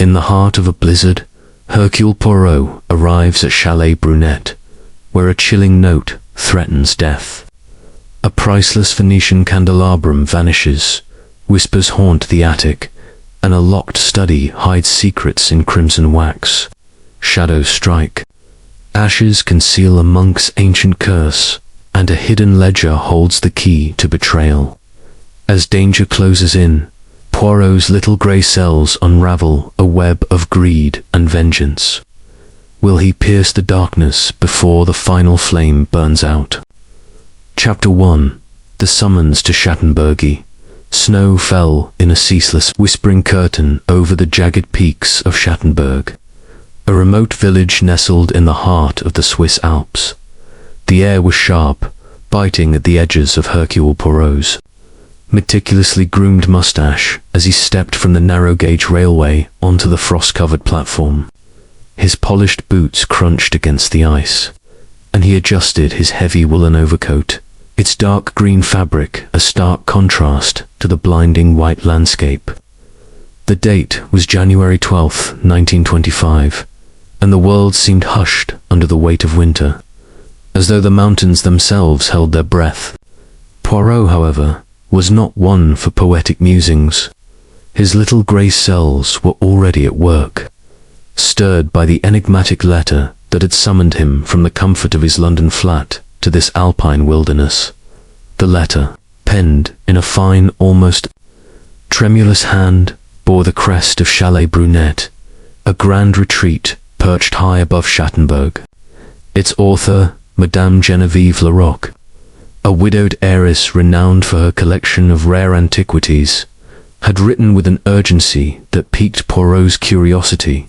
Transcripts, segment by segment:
In the heart of a blizzard, Hercule Poirot arrives at Chalet Brunet, where a chilling note threatens death. A priceless Venetian candelabrum vanishes, whispers haunt the attic, and a locked study hides secrets in crimson wax. Shadows strike. Ashes conceal a monk's ancient curse, and a hidden ledger holds the key to betrayal. As danger closes in, Poirot's little grey cells unravel a web of greed and vengeance. Will he pierce the darkness before the final flame burns out? Chapter 1. The Summons to Schattenbergy. Snow fell in a ceaseless, whispering curtain over the jagged peaks of Schattenberg, a remote village nestled in the heart of the Swiss Alps. The air was sharp, biting at the edges of Hercule Poirot's meticulously groomed mustache as he stepped from the narrow-gauge railway onto the frost-covered platform. His polished boots crunched against the ice, and he adjusted his heavy woolen overcoat, its dark green fabric a stark contrast to the blinding white landscape. The date was January 12th, 1925, and the world seemed hushed under the weight of winter, as though the mountains themselves held their breath. Poirot, however, was not one for poetic musings. His little grey cells were already at work, stirred by the enigmatic letter that had summoned him from the comfort of his London flat to this alpine wilderness. The letter, penned in a fine, almost tremulous hand, bore the crest of Chalet Brunet, a grand retreat perched high above Schattenberg. Its author, Madame Geneviève Larocque, a widowed heiress renowned for her collection of rare antiquities, had written with an urgency that piqued Poirot's curiosity.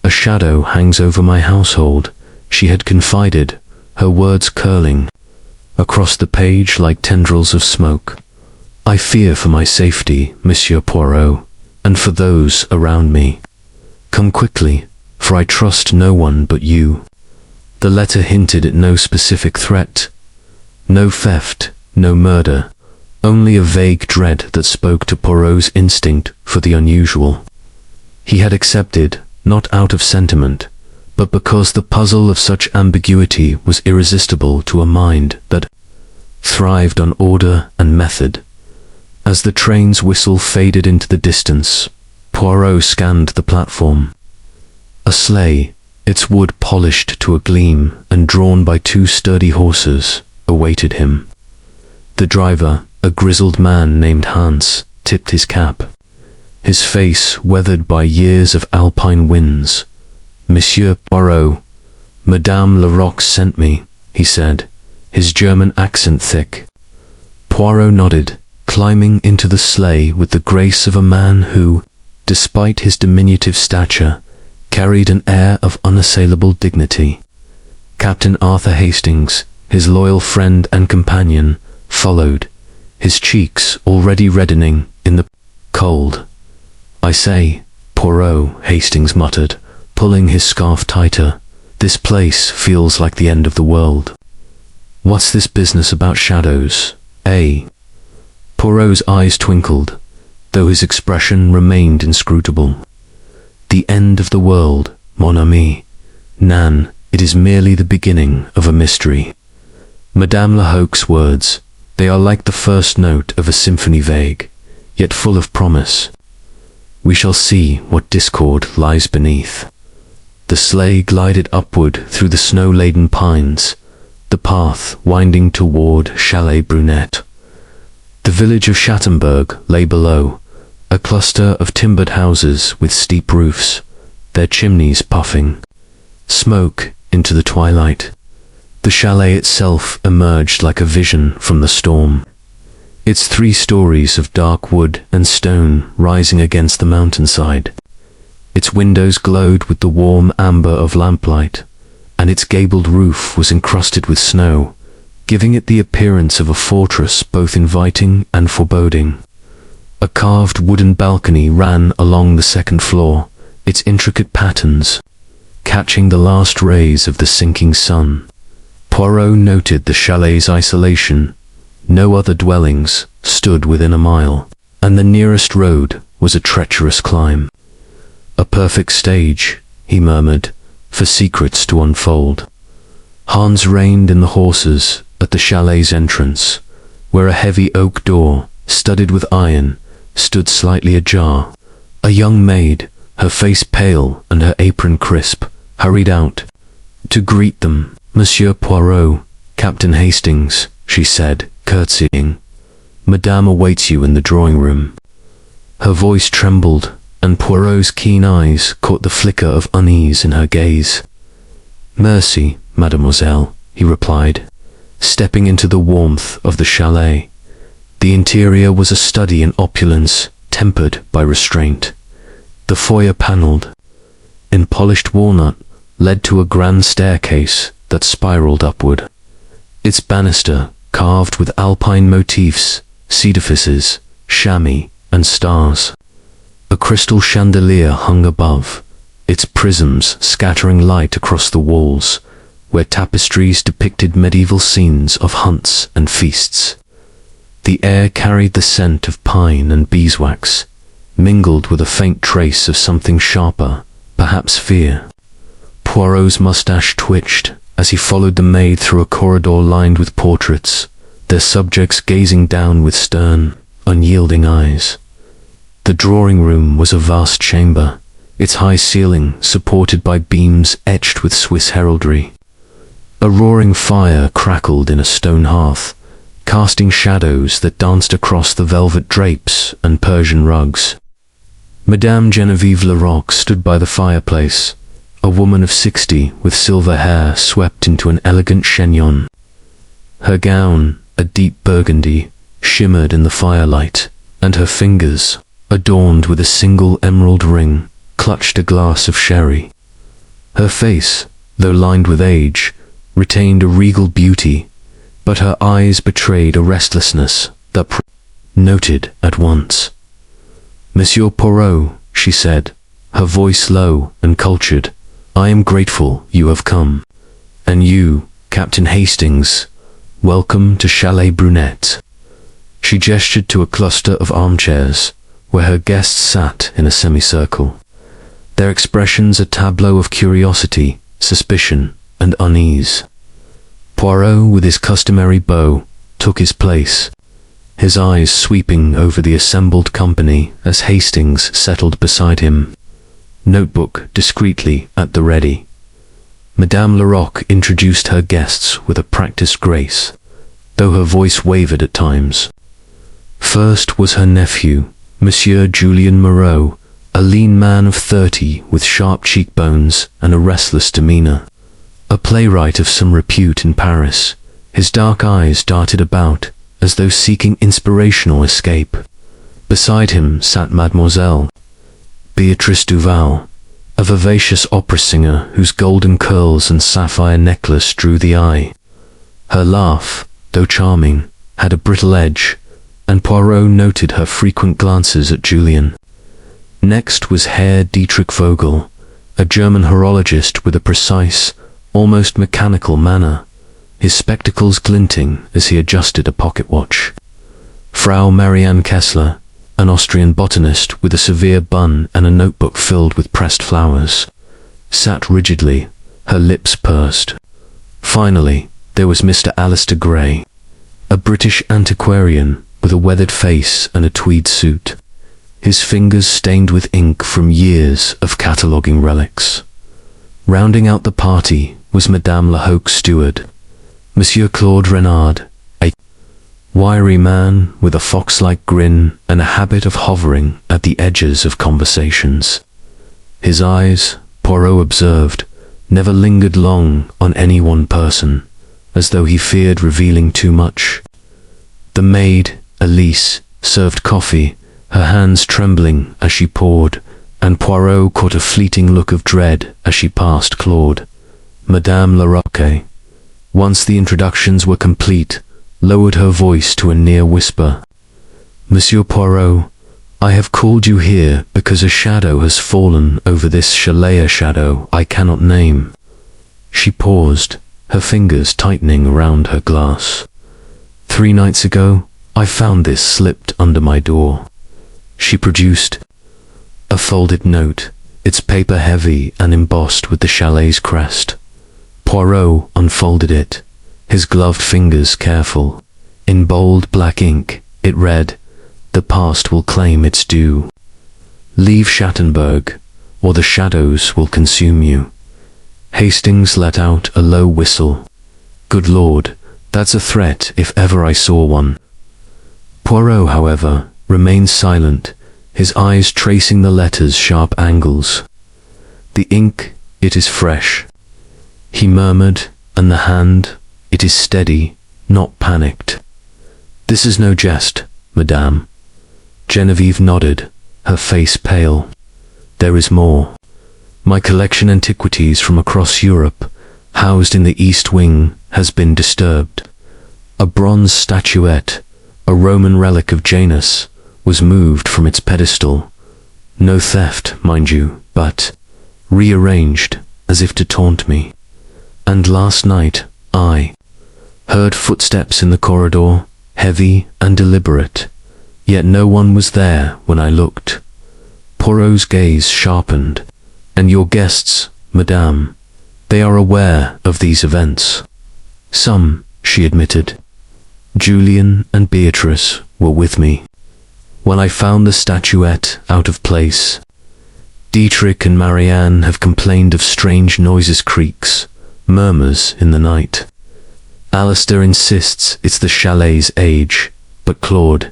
"A shadow hangs over my household," she had confided, her words curling across the page like tendrils of smoke. "I fear for my safety, Monsieur Poirot, and for those around me. Come quickly, for I trust no one but you." The letter hinted at no specific threat, no theft, no murder, only a vague dread that spoke to Poirot's instinct for the unusual. He had accepted, not out of sentiment, but because the puzzle of such ambiguity was irresistible to a mind that thrived on order and method. As the train's whistle faded into the distance, Poirot scanned the platform. A sleigh, its wood polished to a gleam and drawn by two sturdy horses, awaited him. The driver, a grizzled man named Hans, tipped his cap, his face weathered by years of alpine winds. "Monsieur Poirot, Madame Larocque sent me," he said, his German accent thick. Poirot nodded, climbing into the sleigh with the grace of a man who, despite his diminutive stature, carried an air of unassailable dignity. Captain Arthur Hastings, his loyal friend and companion, followed, his cheeks already reddening in the cold. "I say, Poirot," Hastings muttered, pulling his scarf tighter, "this place feels like the end of the world. What's this business about shadows, eh?" Poirot's eyes twinkled, though his expression remained inscrutable. "The end of the world, mon ami. Nan, it is merely the beginning of a mystery." Madame Larocque's words, they are like the first note of a symphony vague, yet full of promise. We shall see what discord lies beneath. The sleigh glided upward through the snow-laden pines, the path winding toward Chalet Brunet. The village of Schattenberg lay below, a cluster of timbered houses with steep roofs, their chimneys puffing smoke into the twilight. The chalet itself emerged like a vision from the storm, its 3 stories of dark wood and stone rising against the mountainside. Its windows glowed with the warm amber of lamplight, and its gabled roof was encrusted with snow, giving it the appearance of a fortress both inviting and foreboding. A carved wooden balcony ran along the second floor, its intricate patterns catching the last rays of the sinking sun. Poirot noted the chalet's isolation. No other dwellings stood within a mile, and the nearest road was a treacherous climb. A perfect stage, he murmured, for secrets to unfold. Hans reined in the horses at the chalet's entrance, where a heavy oak door, studded with iron, stood slightly ajar. A young maid, her face pale and her apron crisp, hurried out. To greet them, Monsieur Poirot, Captain Hastings, she said, curtsying. Madame awaits you in the drawing-room. Her voice trembled, and Poirot's keen eyes caught the flicker of unease in her gaze. Merci, mademoiselle, he replied, stepping into the warmth of the chalet. The interior was a study in opulence, tempered by restraint. The foyer panelled, in polished walnut, led to a grand staircase that spiraled upward. Its banister, carved with alpine motifs, cedar-fisses, chamois, and stars. A crystal chandelier hung above, its prisms scattering light across the walls, where tapestries depicted medieval scenes of hunts and feasts. The air carried the scent of pine and beeswax, mingled with a faint trace of something sharper, perhaps fear. Poirot's mustache twitched as he followed the maid through a corridor lined with portraits, their subjects gazing down with stern, unyielding eyes. The drawing-room was a vast chamber, its high ceiling supported by beams etched with Swiss heraldry. A roaring fire crackled in a stone hearth, casting shadows that danced across the velvet drapes and Persian rugs. Madame Geneviève Larocque stood by the fireplace, a woman of 60 with silver hair swept into an elegant chignon. Her gown, a deep burgundy, shimmered in the firelight, and her fingers, adorned with a single emerald ring, clutched a glass of sherry. Her face, though lined with age, retained a regal beauty, but her eyes betrayed a restlessness that noted at once. Monsieur Poirot, she said, her voice low and cultured, I am grateful you have come. And you, Captain Hastings, welcome to Chalet Brunet. She gestured to a cluster of armchairs, where her guests sat in a semicircle, their expressions a tableau of curiosity, suspicion, and unease. Poirot, with his customary bow, took his place, his eyes sweeping over the assembled company as Hastings settled beside him, notebook discreetly at the ready. Madame Larocque introduced her guests with a practiced grace, though her voice wavered at times. First was her nephew, Monsieur Julien Moreau, a lean man of 30 with sharp cheekbones and a restless demeanour. A playwright of some repute in Paris, his dark eyes darted about as though seeking inspirational escape. Beside him sat Mademoiselle Beatrice Duval, a vivacious opera singer whose golden curls and sapphire necklace drew the eye. Her laugh, though charming, had a brittle edge, and Poirot noted her frequent glances at Julien. Next was Herr Dietrich Vogel, a German horologist with a precise, almost mechanical manner, his spectacles glinting as he adjusted a pocket watch. Frau Marianne Kessler, an Austrian botanist with a severe bun and a notebook filled with pressed flowers, sat rigidly, her lips pursed. Finally, there was Mr. Alistair Gray, a British antiquarian with a weathered face and a tweed suit, his fingers stained with ink from years of cataloguing relics. Rounding out the party was Madame Larocque's steward, Monsieur Claude Renard, a wiry man with a fox-like grin and a habit of hovering at the edges of conversations. His eyes, Poirot observed, never lingered long on any one person, as though he feared revealing too much. The maid, Elise, served coffee, her hands trembling as she poured, and Poirot caught a fleeting look of dread as she passed Claude. Madame Larocque, once the introductions were complete, lowered her voice to a near whisper. Monsieur Poirot, I have called you here because a shadow has fallen over this chalet, a shadow I cannot name. She paused, her fingers tightening around her glass. 3 nights ago, I found this slipped under my door. She produced a folded note, its paper heavy and embossed with the chalet's crest. Poirot unfolded it, his gloved fingers careful. In bold black ink, it read, "The past will claim its due. Leave Schattenberg, or the shadows will consume you." Hastings let out a low whistle. "Good Lord, that's a threat if ever I saw one." Poirot, however, remained silent, his eyes tracing the letter's sharp angles. "The ink, it is fresh," he murmured, "and the hand, it is steady, not panicked." "This is no jest, madame." Genevieve nodded, her face pale. "There is more. My collection antiquities from across Europe, housed in the East Wing, has been disturbed. A bronze statuette, a Roman relic of Janus, was moved from its pedestal. No theft, mind you, but rearranged as if to taunt me. And last night, I heard footsteps in the corridor, heavy and deliberate, yet no one was there when I looked." Poirot's gaze sharpened. "And your guests, madame, they are aware of these events?" "Some," she admitted. "Julian and Beatrice were with me when I found the statuette out of place. Dietrich and Marianne have complained of strange noises, creaks, murmurs in the night. Alistair insists it's the chalet's age, but Claude,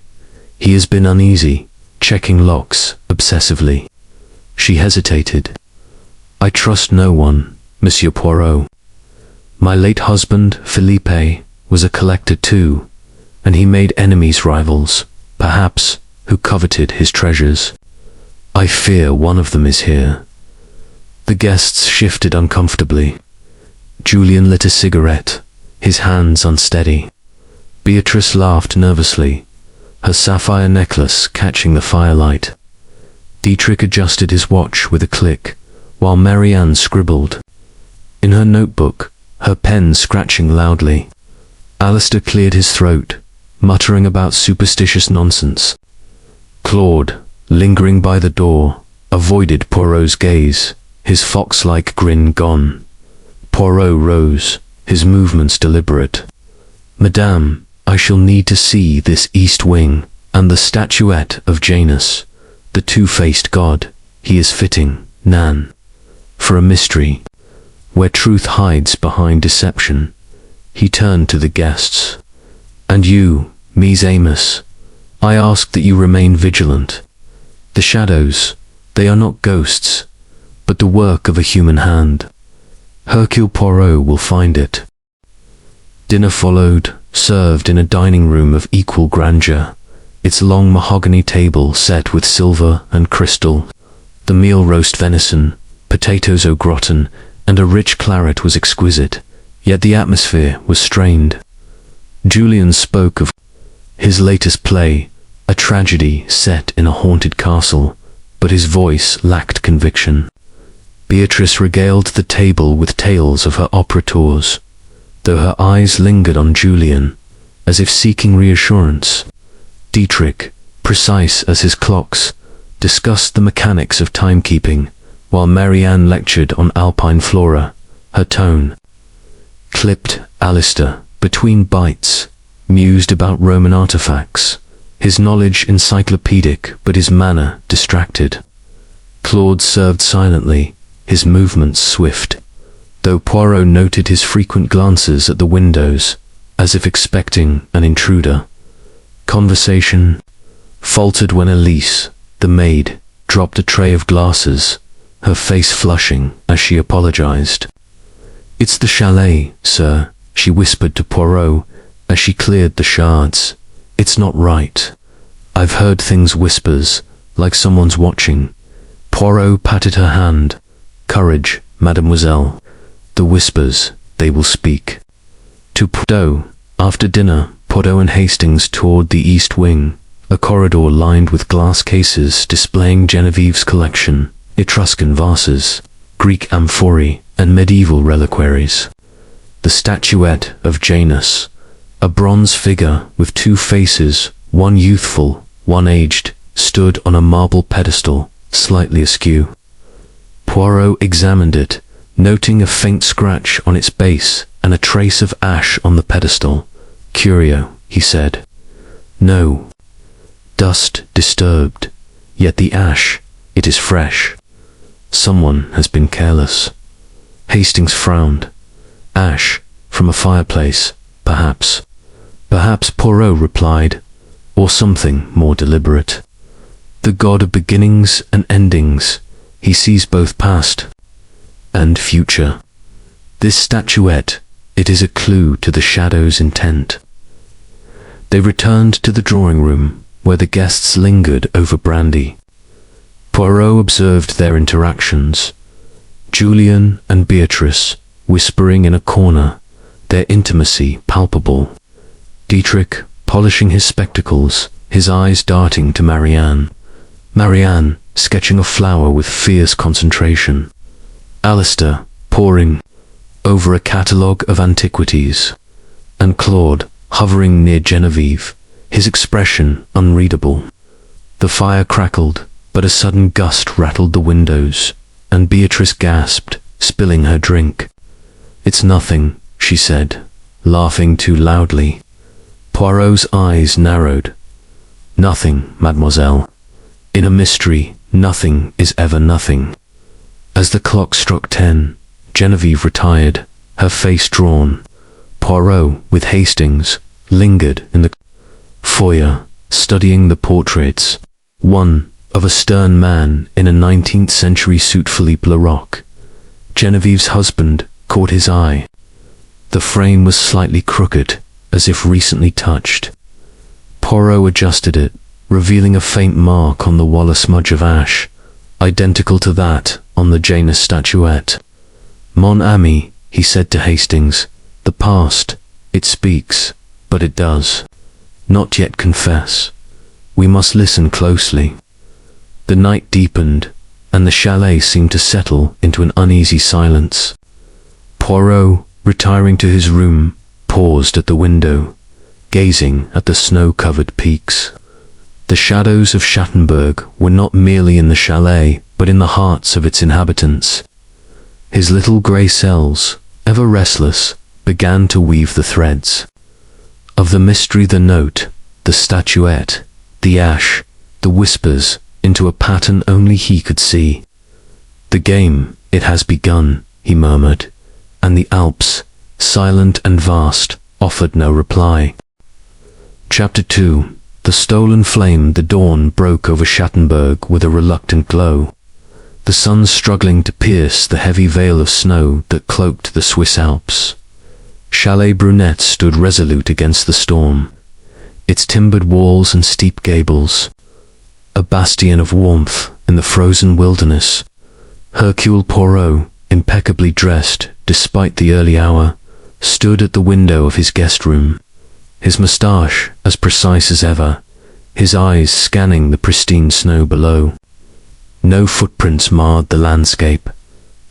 he has been uneasy, checking locks obsessively." She hesitated. "I trust no one, Monsieur Poirot. My late husband, Philippe, was a collector too, and he made enemies rivals, perhaps, who coveted his treasures. I fear one of them is here." The guests shifted uncomfortably. Julian lit a cigarette, his hands unsteady. Beatrice laughed nervously, her sapphire necklace catching the firelight. Dietrich adjusted his watch with a click, while Marianne scribbled in her notebook, her pen scratching loudly. Alistair cleared his throat, muttering about superstitious nonsense. Claude, lingering by the door, avoided Poirot's gaze, his fox-like grin gone. Poirot rose, his movements deliberate. "Madame, I shall need to see this East Wing, and the statuette of Janus, the two-faced god. He is fitting, Nan, for a mystery, where truth hides behind deception." He turned to the guests. "And you, Mies Amos, I ask that you remain vigilant. The shadows, they are not ghosts, but the work of a human hand. Hercule Poirot will find it." Dinner followed, served in a dining room of equal grandeur, its long mahogany table set with silver and crystal. The meal, roast venison, potatoes au gratin, and a rich claret, was exquisite, yet the atmosphere was strained. Julian spoke of his latest play, a tragedy set in a haunted castle, but his voice lacked conviction. Beatrice regaled the table with tales of her opera tours, though her eyes lingered on Julian, as if seeking reassurance. Dietrich, precise as his clocks, discussed the mechanics of timekeeping, while Marianne lectured on alpine flora, her tone clipped. Alistair, between bites, mused about Roman artifacts, his knowledge encyclopedic but his manner distracted. Claude served silently, his movements swift, though Poirot noted his frequent glances at the windows, as if expecting an intruder. Conversation faltered when Elise, the maid, dropped a tray of glasses, her face flushing as she apologized. "It's the chalet, sir," she whispered to Poirot as she cleared the shards. "It's not right. I've heard things, whispers, like someone's watching." Poirot patted her hand. "Courage, mademoiselle. The whispers, they will speak." To Poirot, after dinner, Poirot and Hastings toured the East Wing, a corridor lined with glass cases displaying Genevieve's collection, Etruscan vases, Greek amphorae, and medieval reliquaries. The statuette of Janus, a bronze figure with two faces, one youthful, one aged, stood on a marble pedestal, slightly askew. Poirot examined it, noting a faint scratch on its base and a trace of ash on the pedestal. "Curio," he said. "No. Dust disturbed, yet the ash, it is fresh. Someone has been careless." Hastings frowned. "Ash from a fireplace, perhaps." "Perhaps," Poirot replied, "or something more deliberate. The god of beginnings and endings, he sees both past and future. This statuette, it is a clue to the shadow's intent." They returned to the drawing room, where the guests lingered over brandy. Poirot observed their interactions. Julian and Beatrice, whispering in a corner, their intimacy palpable. Dietrich, polishing his spectacles, his eyes darting to Marianne. Marianne, sketching a flower with fierce concentration. Alistair, poring over a catalogue of antiquities. And Claude, hovering near Genevieve, his expression unreadable. The fire crackled, but a sudden gust rattled the windows, and Beatrice gasped, spilling her drink. "It's nothing," she said, laughing too loudly. Poirot's eyes narrowed. "Nothing, mademoiselle. In a mystery, nothing is ever nothing." As the clock struck 10, Genevieve retired, her face drawn. Poirot, with Hastings, lingered in the foyer, studying the portraits. One, of a stern man in a 19th century suit. Philippe Larocque. Genevieve's husband, caught his eye. The frame was slightly crooked, as if recently touched. Poirot adjusted it, revealing a faint mark on the wall, a smudge of ash, identical to that on the Janus statuette. "Mon ami," he said to Hastings, "the past, it speaks, but it does not yet confess. We must listen closely." The night deepened, and the chalet seemed to settle into an uneasy silence. Poirot, retiring to his room, paused at the window, gazing at the snow-covered peaks. The shadows of Schattenberg were not merely in the chalet, but in the hearts of its inhabitants. His little grey cells, ever restless, began to weave the threads of the mystery, the note, the statuette, the ash, the whispers, into a pattern only he could see. "The game, it has begun," he murmured, and the Alps, silent and vast, offered no reply. Chapter 2. The stolen flame. The dawn broke over Schattenberg with a reluctant glow, the sun struggling to pierce the heavy veil of snow that cloaked the Swiss Alps. Chalet Brunet stood resolute against the storm, its timbered walls and steep gables, a bastion of warmth in the frozen wilderness. Hercule Poirot, impeccably dressed despite the early hour, stood at the window of his guest room, his moustache as precise as ever, his eyes scanning the pristine snow below. No footprints marred the landscape,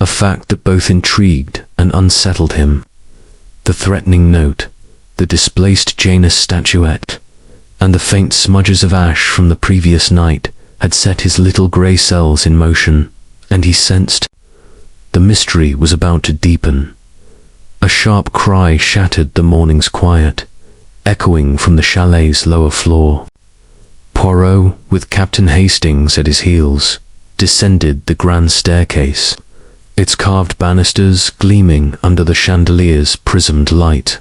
a fact that both intrigued and unsettled him. The threatening note, the displaced Janus statuette, and the faint smudges of ash from the previous night had set his little grey cells in motion, and he sensed the mystery was about to deepen. A sharp cry shattered the morning's quiet, echoing from the chalet's lower floor. Poirot, with Captain Hastings at his heels, descended the grand staircase, its carved banisters gleaming under the chandelier's prismed light.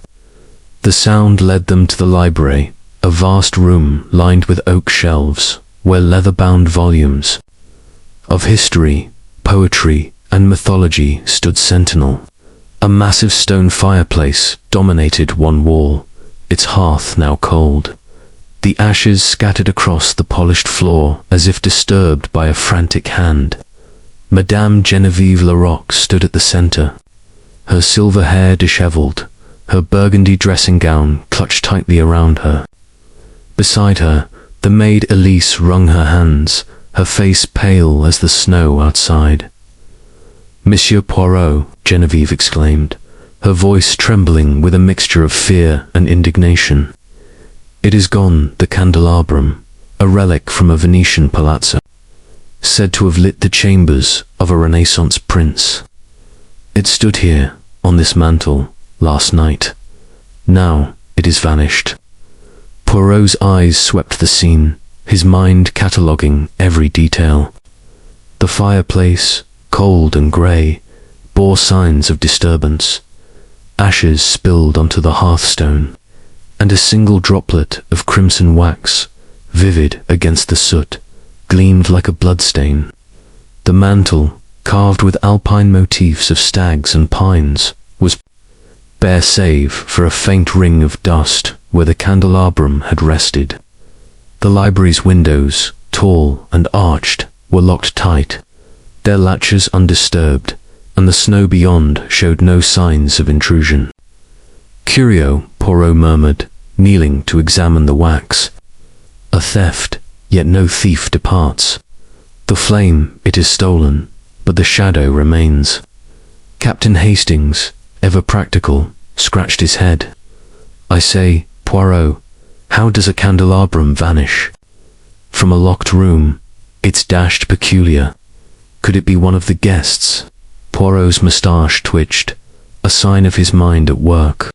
The sound led them to the library, a vast room lined with oak shelves, where leather-bound volumes of history, poetry, and mythology stood sentinel. A massive stone fireplace dominated one wall, its hearth now cold. The ashes scattered across the polished floor as if disturbed by a frantic hand. Madame Genevieve Larocque stood at the center, her silver hair dishevelled, her burgundy dressing gown clutched tightly around her. Beside her, the maid Elise wrung her hands, her face pale as the snow outside. "Monsieur Poirot," Genevieve exclaimed, her voice trembling with a mixture of fear and indignation. "It is gone, the candelabrum, a relic from a Venetian palazzo. said to have lit the chambers of a Renaissance prince. It stood here, on this mantel, last night. Now it is vanished. Poirot's eyes swept the scene, his mind cataloguing every detail. The fireplace, cold and grey, bore signs of disturbance. Ashes spilled onto the hearthstone, and a single droplet of crimson wax, vivid against the soot, gleamed like a bloodstain. The mantel, carved with alpine motifs of stags and pines, was bare save for a faint ring of dust where the candelabrum had rested. The library's windows, tall and arched, were locked tight, their latches undisturbed, and the snow beyond showed no signs of intrusion. "Curio," Poirot murmured, kneeling to examine the wax. "A theft, yet no thief departs. The flame, it is stolen, but the shadow remains." Captain Hastings, ever practical, scratched his head. "I say, Poirot, how does a candelabrum vanish? From a locked room, it's dashed peculiar. Could it be one of the guests?" Poirot's moustache twitched, a sign of his mind at work.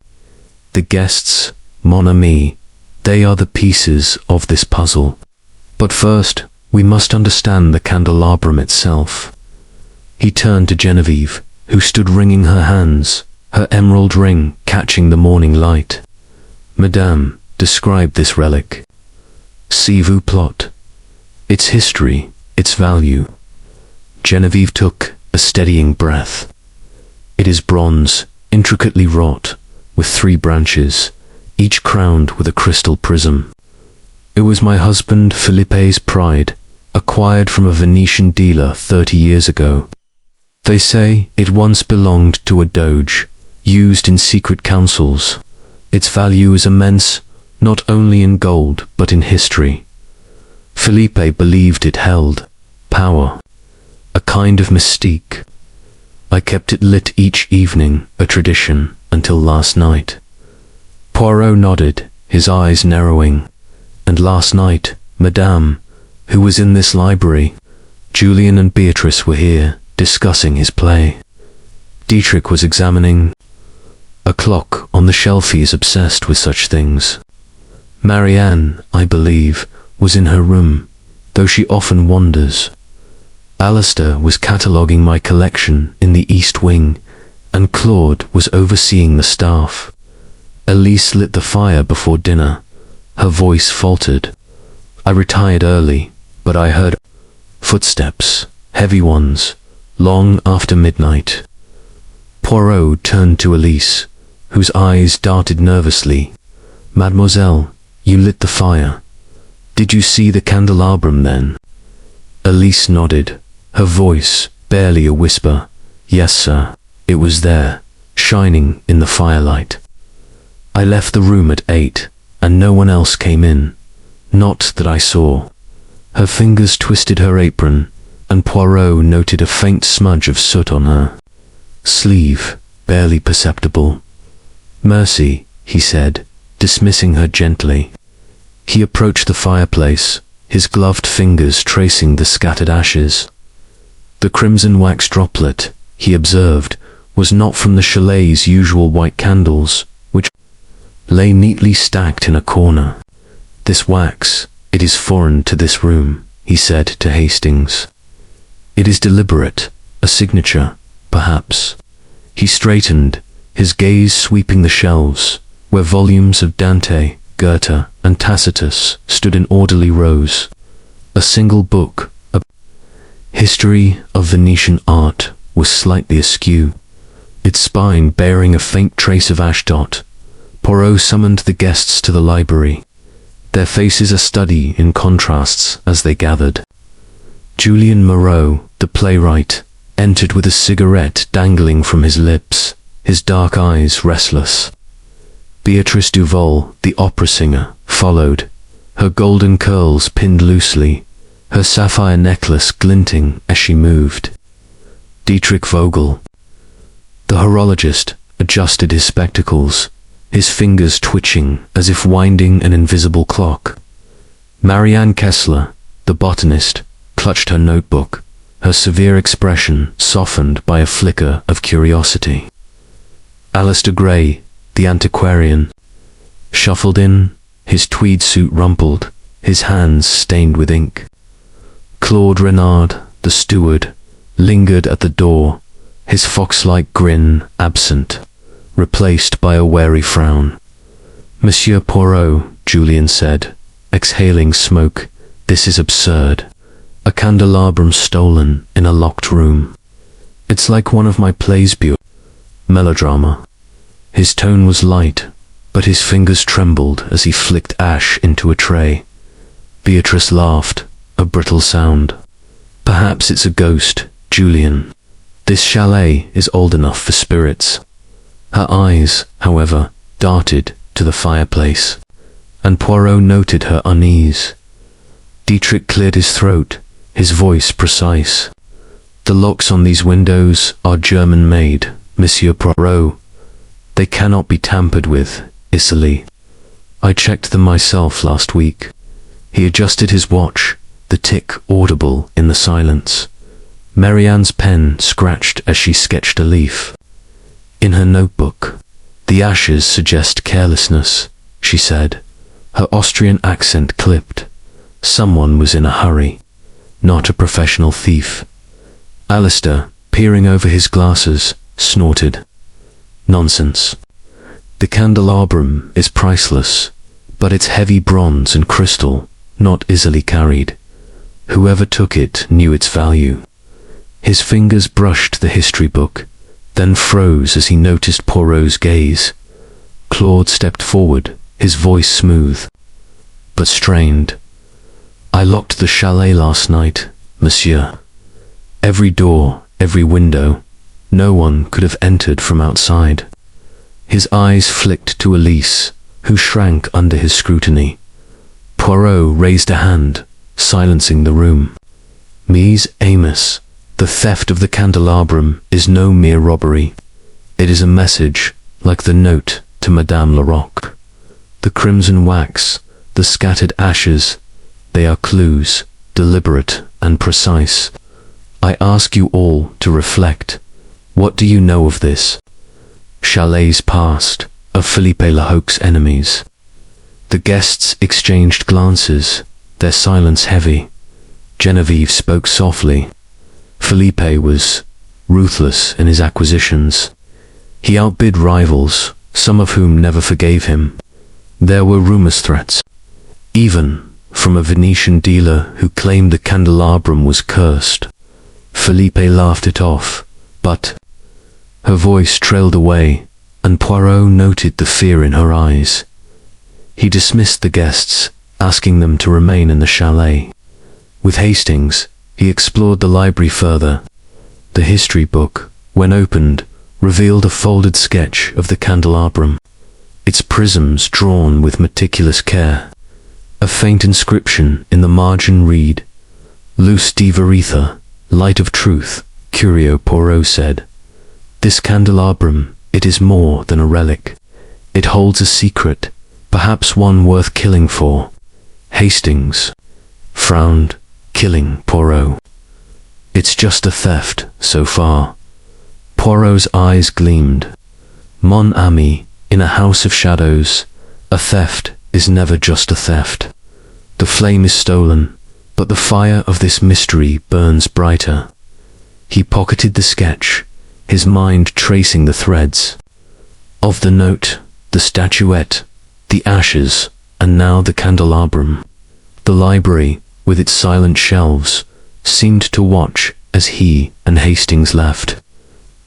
"The guests, mon ami, they are the pieces of this puzzle. But first, we must understand the candelabrum itself." He turned to Geneviève, who stood wringing her hands, her emerald ring catching the morning light. "Madame, describe this relic. S'il vous plaît. Its history, its value." Geneviève took a steadying breath. "It is bronze, intricately wrought, with 3 branches, each crowned with a crystal prism. It was my husband Filippe's pride, acquired from a Venetian dealer 30 years ago. They say it once belonged to a doge, used in secret councils. Its value is immense, not only in gold, but in history. Felipe believed it held power, a kind of mystique. I kept it lit each evening, a tradition, until last night." Poirot nodded, his eyes narrowing. "And last night, Madame, who was in this library? Julian and Beatrice were here, discussing his play. Dietrich was examining a clock on the shelf. He is obsessed with such things. Marianne, I believe, was in her room, though she often wanders. Alistair was cataloguing my collection in the East Wing, and Claude was overseeing the staff. Elise lit the fire before dinner. Her voice faltered. I retired early, but I heard footsteps, heavy ones, long after midnight." Poirot turned to Elise, whose eyes darted nervously. "Mademoiselle, you lit the fire. Did you see the candelabrum then?" Elise nodded, her voice barely a whisper. "Yes, sir, it was there, shining in the firelight. I left the room at 8, and no one else came in. Not that I saw." Her fingers twisted her apron, and Poirot noted a faint smudge of soot on her sleeve, barely perceptible. "Mercy," he said, dismissing her gently. He approached the fireplace, his gloved fingers tracing the scattered ashes. The crimson wax droplet, he observed, was not from the chalet's usual white candles, which lay neatly stacked in a corner. "This wax, it is foreign to this room," he said to Hastings. "It is deliberate, a signature, perhaps." He straightened, his gaze sweeping the shelves, where volumes of Dante, Goethe, and Tacitus stood in orderly rows. A single book, a history of Venetian art, was slightly askew, its spine bearing a faint trace of ashdot. Poirot summoned the guests to the library, their faces a study in contrasts as they gathered. Julien Moreau, the playwright, entered with a cigarette dangling from his lips, his dark eyes restless. Beatrice Duval, the opera singer, followed, her golden curls pinned loosely, her sapphire necklace glinting as she moved. Dietrich Vogel, the horologist, adjusted his spectacles, his fingers twitching as if winding an invisible clock. Marianne Kessler, the botanist, clutched her notebook, her severe expression softened by a flicker of curiosity. Alistair Gray, the antiquarian, shuffled in, his tweed suit rumpled, his hands stained with ink. Claude Renard, the steward, lingered at the door, his fox-like grin absent, replaced by a wary frown. "Monsieur Poirot," Julian said, exhaling smoke, "this is absurd. A candelabrum stolen in a locked room. It's like one of my plays, pure melodrama." His tone was light, but his fingers trembled as he flicked ash into a tray. Beatrice laughed, a brittle sound. "Perhaps it's a ghost, Julian. This chalet is old enough for spirits." Her eyes, however, darted to the fireplace, and Poirot noted her unease. Dietrich cleared his throat, his voice precise. "The locks on these windows are German-made, Monsieur Poirot. They cannot be tampered with, easily. I checked them myself last week." He adjusted his watch, the tick audible in the silence. Marianne's pen scratched as she sketched a leaf. In her notebook, "The ashes suggest carelessness," she said, her Austrian accent clipped. "Someone was in a hurry, not a professional thief." Alistair, peering over his glasses, snorted. "Nonsense. The candelabrum is priceless, but it's heavy bronze and crystal, not easily carried. Whoever took it knew its value." His fingers brushed the history book, then froze as he noticed Poirot's gaze. Claude stepped forward, his voice smooth, but strained. "I locked the chalet last night, monsieur. Every door, every window. No one could have entered from outside." His eyes flicked to Elise, who shrank under his scrutiny. Poirot raised a hand, silencing the room. "Mies Amos, the theft of the candelabrum is no mere robbery. It is a message, like the note to Madame Larocque. The crimson wax, the scattered ashes, they are clues, deliberate and precise. I ask you all to reflect. What do you know of this? Chalet's past, of Philippe Larocque's enemies." The guests exchanged glances, their silence heavy. Genevieve spoke softly. "Philippe was ruthless in his acquisitions. He outbid rivals, some of whom never forgave him. There were rumors, threats, even from a Venetian dealer who claimed the candelabrum was cursed. Philippe laughed it off, but..." Her voice trailed away, and Poirot noted the fear in her eyes. He dismissed the guests, asking them to remain in the chalet. With Hastings, he explored the library further. The history book, when opened, revealed a folded sketch of the candelabrum, its prisms drawn with meticulous care. A faint inscription in the margin read, "Luz de verità, light of truth," Curio Poirot said. "This candelabrum, it is more than a relic. It holds a secret, perhaps one worth killing for." Hastings frowned, killing Poirot. "It's just a theft, so far." Poirot's eyes gleamed. "Mon ami, in a house of shadows, a theft is never just a theft. The flame is stolen, but the fire of this mystery burns brighter." He pocketed the sketch, his mind tracing the threads. Of the note, the statuette, the ashes, and now the candelabrum. The library, with its silent shelves, seemed to watch as he and Hastings left.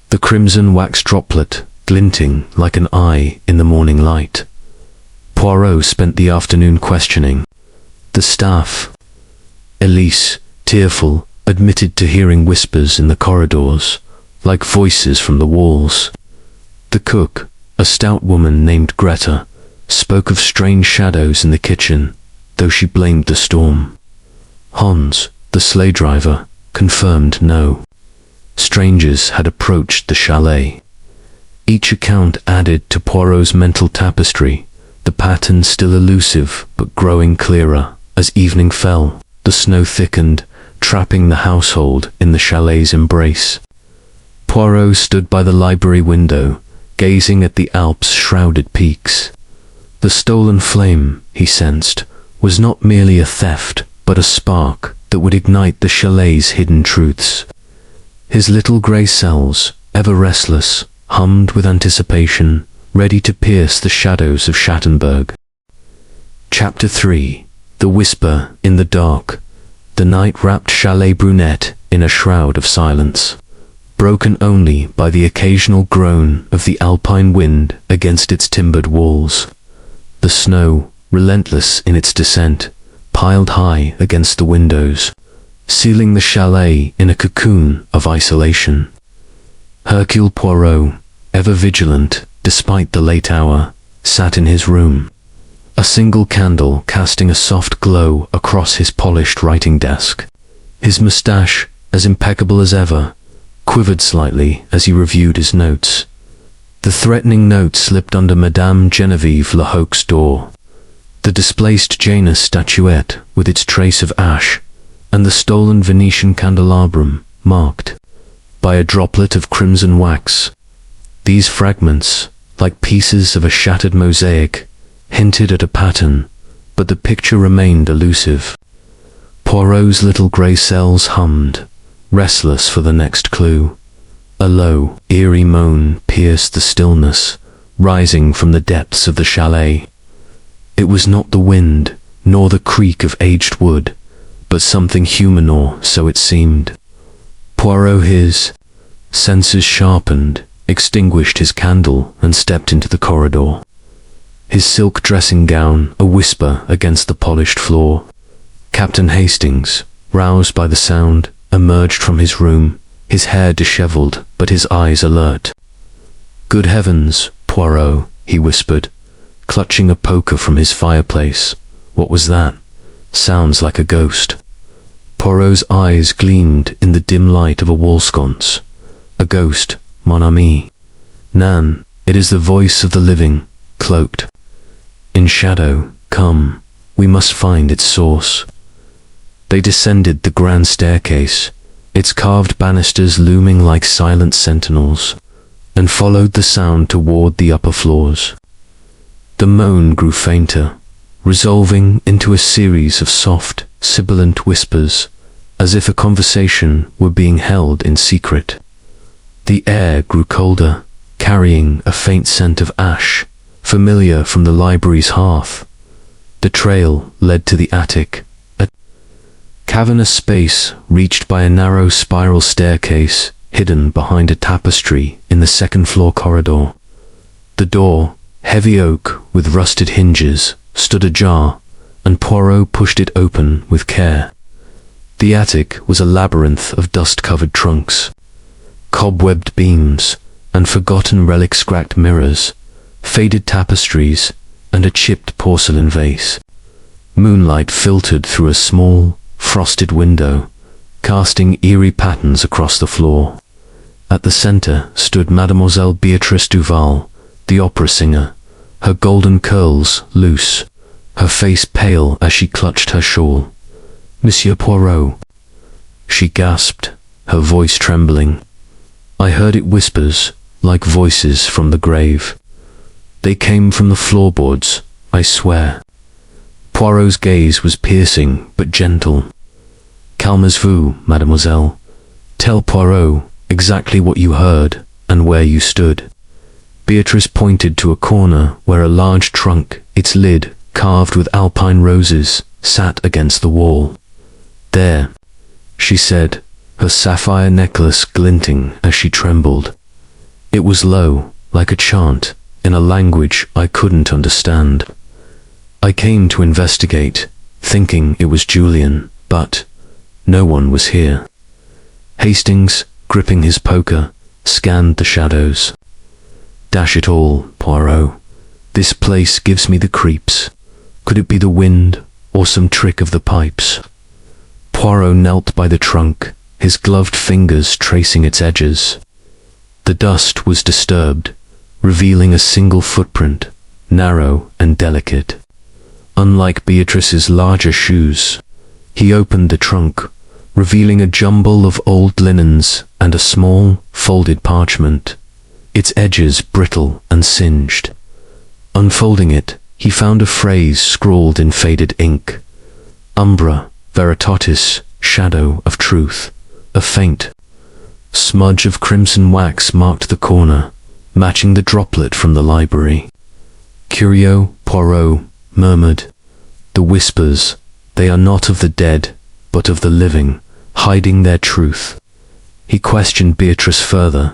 The crimson wax droplet glinting like an eye in the morning light. Poirot spent the afternoon questioning the staff. Elise, tearful, admitted to hearing whispers in the corridors, like voices from the walls. The cook, a stout woman named Greta, spoke of strange shadows in the kitchen, though she blamed the storm. Hans, the sleigh driver, confirmed no. Strangers had approached the chalet. Each account added to Poirot's mental tapestry, the pattern still elusive but growing clearer. As evening fell, the snow thickened, trapping the household in the chalet's embrace. Poirot stood by the library window, gazing at the Alps' shrouded peaks. The stolen flame, he sensed, was not merely a theft, but a spark that would ignite the chalet's hidden truths. His little grey cells, ever restless, hummed with anticipation, ready to pierce the shadows of Schattenberg. Chapter 3. The Whisper in the Dark. The night wrapped Chalet Brunet in a shroud of silence, broken only by the occasional groan of the alpine wind against its timbered walls. The snow, relentless in its descent, piled high against the windows, sealing the chalet in a cocoon of isolation. Hercule Poirot, ever vigilant despite the late hour, sat in his room, a single candle casting a soft glow across his polished writing desk. His moustache, as impeccable as ever, quivered slightly as he reviewed his notes. The threatening note slipped under Madame Geneviève Lehoque's door. The displaced Janus statuette with its trace of ash, and the stolen Venetian candelabrum marked by a droplet of crimson wax. These fragments, like pieces of a shattered mosaic, hinted at a pattern, but the picture remained elusive. Poirot's little grey cells hummed, restless for the next clue. A low, eerie moan pierced the stillness, rising from the depths of the chalet. It was not the wind, nor the creak of aged wood, but something human, or so it seemed. Poirot, his senses sharpened, extinguished his candle and stepped into the corridor. His silk dressing gown a whisper against the polished floor. Captain Hastings, roused by the sound, emerged from his room, his hair dishevelled but his eyes alert. "Good heavens, Poirot," he whispered, clutching a poker from his fireplace. "What was that? Sounds like a ghost." Poirot's eyes gleamed in the dim light of a wall sconce. "A ghost, mon ami. Nan, it is the voice of the living, cloaked in shadow. Come, we must find its source." They descended the grand staircase, its carved banisters looming like silent sentinels, and followed the sound toward the upper floors. The moan grew fainter, resolving into a series of soft, sibilant whispers, as if a conversation were being held in secret. The air grew colder, carrying a faint scent of ash, familiar from the library's hearth. The trail led to the attic, a cavernous space reached by a narrow spiral staircase hidden behind a tapestry in the second-floor corridor. The door, heavy oak with rusted hinges, stood ajar, and Poirot pushed it open with care. The attic was a labyrinth of dust-covered trunks, cobwebbed beams, and forgotten relic-scracked mirrors, faded tapestries, and a chipped porcelain vase. Moonlight filtered through a small, frosted window, casting eerie patterns across the floor. At the center stood Mademoiselle Beatrice Duval, the opera singer, her golden curls loose, her face pale as she clutched her shawl. "Monsieur Poirot," she gasped, her voice trembling. "I heard it whispers, like voices from the grave. They came from the floorboards, I swear." Poirot's gaze was piercing but gentle. "Calmez-vous, mademoiselle. Tell Poirot exactly what you heard and where you stood." Beatrice pointed to a corner where a large trunk, its lid carved with alpine roses, sat against the wall. "There," she said, her sapphire necklace glinting as she trembled. It was low, like a chant, in a language I couldn't understand. "I came to investigate, thinking it was Julian, but no one was here." Hastings, gripping his poker, scanned the shadows. "Dash it all, Poirot. This place gives me the creeps. Could it be the wind, or some trick of the pipes?" Poirot knelt by the trunk, his gloved fingers tracing its edges. The dust was disturbed, revealing a single footprint, narrow and delicate. Unlike Beatrice's larger shoes, he opened the trunk, revealing a jumble of old linens and a small, folded parchment, its edges brittle and singed. Unfolding it, he found a phrase scrawled in faded ink. Umbra veritatis, shadow of truth. A faint smudge of crimson wax marked the corner, matching the droplet from the library. Hercule Poirot murmured, "The whispers, they are not of the dead, but of the living, hiding their truth." He questioned Beatrice further.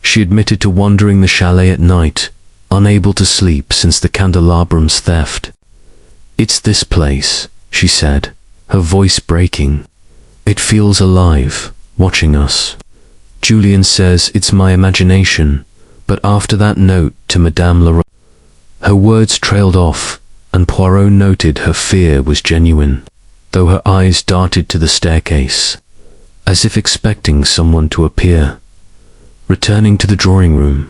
She admitted to wandering the chalet at night, unable to sleep since the candelabrum's theft. "It's this place," she said, her voice breaking. "It feels alive, watching us. Julian says it's my imagination, but after that note to Madame Leroy..." Her words trailed off, and Poirot noted her fear was genuine, though her eyes darted to the staircase, as if expecting someone to appear. Returning to the drawing room,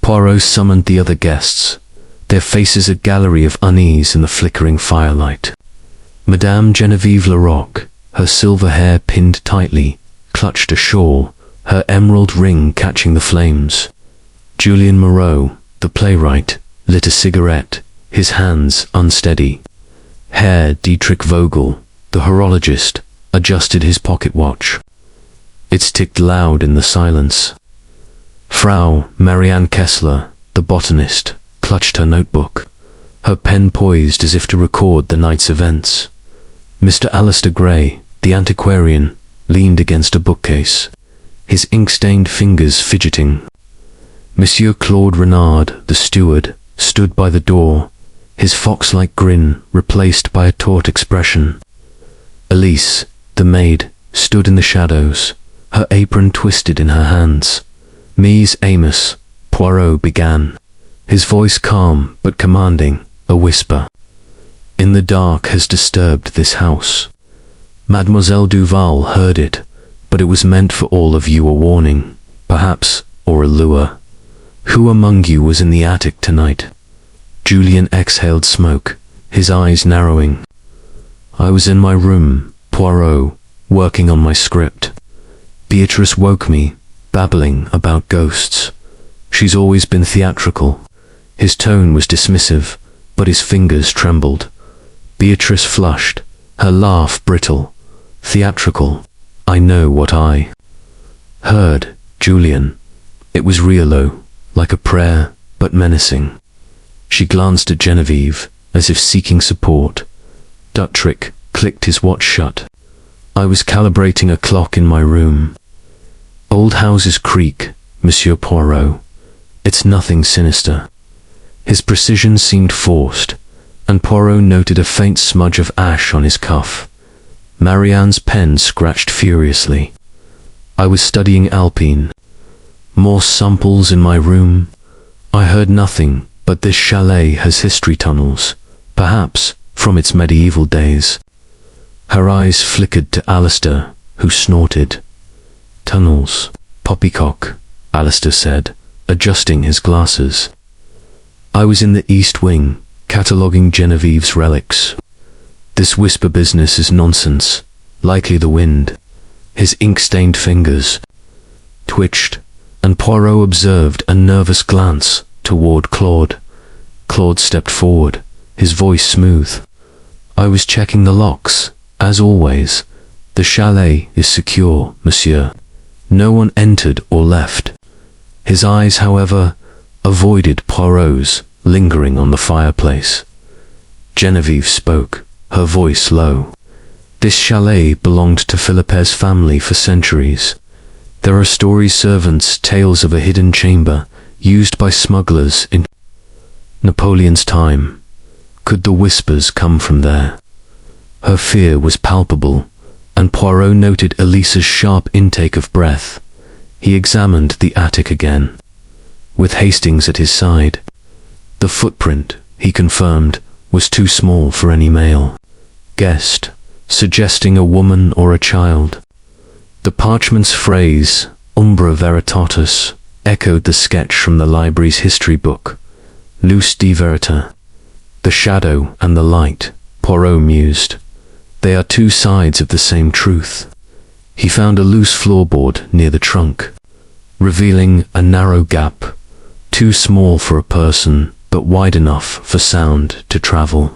Poirot summoned the other guests, their faces a gallery of unease in the flickering firelight. Madame Geneviève Larocque, her silver hair pinned tightly, clutched a shawl, her emerald ring catching the flames. Julien Moreau, the playwright, lit a cigarette, his hands unsteady. Herr Dietrich Vogel, the horologist, adjusted his pocket watch. It ticked loud in the silence. Frau Marianne Kessler, the botanist, clutched her notebook, her pen poised as if to record the night's events. Mr. Alistair Gray, the antiquarian, leaned against a bookcase, his ink-stained fingers fidgeting. Monsieur Claude Renard, the steward, stood by the door, his fox-like grin replaced by a taut expression. Elise, the maid, stood in the shadows, her apron twisted in her hands. "Mies Amos," Poirot began, his voice calm but commanding, a whisper. "In the dark has disturbed this house. Mademoiselle Duval heard it, but it was meant for all of you a warning, perhaps, or a lure. Who among you was in the attic tonight?" Julien exhaled smoke, his eyes narrowing. "I was in my room, Poirot, working on my script. Beatrice woke me, babbling about ghosts. She's always been theatrical." His tone was dismissive, but his fingers trembled. Beatrice flushed, her laugh brittle. "Theatrical. I know what I heard, Julien. It was realo, like a prayer, but menacing." She glanced at Geneviève, as if seeking support. Duttrick clicked his watch shut. "I was calibrating a clock in my room." "Old houses creak, Monsieur Poirot. It's nothing sinister." His precision seemed forced, and Poirot noted a faint smudge of ash on his cuff. Marianne's pen scratched furiously. "I was studying Alpine. More samples in my room. I heard nothing, but this chalet has history tunnels, perhaps from its medieval days." Her eyes flickered to Alistair, who snorted. "Tunnels, poppycock," Alistair said, adjusting his glasses. "I was in the East Wing, cataloguing Genevieve's relics. This whisper business is nonsense, likely the wind." His ink-stained fingers twitched, and Poirot observed a nervous glance toward Claude. Claude stepped forward, his voice smooth. "I was checking the locks, as always. The chalet is secure, monsieur. No one entered or left." His eyes, however, avoided Poirot's, lingering on the fireplace. Geneviève spoke, her voice low. "This chalet belonged to Philippe's family for centuries. There are story servants' tales of a hidden chamber used by smugglers in Napoleon's time. Could the whispers come from there?" Her fear was palpable, and Poirot noted Elisa's sharp intake of breath. He examined the attic again, with Hastings at his side. The footprint, he confirmed, was too small for any male guest, suggesting a woman or a child. The parchment's phrase, "Umbra veritatis," echoed the sketch from the library's history book. "Luce di verita." The shadow and the light, Poirot mused. They are two sides of the same truth. He found a loose floorboard near the trunk, revealing a narrow gap, too small for a person, but wide enough for sound to travel.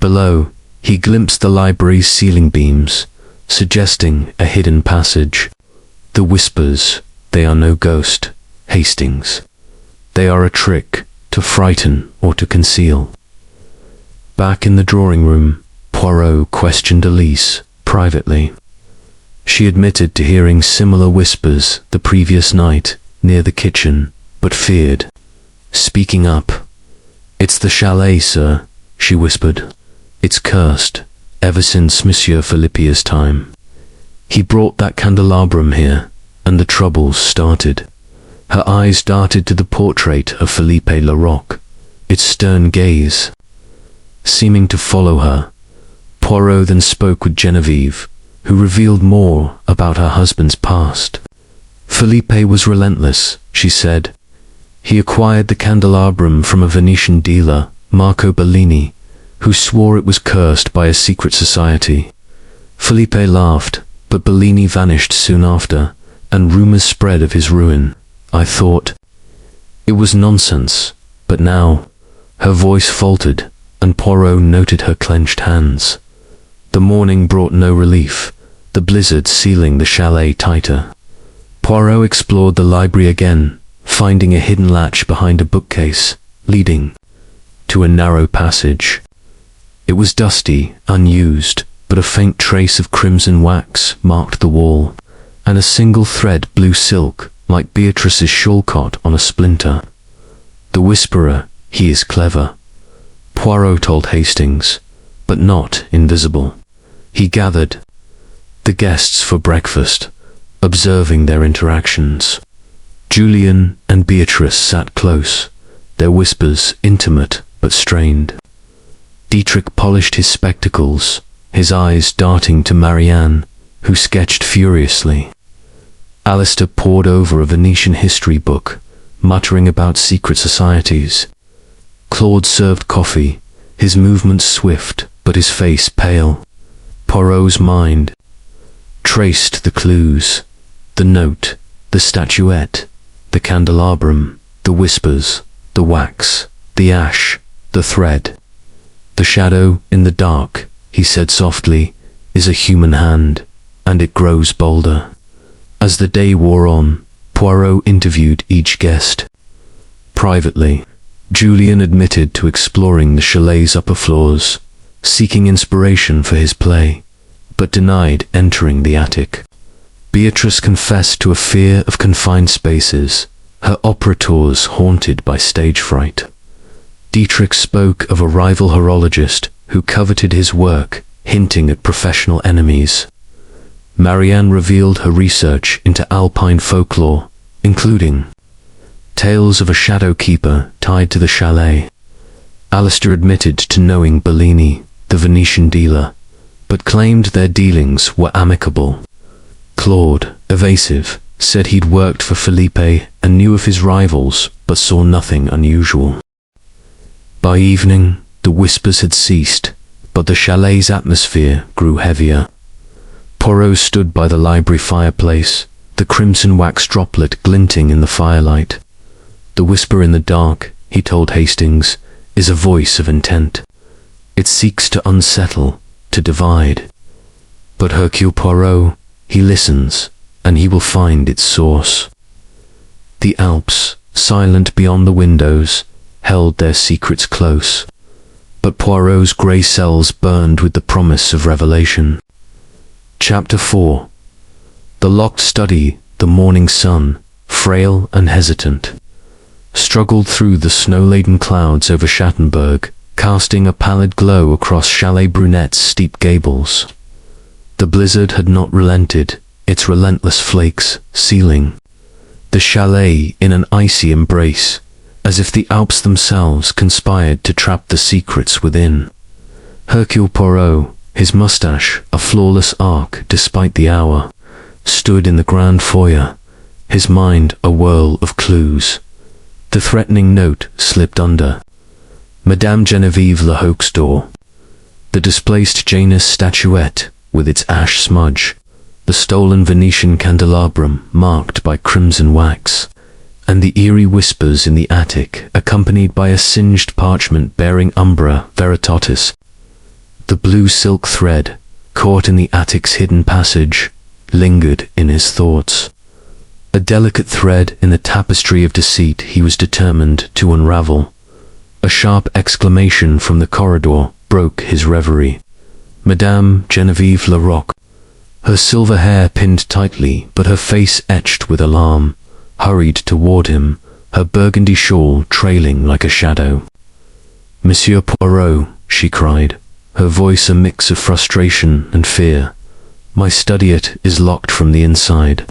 Below, he glimpsed the library's ceiling beams, suggesting a hidden passage. The whispers, they are no ghost, Hastings. They are a trick to frighten or to conceal. Back in the drawing room, Poirot questioned Elise privately. She admitted to hearing similar whispers the previous night near the kitchen, but feared speaking up. "It's the chalet, sir," she whispered. "It's cursed, ever since Monsieur Philippe's time. He brought that candelabrum here, and the troubles started." Her eyes darted to the portrait of Philippe Larocque, its stern gaze seeming to follow her. Poirot then spoke with Genevieve, who revealed more about her husband's past. "Philippe was relentless," she said. "He acquired the candelabrum from a Venetian dealer, Marco Bellini, who swore it was cursed by a secret society. Philippe laughed, but Bellini vanished soon after, and rumors spread of his ruin. I thought it was nonsense, but now..." Her voice faltered, and Poirot noted her clenched hands. The morning brought no relief, the blizzard sealing the chalet tighter. Poirot explored the library again, finding a hidden latch behind a bookcase, leading to a narrow passage. It was dusty, unused, but a faint trace of crimson wax marked the wall, and a single thread blue silk, like Beatrice's shawlcot on a splinter. "The Whisperer, he is clever," Poirot told Hastings, "but not invisible." He gathered the guests for breakfast, observing their interactions. Julian and Beatrice sat close, their whispers intimate but strained. Dietrich polished his spectacles, his eyes darting to Marianne, who sketched furiously. Alistair pored over a Venetian history book, muttering about secret societies. Claude served coffee, his movements swift, but his face pale. Poirot's mind traced the clues, the note, the statuette, the candelabrum, the whispers, the wax, the ash, the thread. "The shadow in the dark," he said softly, "is a human hand, and it grows bolder." As the day wore on, Poirot interviewed each guest. Privately, Julian admitted to exploring the chalet's upper floors, seeking inspiration for his play, but denied entering the attic. Beatrice confessed to a fear of confined spaces, her opera tours haunted by stage fright. Dietrich spoke of a rival horologist who coveted his work, hinting at professional enemies. Marianne revealed her research into Alpine folklore, including tales of a shadow keeper tied to the chalet. Alistair admitted to knowing Bellini, the Venetian dealer, but claimed their dealings were amicable. Claude, evasive, said he'd worked for Philippe and knew of his rivals, but saw nothing unusual. By evening, the whispers had ceased, but the chalet's atmosphere grew heavier. Poirot stood by the library fireplace, the crimson wax droplet glinting in the firelight. "The whisper in the dark," he told Hastings, "is a voice of intent. It seeks to unsettle, to divide. But Hercule Poirot, he listens, and he will find its source." The Alps, silent beyond the windows, held their secrets close, but Poirot's grey cells burned with the promise of revelation. Chapter 4. The locked study, the morning sun, frail and hesitant, struggled through the snow-laden clouds over Schattenberg, casting a pallid glow across Chalet Brunet's steep gables. The blizzard had not relented, its relentless flakes sealing the chalet in an icy embrace, as if the Alps themselves conspired to trap the secrets within. Hercule Poirot, his moustache a flawless arc despite the hour, stood in the grand foyer, his mind a whirl of clues. The threatening note slipped under Madame Genevieve Larocque's door. The displaced Janus statuette, with its ash smudge, the stolen Venetian candelabrum marked by crimson wax, and the eerie whispers in the attic accompanied by a singed parchment bearing umbra veritatis. The blue silk thread, caught in the attic's hidden passage, lingered in his thoughts. A delicate thread in the tapestry of deceit he was determined to unravel. A sharp exclamation from the corridor broke his reverie. Madame Geneviève Larocque, her silver hair pinned tightly but her face etched with alarm, hurried toward him, her burgundy shawl trailing like a shadow. "Monsieur Poirot," she cried, her voice a mix of frustration and fear. "My studyette is locked from the inside.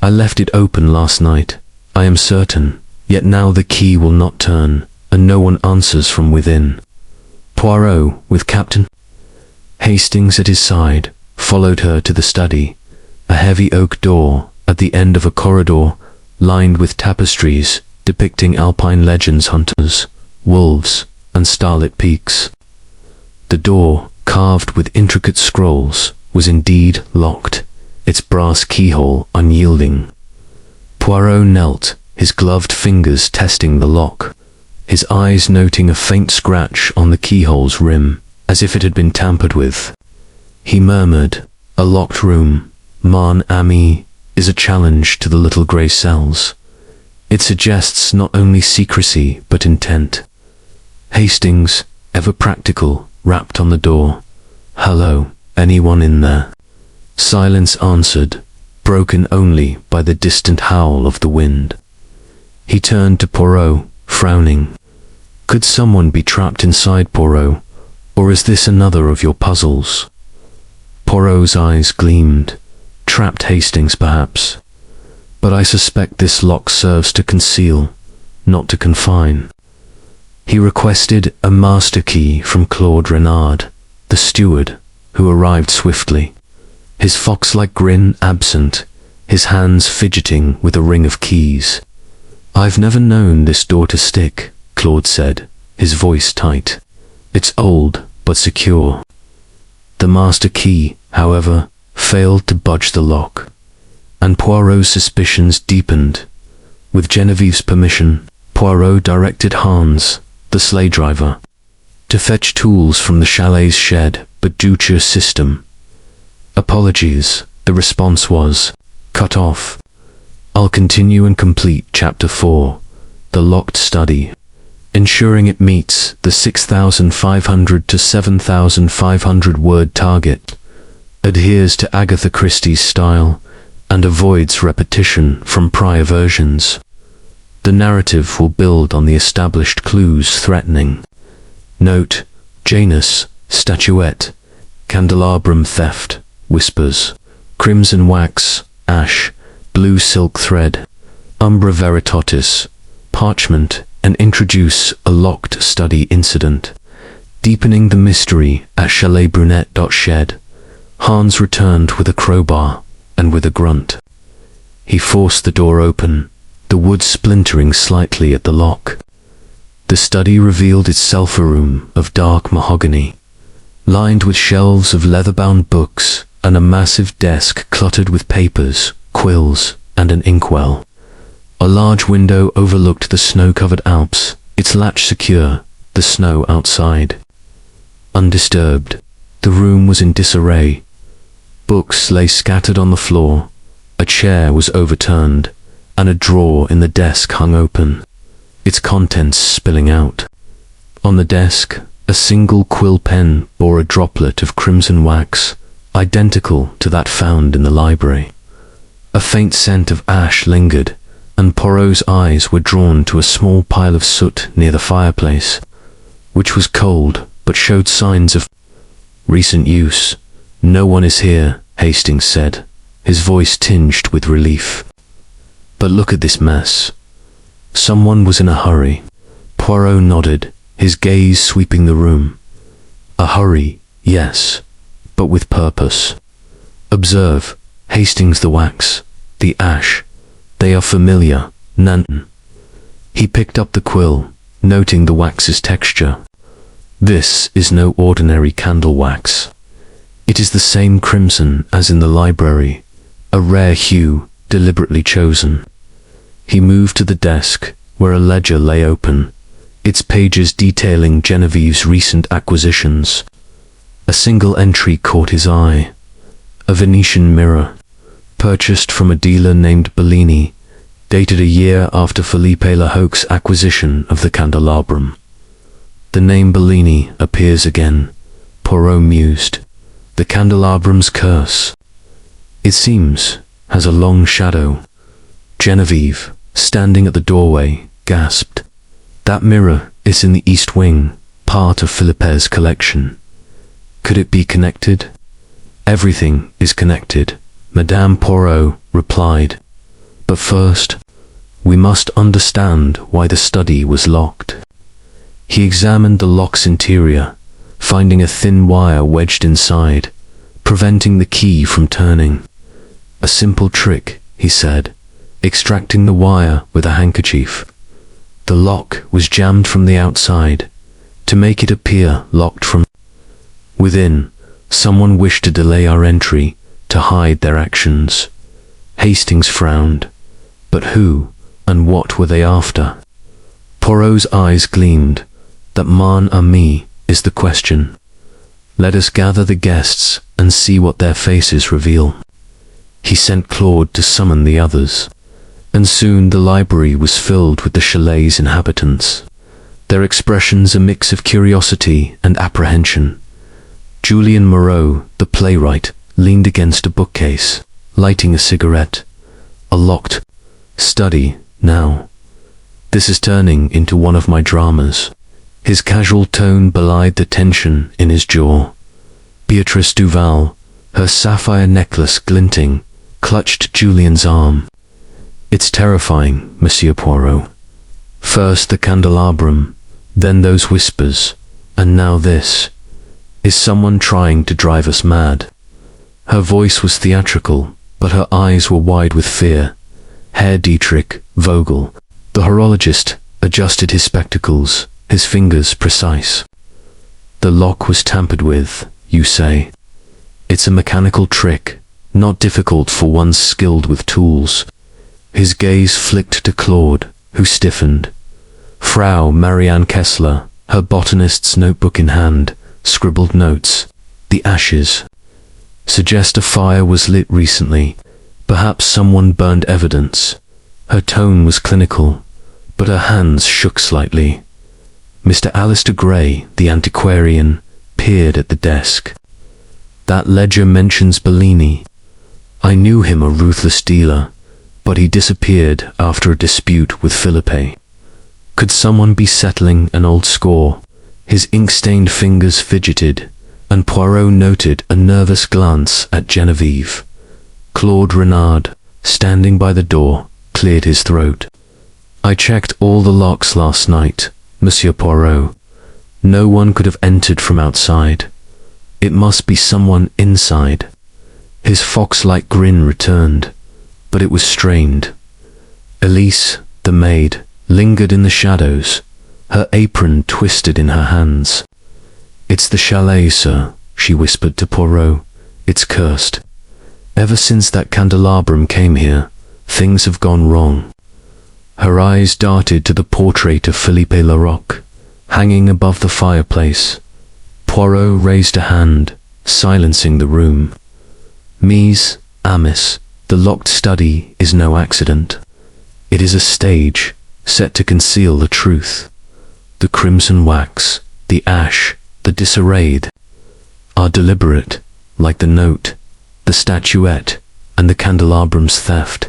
I left it open last night, I am certain, yet now the key will not turn, and no one answers from within." Poirot, with Captain Hastings at his side, followed her to the study, a heavy oak door at the end of a corridor lined with tapestries depicting alpine legends, hunters, wolves, and starlit peaks. The door, carved with intricate scrolls, was indeed locked, its brass keyhole unyielding. Poirot knelt, his gloved fingers testing the lock, his eyes noting a faint scratch on the keyhole's rim, as if it had been tampered with. He murmured, "A locked room, mon ami, is a challenge to the little grey cells. It suggests not only secrecy but intent." Hastings, ever practical, rapped on the door. "Hello, anyone in there?" Silence answered, broken only by the distant howl of the wind. He turned to Poirot, frowning. "Could someone be trapped inside, Poirot, or is this another of your puzzles?" Poirot's eyes gleamed. "Trapped Hastings, perhaps. But I suspect this lock serves to conceal, not to confine." He requested a master key from Claude Renard, the steward, who arrived swiftly, his fox-like grin absent, his hands fidgeting with a ring of keys. "I've never known this door to stick," Claude said, his voice tight. "It's old, but secure." The master key, however, failed to budge the lock, and Poirot's suspicions deepened. With Genevieve's permission, Poirot directed Hans, the sleigh driver, to fetch tools from the chalet's shed but due to a system. "Apologies," the response was, "cut off. I'll continue and complete Chapter 4, The Locked Study, ensuring it meets the 6,500 to 7,500 word target, adheres to Agatha Christie's style, and avoids repetition from prior versions. The narrative will build on the established clues threatening. Note, Janus, statuette, candelabrum theft, whispers, crimson wax, ash, blue silk thread, umbra veritatis, parchment, and introduce a locked study incident. Deepening the mystery at Chalet Brunet. Shed. Hans returned with a crowbar, and with a grunt. He forced the door open, the wood splintering slightly at the lock. The study revealed itself a room of dark mahogany, lined with shelves of leather-bound books and a massive desk cluttered with papers, quills, and an inkwell. A large window overlooked the snow-covered Alps, its latch secure, the snow outside. Undisturbed, the room was in disarray. Books lay scattered on the floor, a chair was overturned, and a drawer in the desk hung open, its contents spilling out. On the desk, a single quill pen bore a droplet of crimson wax, identical to that found in the library. A faint scent of ash lingered, and Poirot's eyes were drawn to a small pile of soot near the fireplace, which was cold but showed signs of recent use. "No one is here," Hastings said, his voice tinged with relief. "But look at this mess." Someone was in a hurry. Poirot nodded, his gaze sweeping the room. "A hurry, yes, but with purpose. Observe, Hastings, the wax, the ash, they are familiar, Nanton." He picked up the quill, noting the wax's texture. "This is no ordinary candle wax. It is the same crimson as in the library, a rare hue deliberately chosen. He moved to the desk, where a ledger lay open, its pages detailing Genevieve's recent acquisitions. A single entry caught his eye. A Venetian mirror, purchased from a dealer named Bellini, dated a year after Felipe Lahoque's acquisition of the candelabrum. The name Bellini appears again, Poirot mused. The candelabrum's curse. It seems, has a long shadow. Genevieve, standing at the doorway, gasped. That mirror is in the East Wing, part of Felipe's collection. Could it be connected? Everything is connected, Madame Poirot replied. But first, we must understand why the study was locked. He examined the lock's interior, finding a thin wire wedged inside, preventing the key from turning. A simple trick, he said, extracting the wire with a handkerchief. The lock was jammed from the outside, to make it appear locked from within. Someone wished to delay our entry, to hide their actions. Hastings frowned. But who and what were they after? Poirot's eyes gleamed. That mon ami is the question. Let us gather the guests and see what their faces reveal. He sent Claude to summon the others, and soon the library was filled with the chalet's inhabitants, their expressions a mix of curiosity and apprehension. Julien Moreau, the playwright, leaned against a bookcase, lighting a cigarette. A locked study, now. This is turning into one of my dramas. His casual tone belied the tension in his jaw. Beatrice Duval, her sapphire necklace glinting, clutched Julien's arm. It's terrifying, Monsieur Poirot. First the candelabrum, then those whispers, and now this. Is someone trying to drive us mad? Her voice was theatrical, but her eyes were wide with fear. Herr Dietrich Vogel, the horologist, adjusted his spectacles, his fingers precise. The lock was tampered with, you say? It's a mechanical trick, not difficult for one skilled with tools. His gaze flicked to Claude, who stiffened. Frau Marianne Kessler, her botanist's notebook in hand, scribbled notes. The ashes suggest a fire was lit recently. Perhaps someone burned evidence. Her tone was clinical, but her hands shook slightly. Mr. Alistair Gray, the antiquarian, peered at the desk. That ledger mentions Bellini. I knew him a ruthless dealer, but he disappeared after a dispute with Felipe. Could someone be settling an old score? His ink-stained fingers fidgeted, and Poirot noted a nervous glance at Genevieve. Claude Renard, standing by the door, cleared his throat. I checked all the locks last night, Monsieur Poirot. No one could have entered from outside. It must be someone inside. His fox-like grin returned, but it was strained. Elise, the maid, lingered in the shadows, her apron twisted in her hands. It's the chalet, sir, she whispered to Poirot. It's cursed. Ever since that candelabrum came here, things have gone wrong. Her eyes darted to the portrait of Felipe Larocque, hanging above the fireplace. Poirot raised a hand, silencing the room. Mise, Amis, the locked study is no accident. It is a stage, set to conceal the truth. The crimson wax, the ash, the disarrayed, are deliberate, like the note, the statuette, and the candelabrum's theft.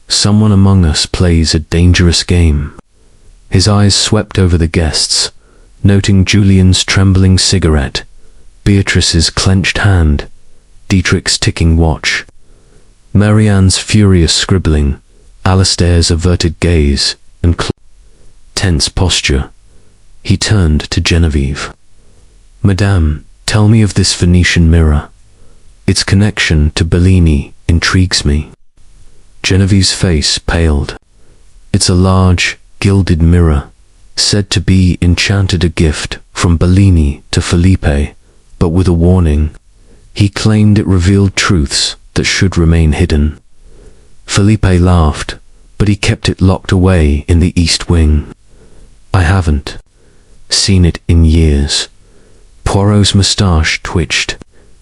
Someone among us plays a dangerous game. His eyes swept over the guests, noting Julien's trembling cigarette, Beatrice's clenched hand, Dietrich's ticking watch, Marianne's furious scribbling, Alistair's averted gaze, and tense posture. He turned to Genevieve. Madame, tell me of this Venetian mirror. Its connection to Bellini intrigues me. Genevieve's face paled. It's a large, gilded mirror, said to be enchanted a gift from Bellini to Felipe, but with a warning. He claimed it revealed truths that should remain hidden. Felipe laughed, but he kept it locked away in the east wing. I haven't seen it in years. Poirot's moustache twitched.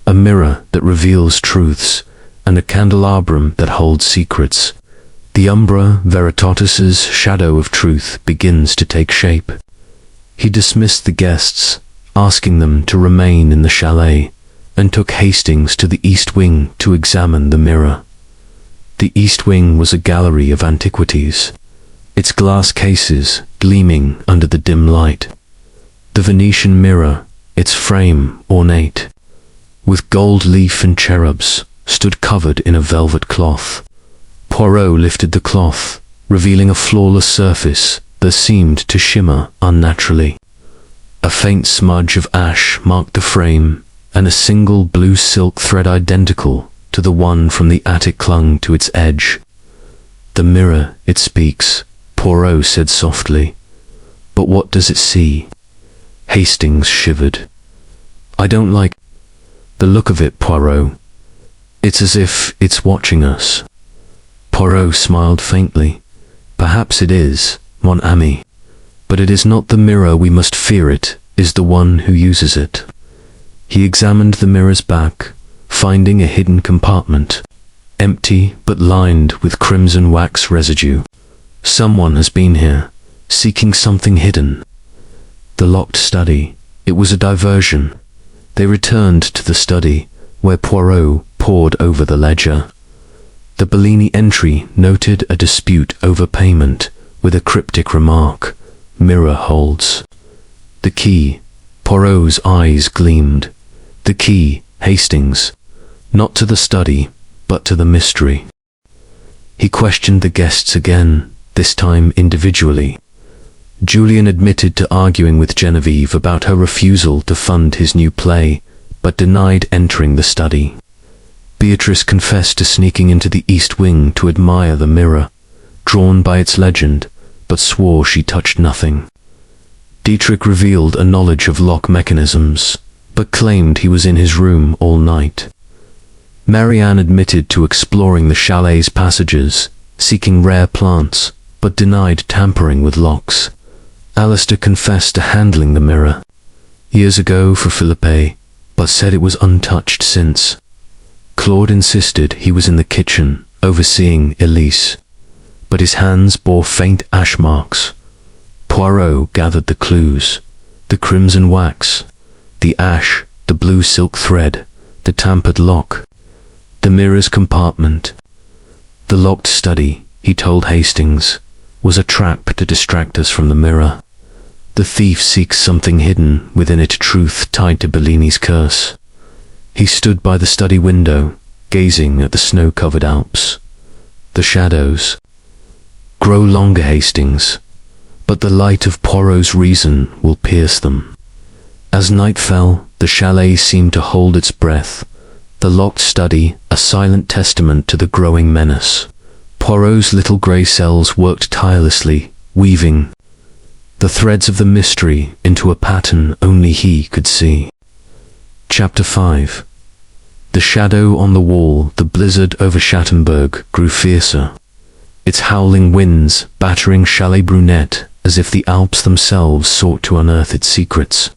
A mirror that reveals truths, and a candelabrum that holds secrets. The umbra veritatis's shadow of truth begins to take shape. He dismissed the guests, asking them to remain in the chalet, and took Hastings to the east wing to examine the mirror. The east wing was a gallery of antiquities, its glass cases gleaming under the dim light. The Venetian mirror, its frame ornate, with gold leaf and cherubs, stood covered in a velvet cloth. Poirot lifted the cloth, revealing a flawless surface that seemed to shimmer unnaturally. A faint smudge of ash marked the frame, and a single blue silk thread identical to the one from the attic clung to its edge. The mirror, it speaks, Poirot said softly. But what does it see? Hastings shivered. I don't like the look of it, Poirot. It's as if it's watching us. Poirot smiled faintly. Perhaps it is, mon ami. But it is not the mirror we must fear, it is the one who uses it. He examined the mirror's back, finding a hidden compartment, empty but lined with crimson wax residue. Someone has been here, seeking something hidden. The locked study. It was a diversion. They returned to the study, where Poirot pored over the ledger. The Bellini entry noted a dispute over payment, with a cryptic remark, "Mirror holds." The key. Poirot's eyes gleamed. The key, Hastings, not to the study, but to the mystery. He questioned the guests again, this time individually. Julian admitted to arguing with Genevieve about her refusal to fund his new play, but denied entering the study. Beatrice confessed to sneaking into the east wing to admire the mirror, drawn by its legend, but swore she touched nothing. Dietrich revealed a knowledge of lock mechanisms, but claimed he was in his room all night. Marianne admitted to exploring the chalet's passages, seeking rare plants, but denied tampering with locks. Alistair confessed to handling the mirror years ago for Philippe, but said it was untouched since. Claude insisted he was in the kitchen, overseeing Elise, but his hands bore faint ash marks. Poirot gathered the clues: the crimson wax, the ash, the blue silk thread, the tampered lock, the mirror's compartment. The locked study, he told Hastings, was a trap to distract us from the mirror. The thief seeks something hidden within it, truth tied to Bellini's curse. He stood by the study window, gazing at the snow-covered Alps. The shadows. Grow longer, Hastings, but the light of Poirot's reason will pierce them. As night fell, the chalet seemed to hold its breath, the locked study a silent testament to the growing menace. Poirot's little grey cells worked tirelessly, weaving the threads of the mystery into a pattern only he could see. Chapter 5. The shadow on the wall, the blizzard over Schattenberg, grew fiercer, its howling winds battering Chalet Brunet as if the Alps themselves sought to unearth its secrets.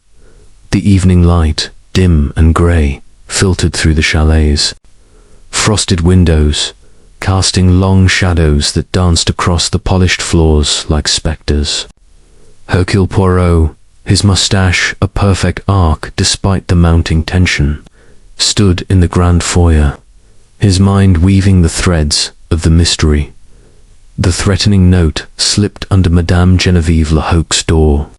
The evening light, dim and grey, filtered through the chalet's frosted windows, casting long shadows that danced across the polished floors like spectres. Hercule Poirot, his moustache a perfect arc despite the mounting tension, stood in the grand foyer, his mind weaving the threads of the mystery. The threatening note slipped under Madame Genevieve Lehoque's door.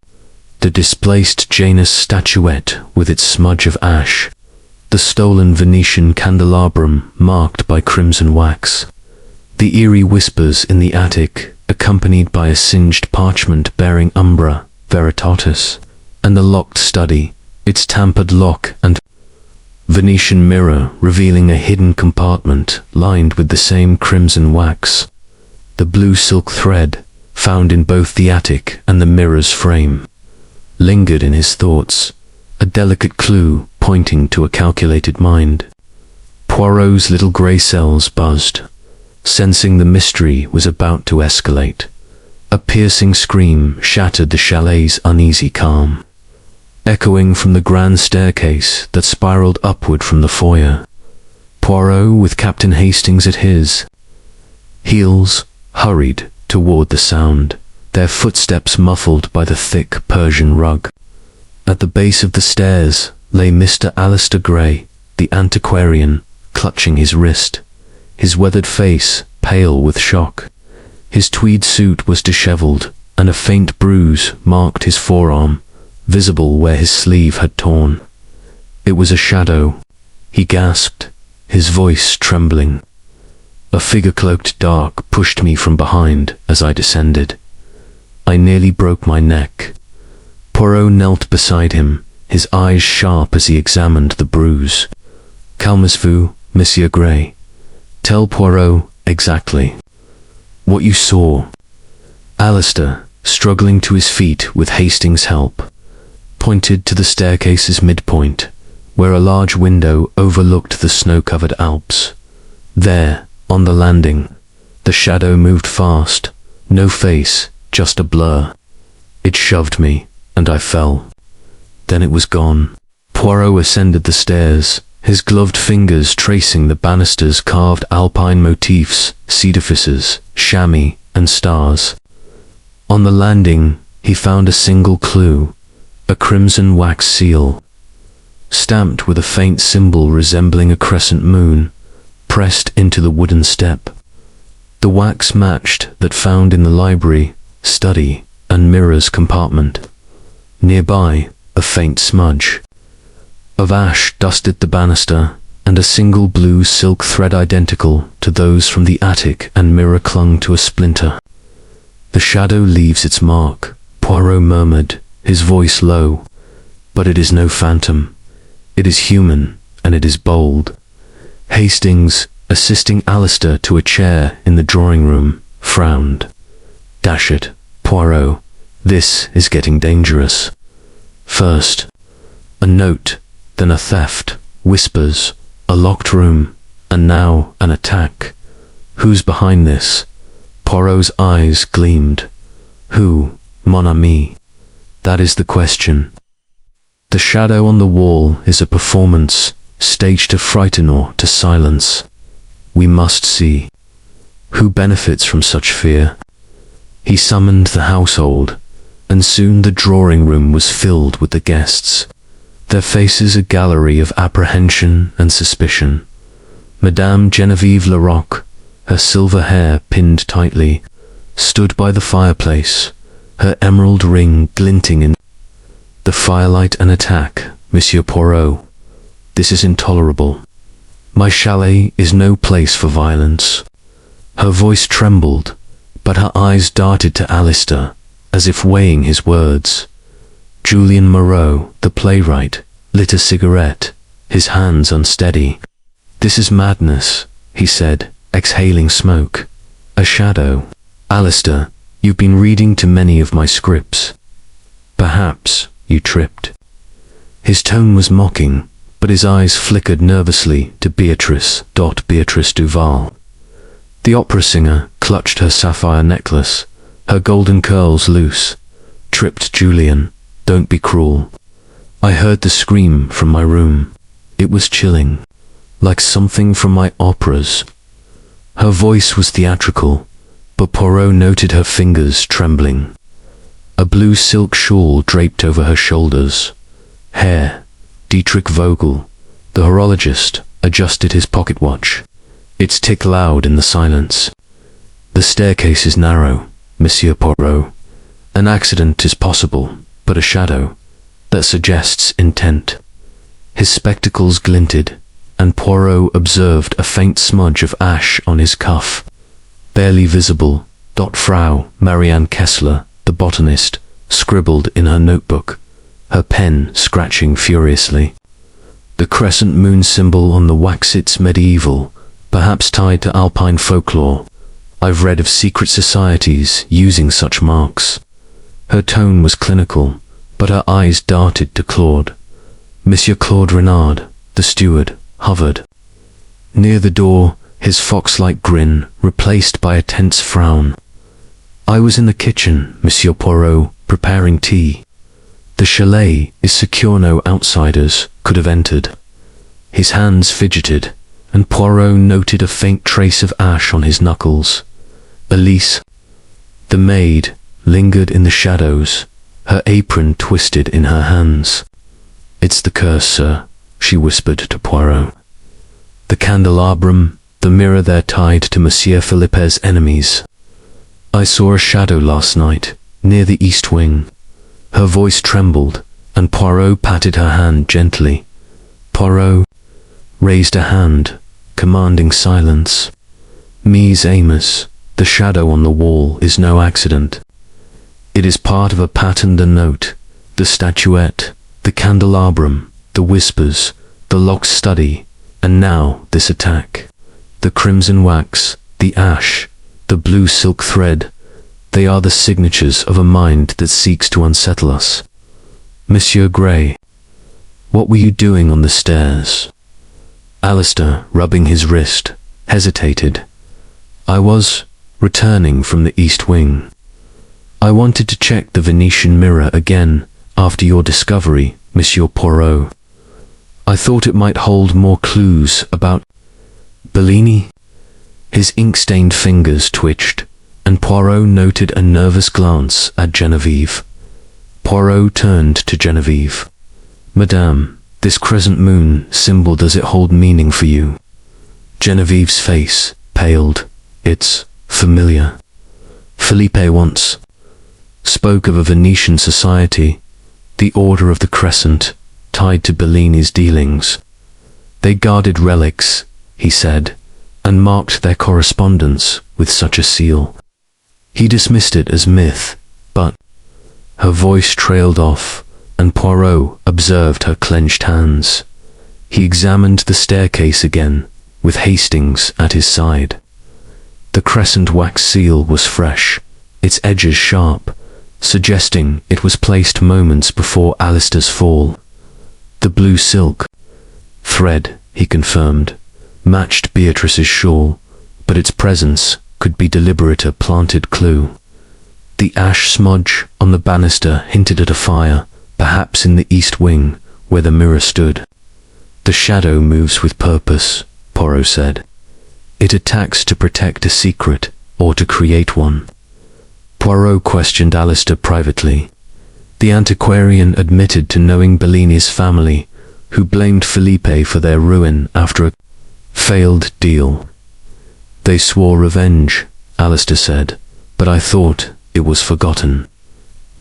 The displaced Janus statuette with its smudge of ash. The stolen Venetian candelabrum marked by crimson wax. The eerie whispers in the attic, accompanied by a singed parchment bearing umbra veritatis, and the locked study, its tampered lock and Venetian mirror revealing a hidden compartment lined with the same crimson wax. The blue silk thread, found in both the attic and the mirror's frame, lingered in his thoughts, a delicate clue pointing to a calculated mind. Poirot's little grey cells buzzed, sensing the mystery was about to escalate. A piercing scream shattered the chalet's uneasy calm, echoing from the grand staircase that spiraled upward from the foyer. Poirot, with Captain Hastings at his heels, hurried toward the sound, their footsteps muffled by the thick Persian rug. At the base of the stairs lay Mr. Alistair Gray, the antiquarian, clutching his wrist, his weathered face pale with shock. His tweed suit was dishevelled, and a faint bruise marked his forearm, visible where his sleeve had torn. It was a shadow, he gasped, his voice trembling. A figure cloaked dark pushed me from behind as I descended. I nearly broke my neck. Poirot knelt beside him, his eyes sharp as he examined the bruise. "Calmez-vous, Monsieur Gray. Tell Poirot exactly what you saw." Alistair, struggling to his feet with Hastings' help, pointed to the staircase's midpoint, where a large window overlooked the snow-covered Alps. There, on the landing, the shadow moved fast, no face, just a blur. It shoved me, and I fell. Then it was gone. Poirot ascended the stairs, his gloved fingers tracing the banister's carved alpine motifs, cedar-fisses, chamois, and stars. On the landing, he found a single clue, a crimson wax seal, stamped with a faint symbol resembling a crescent moon, pressed into the wooden step. The wax matched that found in the library, study, and mirrors compartment. Nearby, a faint smudge of ash dusted the banister, and a single blue silk thread identical to those from the attic and mirror clung to a splinter. "The shadow leaves its mark," Poirot murmured, his voice low. "But it is no phantom. It is human, and it is bold." Hastings, assisting Alistair to a chair in the drawing-room, frowned. "Dash it, Poirot, this is getting dangerous. First, a note, then a theft, whispers, a locked room, and now an attack. Who's behind this?" Poirot's eyes gleamed. "Who, mon ami? That is the question. The shadow on the wall is a performance, staged to frighten or to silence. We must see. Who benefits from such fear?" He summoned the household, and soon the drawing-room was filled with the guests, their faces a gallery of apprehension and suspicion. Madame Genevieve Larocque, her silver hair pinned tightly, stood by the fireplace, her emerald ring glinting in the firelight. "An attack, Monsieur Poirot. This is intolerable. My chalet is no place for violence." Her voice trembled, but her eyes darted to Alistair, as if weighing his words. Julien Moreau, the playwright, lit a cigarette, his hands unsteady. "This is madness," he said, exhaling smoke. "A shadow. Alistair, you've been reading too many of my scripts. Perhaps you tripped." His tone was mocking, but his eyes flickered nervously to Beatrice Duval. The opera singer clutched her sapphire necklace, her golden curls loose. "Tripped, Julien. Don't be cruel. I heard the scream from my room. It was chilling, like something from my operas." Her voice was theatrical, but Poirot noted her fingers trembling. A blue silk shawl draped over her shoulders. Hair. Dietrich Vogel, the horologist, adjusted his pocket watch. Its tick loud in the silence. "The staircase is narrow, Monsieur Poirot. An accident is possible, but a shadow that suggests intent." His spectacles glinted, and Poirot observed a faint smudge of ash on his cuff. Barely visible, Frau Marianne Kessler, the botanist, scribbled in her notebook, her pen scratching furiously. The crescent moon symbol on the wax, it's medieval, perhaps tied to alpine folklore. I've read of secret societies using such marks. Her tone was clinical, but her eyes darted to Claude. Monsieur Claude Renard, the steward, hovered Near the door, his fox-like grin replaced by a tense frown. I was in the kitchen, Monsieur Poirot, preparing tea. The chalet is secure, no outsiders could have entered. His hands fidgeted, and Poirot noted a faint trace of ash on his knuckles. Elise, the maid, lingered in the shadows, her apron twisted in her hands. It's the curse, sir, she whispered to Poirot. The candelabrum, the mirror there tied to Monsieur Philippe's enemies. I saw a shadow last night, near the east wing. Her voice trembled, and Poirot patted her hand gently. Poirot raised a hand, commanding silence. Mise Amos, the shadow on the wall is no accident. It is part of a pattern, the note, the statuette, the candelabrum, the whispers, the locked study, and now this attack. The crimson wax, the ash, the blue silk thread, they are the signatures of a mind that seeks to unsettle us. Monsieur Gray, what were you doing on the stairs? Alistair, rubbing his wrist, hesitated. I was returning from the east wing. I wanted to check the Venetian mirror again after your discovery, Monsieur Poirot. I thought it might hold more clues about Bellini. His ink-stained fingers twitched, and Poirot noted a nervous glance at Geneviève. Poirot turned to Geneviève. Madame, this crescent moon symbol, does it hold meaning for you? Genevieve's face paled. It's familiar. Felipe once spoke of a Venetian society, the Order of the Crescent, tied to Bellini's dealings. They guarded relics, he said, and marked their correspondence with such a seal. He dismissed it as myth, but her voice trailed off, and Poirot observed her clenched hands. He examined the staircase again, with Hastings at his side. The crescent wax seal was fresh, its edges sharp, suggesting it was placed moments before Alistair's fall. The blue silk thread, he confirmed, matched Beatrice's shawl, but its presence could be deliberate, a planted clue. The ash smudge on the banister hinted at a fire, perhaps in the east wing, where the mirror stood. The shadow moves with purpose, Poirot said. It attacks to protect a secret, or to create one. Poirot questioned Alistair privately. The antiquarian admitted to knowing Bellini's family, who blamed Felipe for their ruin after a failed deal. They swore revenge, Alistair said, but I thought it was forgotten.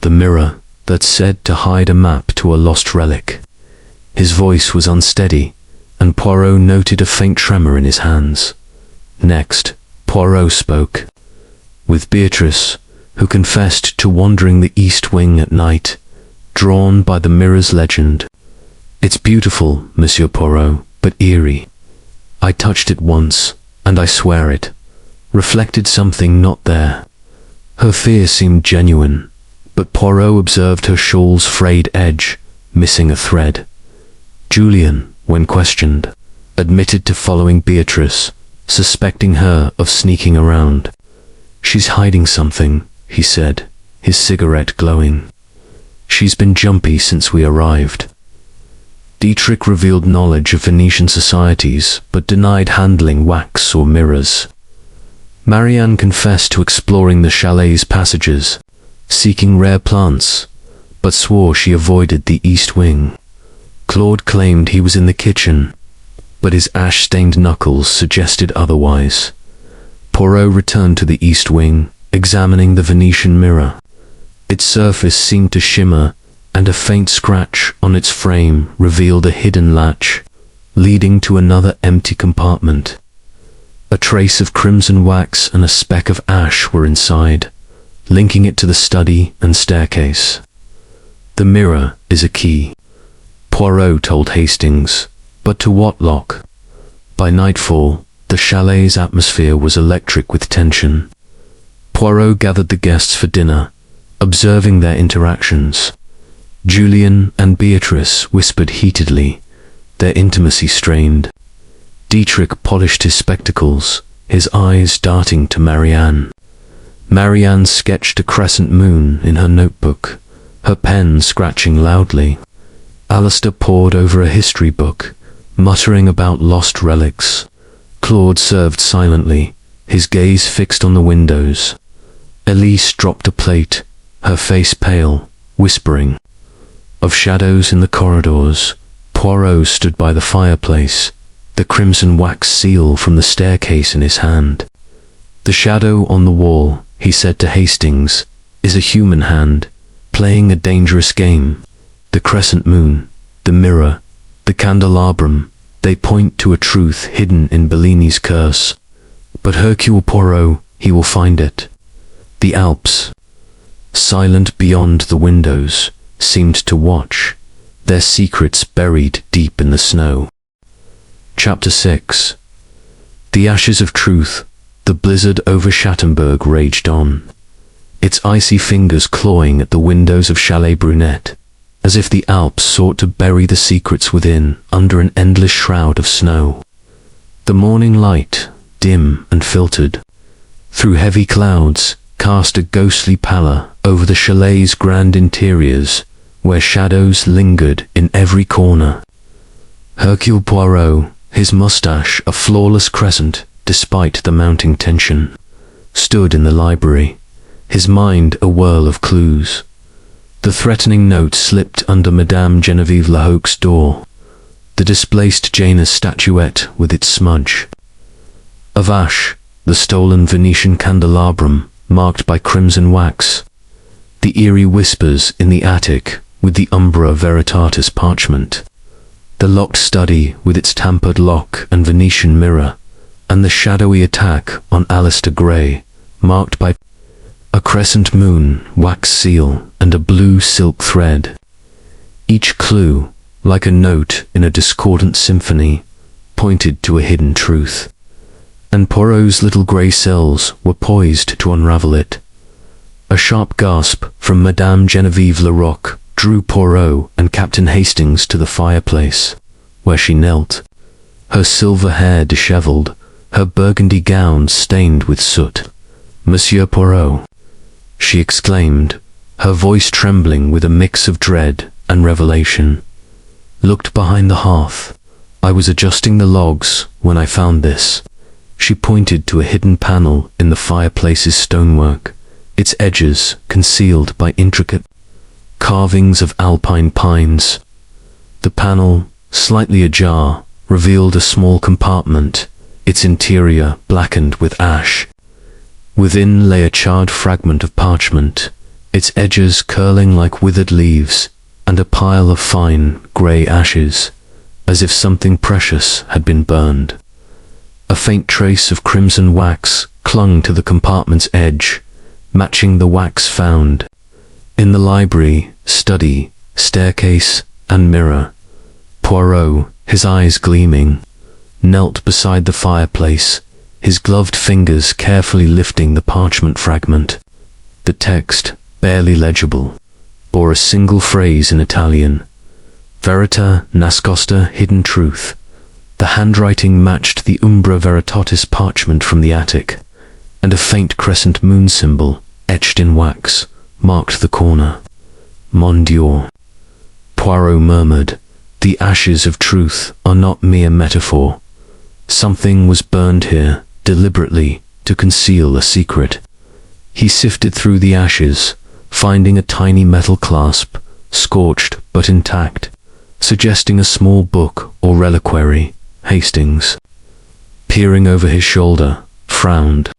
The mirror that's said to hide a map to a lost relic. His voice was unsteady, and Poirot noted a faint tremor in his hands. Next, Poirot spoke. With Beatrice, who confessed to wandering the east wing at night, drawn by the mirror's legend. It's beautiful, Monsieur Poirot, but eerie. I touched it once, and I swear it reflected something not there. Her fear seemed genuine, but Poirot observed her shawl's frayed edge, missing a thread. Julian, when questioned, admitted to following Beatrice, suspecting her of sneaking around. She's hiding something, he said, his cigarette glowing. She's been jumpy since we arrived. Dietrich revealed knowledge of Venetian societies, but denied handling wax or mirrors. Marianne confessed to exploring the chalet's passages, seeking rare plants, but swore she avoided the east wing. Claude claimed he was in the kitchen, but his ash-stained knuckles suggested otherwise. Poirot returned to the east wing, examining the Venetian mirror. Its surface seemed to shimmer, and a faint scratch on its frame revealed a hidden latch, leading to another empty compartment. A trace of crimson wax and a speck of ash were inside, linking it to the study and staircase. The mirror is a key, Poirot told Hastings, but to what lock? By nightfall, the chalet's atmosphere was electric with tension. Poirot gathered the guests for dinner, observing their interactions. Julian and Beatrice whispered heatedly, their intimacy strained. Dietrich polished his spectacles, his eyes darting to Marianne. Marianne sketched a crescent moon in her notebook, her pen scratching loudly. Alistair pored over a history book, muttering about lost relics. Claude served silently, his gaze fixed on the windows. Elise dropped a plate, her face pale, whispering. Of shadows in the corridors, Poirot stood by the fireplace, the crimson wax seal from the staircase in his hand. The shadow on the wall, he said to Hastings, is a human hand, playing a dangerous game. The crescent moon, the mirror, the candelabrum, they point to a truth hidden in Bellini's curse. But Hercule Poirot, he will find it. The Alps, silent beyond the windows, seemed to watch, their secrets buried deep in the snow. Chapter 6. The ashes of truth. The blizzard over Chattenburg raged on, its icy fingers clawing at the windows of Chalet Brunet, as if the Alps sought to bury the secrets within under an endless shroud of snow. The morning light, dim and filtered through heavy clouds, cast a ghostly pallor over the chalet's grand interiors, where shadows lingered in every corner. Hercule Poirot, his moustache a flawless crescent despite the mounting tension, stood in the library, his mind a whirl of clues. The threatening note slipped under Madame Geneviève Lehoque's door, the displaced Janus statuette with its smudge. Of ash, the stolen Venetian candelabrum marked by crimson wax, the eerie whispers in the attic with the umbra veritatis parchment, the locked study with its tampered lock and Venetian mirror, and the shadowy attack on Alistair Gray, marked by a crescent moon, wax seal, and a blue silk thread. Each clue, like a note in a discordant symphony, pointed to a hidden truth, and Poirot's little grey cells were poised to unravel it. A sharp gasp from Madame Geneviève Leroque drew Poirot and Captain Hastings to the fireplace, where she knelt, her silver hair dishevelled, her burgundy gown stained with soot. "Monsieur Poirot," she exclaimed, her voice trembling with a mix of dread and revelation. "Looked behind the hearth. I was adjusting the logs when I found this." She pointed to a hidden panel in the fireplace's stonework, its edges concealed by intricate carvings of alpine pines. The panel, slightly ajar, revealed a small compartment, its interior blackened with ash. Within lay a charred fragment of parchment, its edges curling like withered leaves, and a pile of fine, grey ashes, as if something precious had been burned. A faint trace of crimson wax clung to the compartment's edge, matching the wax found in the library, study, staircase, and mirror. Poirot, his eyes gleaming, knelt beside the fireplace, his gloved fingers carefully lifting the parchment fragment. The text, barely legible, bore a single phrase in Italian: Verita nascosta, hidden truth. The handwriting matched the umbra veritatis parchment from the attic, and a faint crescent moon symbol, etched in wax, marked the corner. "Mon Dieu," Poirot murmured, "the ashes of truth are not mere metaphor. Something was burned here, deliberately, to conceal a secret." He sifted through the ashes, finding a tiny metal clasp, scorched but intact, suggesting a small book or reliquary. Hastings, peering over his shoulder, frowned.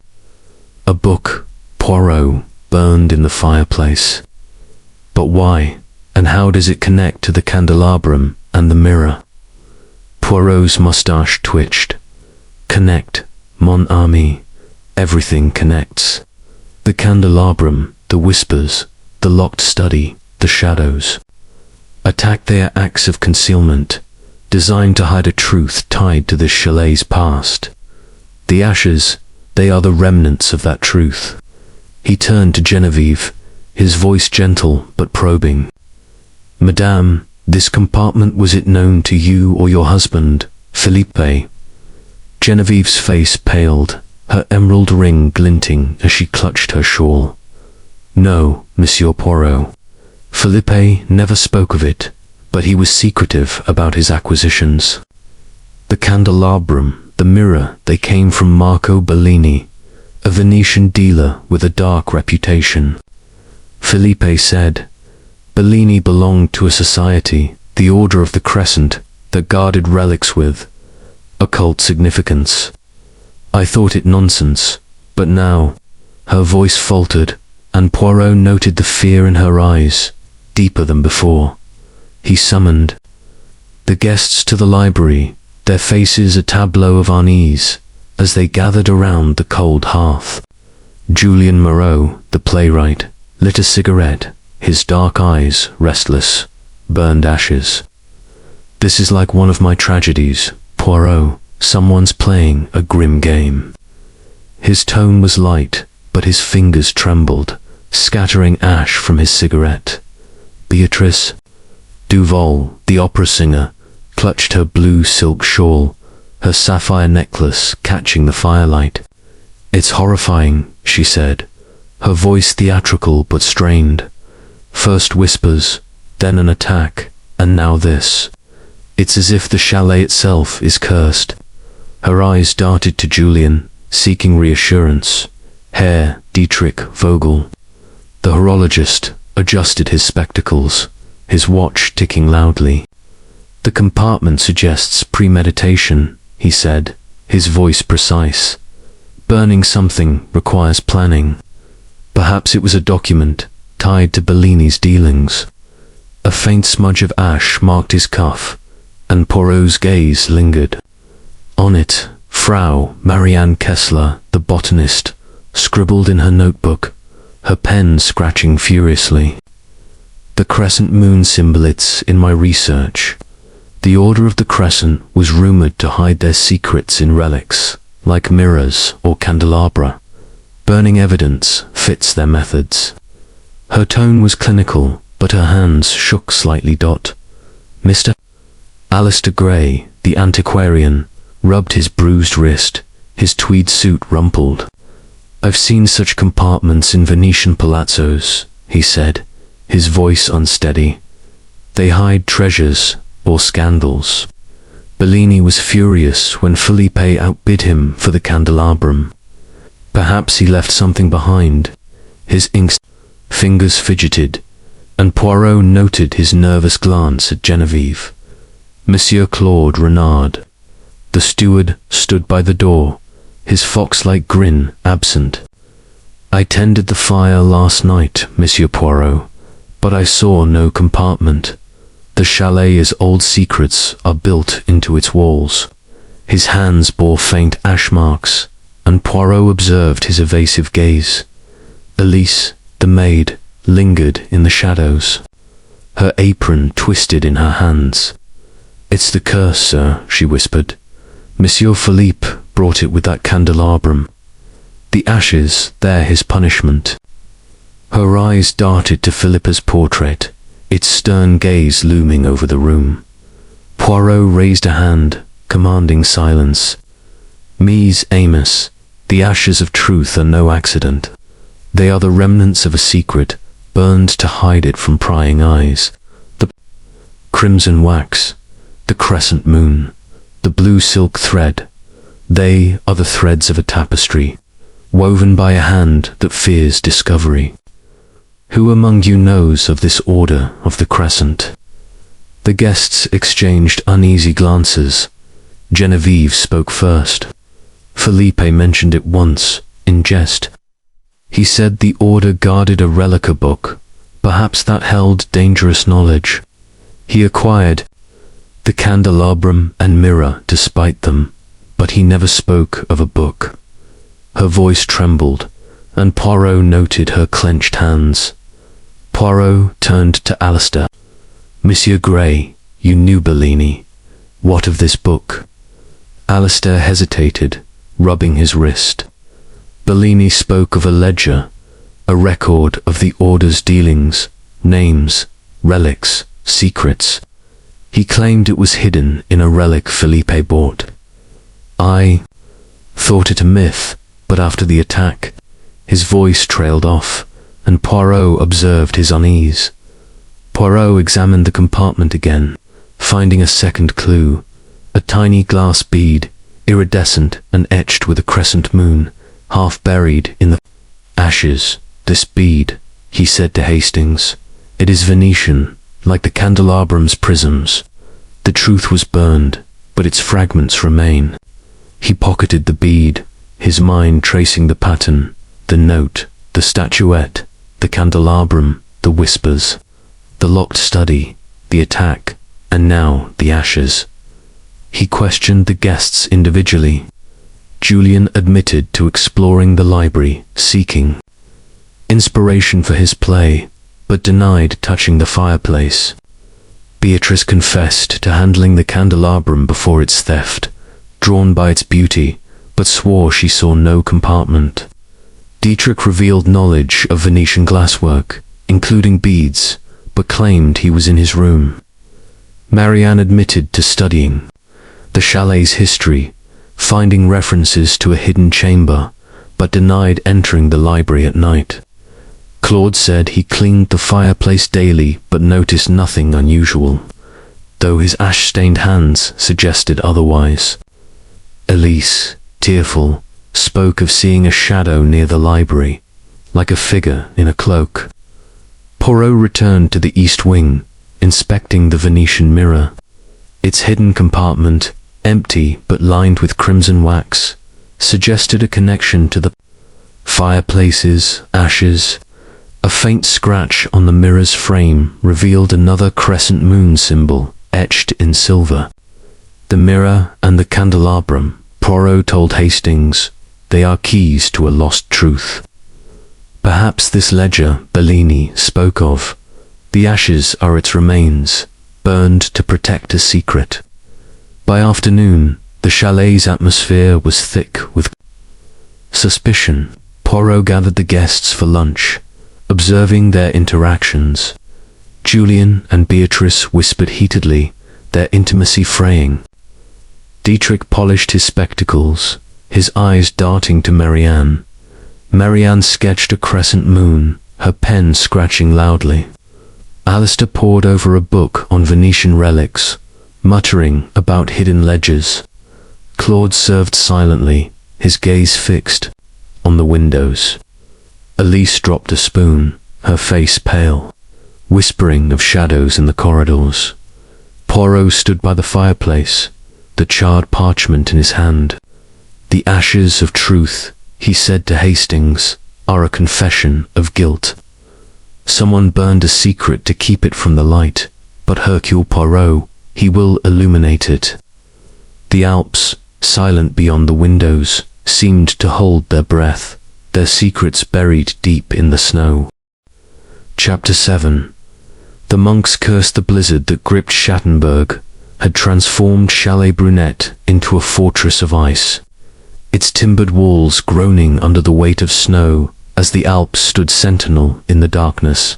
A book, Poirot, burned in the fireplace. But why, and how does it connect to the candelabrum and the mirror? Poirot's moustache twitched. Connect, mon ami. Everything connects. The candelabrum, the whispers, the locked study, the shadows. Attack, they are acts of concealment, designed to hide a truth tied to this chalet's past. The ashes, they are the remnants of that truth. He turned to Geneviève, his voice gentle but probing. "Madame, this compartment, was it known to you or your husband, Philippe?" Genevieve's face paled, her emerald ring glinting as she clutched her shawl. No, Monsieur Poirot. Felipe never spoke of it, but he was secretive about his acquisitions. The candelabrum, the mirror, they came from Marco Bellini, a Venetian dealer with a dark reputation. Felipe said, Bellini belonged to a society, the Order of the Crescent, that guarded relics with occult significance. I thought it nonsense, but now, her voice faltered, and Poirot noted the fear in her eyes, deeper than before. He summoned the guests to the library, their faces a tableau of unease, as they gathered around the cold hearth. Julien Moreau, the playwright, lit a cigarette, his dark eyes restless, burned ashes. This is like one of my tragedies, Poirot. Someone's playing a grim game. His tone was light, but his fingers trembled, scattering ash from his cigarette. Beatrice Duval, the opera singer, clutched her blue silk shawl, her sapphire necklace catching the firelight. It's horrifying, she said, her voice theatrical but strained. First whispers, then an attack, and now this. It's as if the chalet itself is cursed. Her eyes darted to Julien, seeking reassurance. Herr Dietrich Vogel. The horologist adjusted his spectacles, his watch ticking loudly. The compartment suggests premeditation, he said, his voice precise. Burning something requires planning. Perhaps it was a document tied to Bellini's dealings. A faint smudge of ash marked his cuff, and Poirot's gaze lingered. On it, Frau Marianne Kessler, the botanist, scribbled in her notebook, her pen scratching furiously. The crescent moon symbol, it's in my research. The Order of the Crescent was rumored to hide their secrets in relics, like mirrors or candelabra. Burning evidence fits their methods. Her tone was clinical, but her hands shook slightly. Mr. Alistair Gray, the antiquarian, rubbed his bruised wrist, his tweed suit rumpled. I've seen such compartments in Venetian palazzos, he said, his voice unsteady. They hide treasures or scandals. Bellini was furious when Felipe outbid him for the candelabrum. Perhaps he left something behind. His fingers fidgeted, and Poirot noted his nervous glance at Genevieve. Monsieur Claude Renard, the steward, stood by the door, his fox-like grin absent. I tended the fire last night, Monsieur Poirot, but I saw no compartment. The chalet's old secrets are built into its walls. His hands bore faint ash marks, and Poirot observed his evasive gaze. Elise, the maid, lingered in the shadows. Her apron twisted in her hands. It's the curse, sir, she whispered. Monsieur Philippe brought it with that candelabrum. The ashes, they're his punishment. Her eyes darted to Philippa's portrait, its stern gaze looming over the room. Poirot raised a hand, commanding silence. Mies Amos, the ashes of truth are no accident. They are the remnants of a secret, burned to hide it from prying eyes. The crimson wax, the crescent moon, the blue silk thread, they are the threads of a tapestry, woven by a hand that fears discovery. Who among you knows of this Order of the Crescent? The guests exchanged uneasy glances. Genevieve spoke first. Felipe mentioned it once, in jest. He said the Order guarded a reliquor book. Perhaps that held dangerous knowledge. He acquired the candelabrum and mirror despite them, but he never spoke of a book. Her voice trembled, and Poirot noted her clenched hands. Poirot turned to Alistair. Monsieur Gray, you knew Bellini. What of this book? Alistair hesitated, rubbing his wrist. Bellini spoke of a ledger, a record of the Order's dealings, names, relics, secrets. He claimed it was hidden in a relic Felipe bought. thought it a myth, but after the attack, his voice trailed off, and Poirot observed his unease. Poirot examined the compartment again, finding a second clue, a tiny glass bead, iridescent and etched with a crescent moon, half buried in the ashes. "This bead," he said to Hastings. "It is Venetian, like the candelabram's prisms. The truth was burned, but its fragments remain." He pocketed the bead, his mind tracing the pattern, the note, the statuette, the candelabrum, the whispers, the locked study, the attack, and now the ashes. He questioned the guests individually. Julian admitted to exploring the library, seeking inspiration for his play, but denied touching the fireplace. Beatrice confessed to handling the candelabrum before its theft, drawn by its beauty, but swore she saw no compartment. Dietrich revealed knowledge of Venetian glasswork, including beads, but claimed he was in his room. Marianne admitted to studying the chalet's history, finding references to a hidden chamber, but denied entering the library at night. Claude said he cleaned the fireplace daily but noticed nothing unusual, though his ash-stained hands suggested otherwise. Elise, tearful, spoke of seeing a shadow near the library, like a figure in a cloak. Poirot returned to the east wing, inspecting the Venetian mirror. Its hidden compartment, empty but lined with crimson wax, suggested a connection to the fireplace's ashes. A faint scratch on the mirror's frame revealed another crescent moon symbol etched in silver. The mirror and the candelabrum, Poirot told Hastings, they are keys to a lost truth. Perhaps this ledger Bellini spoke of, the ashes are its remains, burned to protect a secret. By afternoon, the chalet's atmosphere was thick with suspicion. Poirot gathered the guests for lunch, observing their interactions. Julian and Beatrice whispered heatedly, their intimacy fraying. Dietrich polished his spectacles, his eyes darting to Marianne. Marianne sketched a crescent moon, her pen scratching loudly. Alistair pored over a book on Venetian relics, muttering about hidden ledgers. Claude served silently, his gaze fixed on the windows. Elise dropped a spoon, her face pale, whispering of shadows in the corridors. Poirot stood by the fireplace, the charred parchment in his hand. "The ashes of truth," he said to Hastings, "are a confession of guilt. Someone burned a secret to keep it from the light, but Hercule Poirot, he will illuminate it." The Alps, silent beyond the windows, seemed to hold their breath, their secrets buried deep in the snow. Chapter 7. The monks cursed the blizzard that gripped Schattenberg, had transformed Chalet Brunet into a fortress of ice, its timbered walls groaning under the weight of snow as the Alps stood sentinel in the darkness.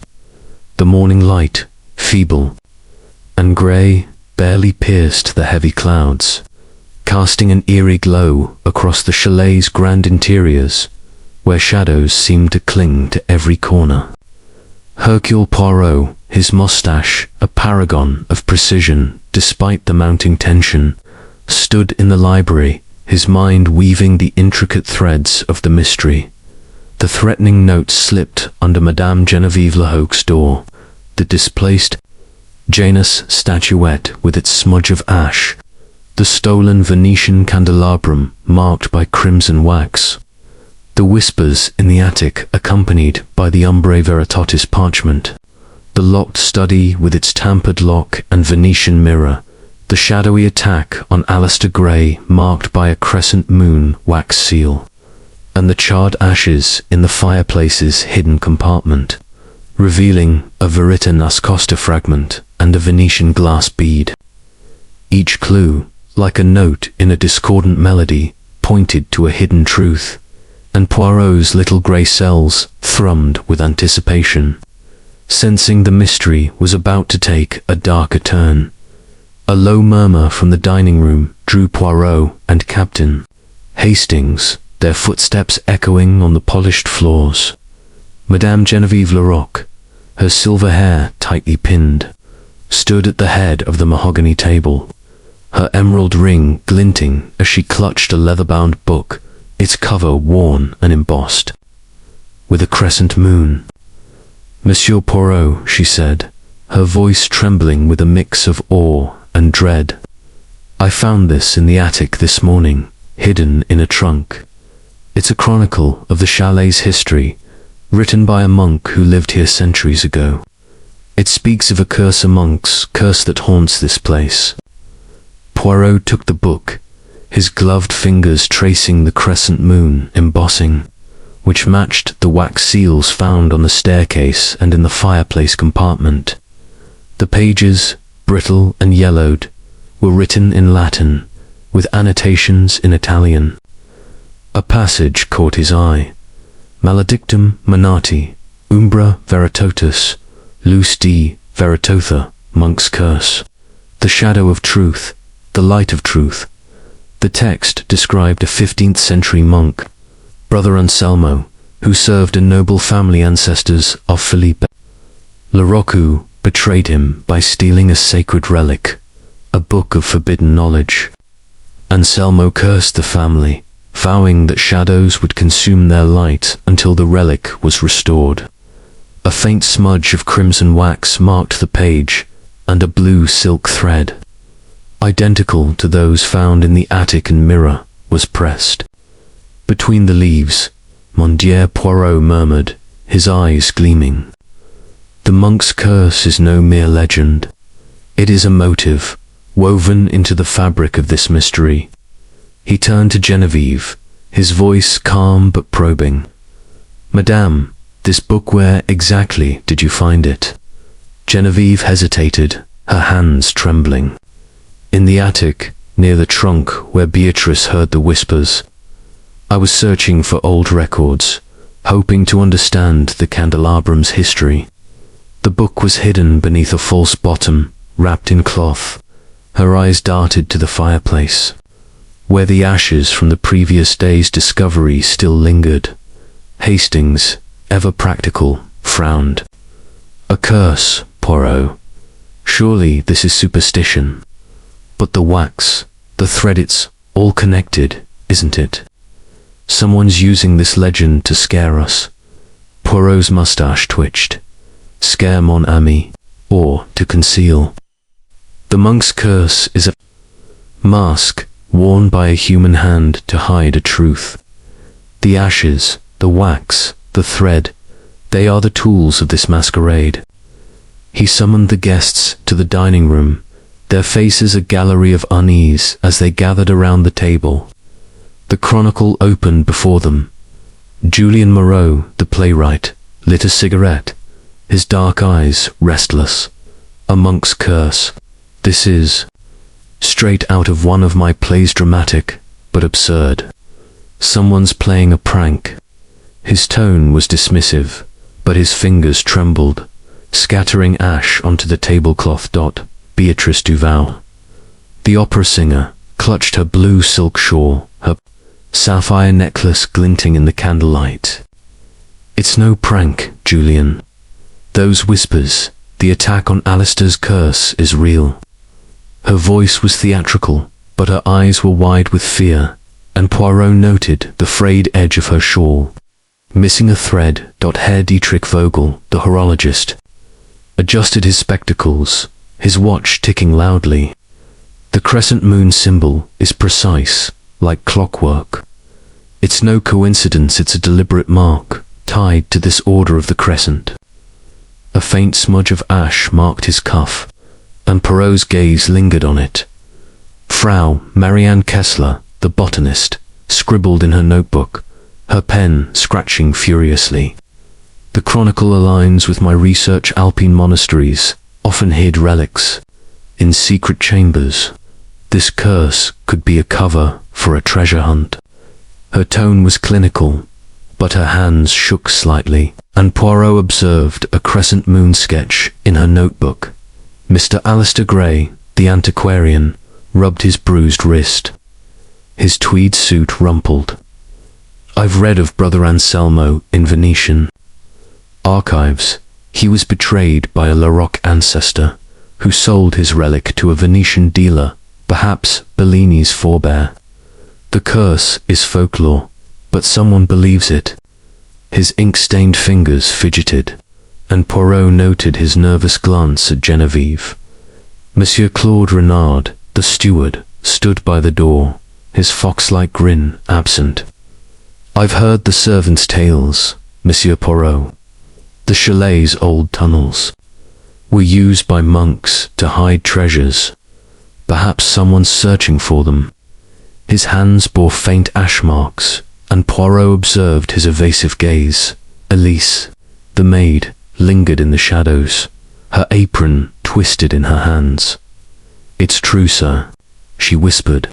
The morning light, feeble and grey, barely pierced the heavy clouds, casting an eerie glow across the chalet's grand interiors, where shadows seemed to cling to every corner. Hercule Poirot, his moustache a paragon of precision despite the mounting tension, stood in the library, his mind weaving the intricate threads of the mystery. The threatening note slipped under Madame Genevieve Lehoque's door, the displaced Janus statuette with its smudge of ash, the stolen Venetian candelabrum marked by crimson wax, the whispers in the attic accompanied by the Umbrae Veritatis parchment, the locked study with its tampered lock and Venetian mirror, the shadowy attack on Alistair Gray marked by a crescent moon wax seal, and the charred ashes in the fireplace's hidden compartment, revealing a Verita nascosta fragment and a Venetian glass bead. Each clue, like a note in a discordant melody, pointed to a hidden truth, and Poirot's little grey cells thrummed with anticipation, sensing the mystery was about to take a darker turn. A low murmur from the dining room drew Poirot and Captain Hastings, their footsteps echoing on the polished floors. Madame Geneviève Larocque, her silver hair tightly pinned, stood at the head of the mahogany table, her emerald ring glinting as she clutched a leather-bound book, its cover worn and embossed with a crescent moon. "Monsieur Poirot," she said, her voice trembling with a mix of awe and dread. "I found this in the attic this morning, hidden in a trunk. It's a chronicle of the chalet's history, written by a monk who lived here centuries ago. It speaks of a curse amongst curse that haunts this place." Poirot took the book, his gloved fingers tracing the crescent moon embossing, which matched the wax seals found on the staircase and in the fireplace compartment. The pages, brittle and yellowed, were written in Latin, with annotations in Italian. A passage caught his eye. "Maledictum manati, umbra veritatis, lus di veritotha," monk's curse. The shadow of truth, the light of truth. The text described a 15th century monk, Brother Anselmo, who served a noble family ancestors of Philippe. Larocque betrayed him by stealing a sacred relic, a book of forbidden knowledge. Anselmo cursed the family, vowing that shadows would consume their light until the relic was restored. A faint smudge of crimson wax marked the page, and a blue silk thread, identical to those found in the attic and mirror, was pressed. Between the leaves, Monsieur Poirot murmured, his eyes gleaming. "The monk's curse is no mere legend. It is a motive, woven into the fabric of this mystery." He turned to Geneviève, his voice calm but probing. "Madame, this book, where exactly did you find it?" Geneviève hesitated, her hands trembling. "In the attic, near the trunk where Beatrice heard the whispers. I was searching for old records, hoping to understand the candelabrum's history. The book was hidden beneath a false bottom, wrapped in cloth." Her eyes darted to the fireplace, where the ashes from the previous day's discovery still lingered. Hastings, ever practical, frowned. "A curse, Poirot. Surely this is superstition. But the wax, the thread, it's all connected, isn't it? Someone's using this legend to scare us." Poirot's mustache twitched. "Scare mon ami, or to conceal. The monk's curse is a mask worn by a human hand to hide a truth. The ashes, the wax, the thread, they are the tools of this masquerade." He summoned the guests to the dining room, their faces a gallery of unease as they gathered around the table. The chronicle opened before them. Julien Moreau, the playwright, lit a cigarette, his dark eyes restless. "A monk's curse. This is straight out of one of my plays, dramatic, but absurd. Someone's playing a prank." His tone was dismissive, but his fingers trembled, scattering ash onto the tablecloth. Beatrice Duval, the opera singer, clutched her blue silk shawl, her sapphire necklace glinting in the candlelight. "It's no prank, Julien. Those whispers, the attack on Alistair's curse, is real." Her voice was theatrical, but her eyes were wide with fear, and Poirot noted the frayed edge of her shawl, missing a thread. Herr Dietrich Vogel, the horologist, adjusted his spectacles, his watch ticking loudly. "The crescent moon symbol is precise, like clockwork. It's no coincidence, it's a deliberate mark, tied to this order of the crescent." A faint smudge of ash marked his cuff, and Poirot's gaze lingered on it. Frau Marianne Kessler, the botanist, scribbled in her notebook, her pen scratching furiously. "The chronicle aligns with my research. Alpine monasteries often hid relics in secret chambers. This curse could be a cover for a treasure hunt." Her tone was clinical, but her hands shook slightly, and Poirot observed a crescent moon sketch in her notebook. Mr. Alistair Gray, the antiquarian, rubbed his bruised wrist. his tweed suit rumpled. "I've read of Brother Anselmo in Venetian archives. He was betrayed by a Larocque ancestor who sold his relic to a Venetian dealer, perhaps Bellini's forebear. The curse is folklore, but someone believes it." His ink-stained fingers fidgeted, and Poirot noted his nervous glance at Geneviève. Monsieur Claude Renard, the steward, stood by the door, his fox-like grin absent. "I've heard the servants' tales, Monsieur Poirot. The Chalet's old tunnels were used by monks to hide treasures. Perhaps someone's searching for them." His hands bore faint ash marks, and Poirot observed his evasive gaze. Elise, the maid, lingered in the shadows, her apron twisted in her hands. "It's true, sir," she whispered.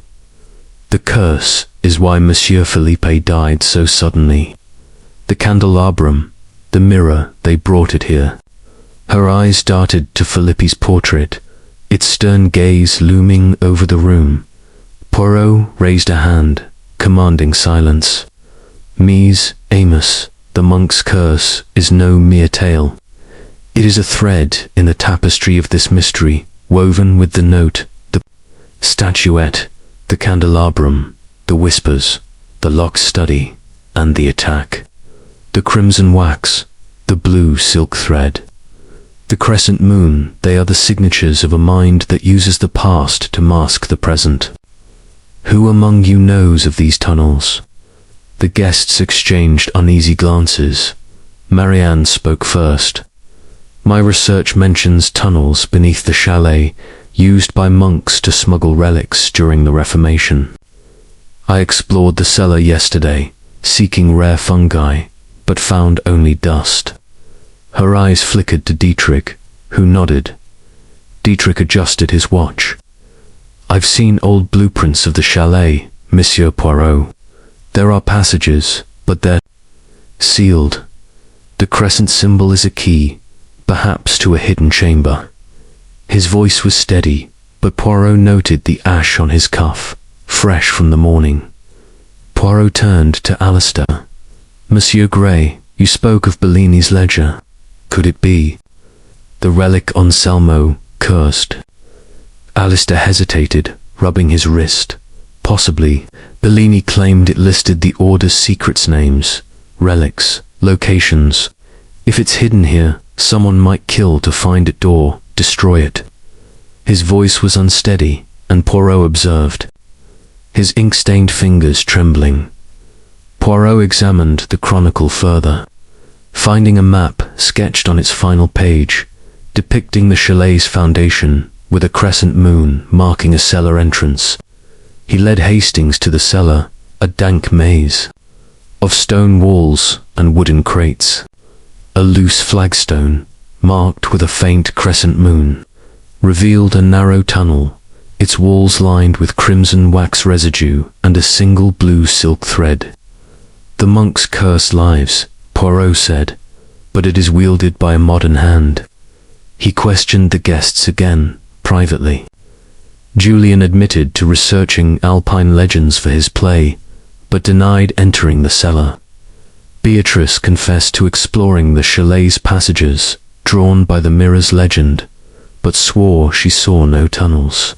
"The curse is why Monsieur Felipe died so suddenly. The candelabrum, the mirror, they brought it here." Her eyes darted to Felipe's portrait, its stern gaze looming over the room. Poirot raised a hand, commanding silence. "Mies, Amos, the monk's curse is no mere tale. It is a thread in the tapestry of this mystery, woven with the note, the statuette, the candelabrum, the whispers, the locked study, and the attack. The crimson wax, the blue silk thread, the crescent moon, they are the signatures of a mind that uses the past to mask the present. Who among you knows of these tunnels?" The guests exchanged uneasy glances. Marianne spoke first. "My research mentions tunnels beneath the chalet used by monks to smuggle relics during the Reformation. I explored the cellar yesterday, seeking rare fungi, but found only dust." Her eyes flickered to Dietrich, who nodded. Dietrich adjusted his watch. "I've seen old blueprints of the chalet, Monsieur Poirot. There are passages, but they're sealed. The crescent symbol is a key, perhaps to a hidden chamber." His voice was steady, but Poirot noted the ash on his cuff, fresh from the morning. Poirot turned to Alistair. "Monsieur Gray, you spoke of Bellini's ledger. Could it be the relic Anselmo cursed?" Alistair hesitated, rubbing his wrist. "Possibly. Bellini claimed it listed the Order's secrets, names, relics, locations. If it's hidden here, someone might kill to find it or destroy it." His voice was unsteady, and Poirot observed, his ink-stained fingers trembling. Poirot examined the chronicle further, finding a map sketched on its final page, depicting the chalet's foundation with a crescent moon marking a cellar entrance. He led Hastings to the cellar, a dank maze of stone walls and wooden crates. A loose flagstone, marked with a faint crescent moon, revealed a narrow tunnel, its walls lined with crimson wax residue and a single blue silk thread. "The monks curse lives," Poirot said, "but it is wielded by a modern hand." He questioned the guests again, privately. Julian admitted to researching Alpine legends for his play, but denied entering the cellar. Beatrice confessed to exploring the chalet's passages, drawn by the mirror's legend, but swore she saw no tunnels.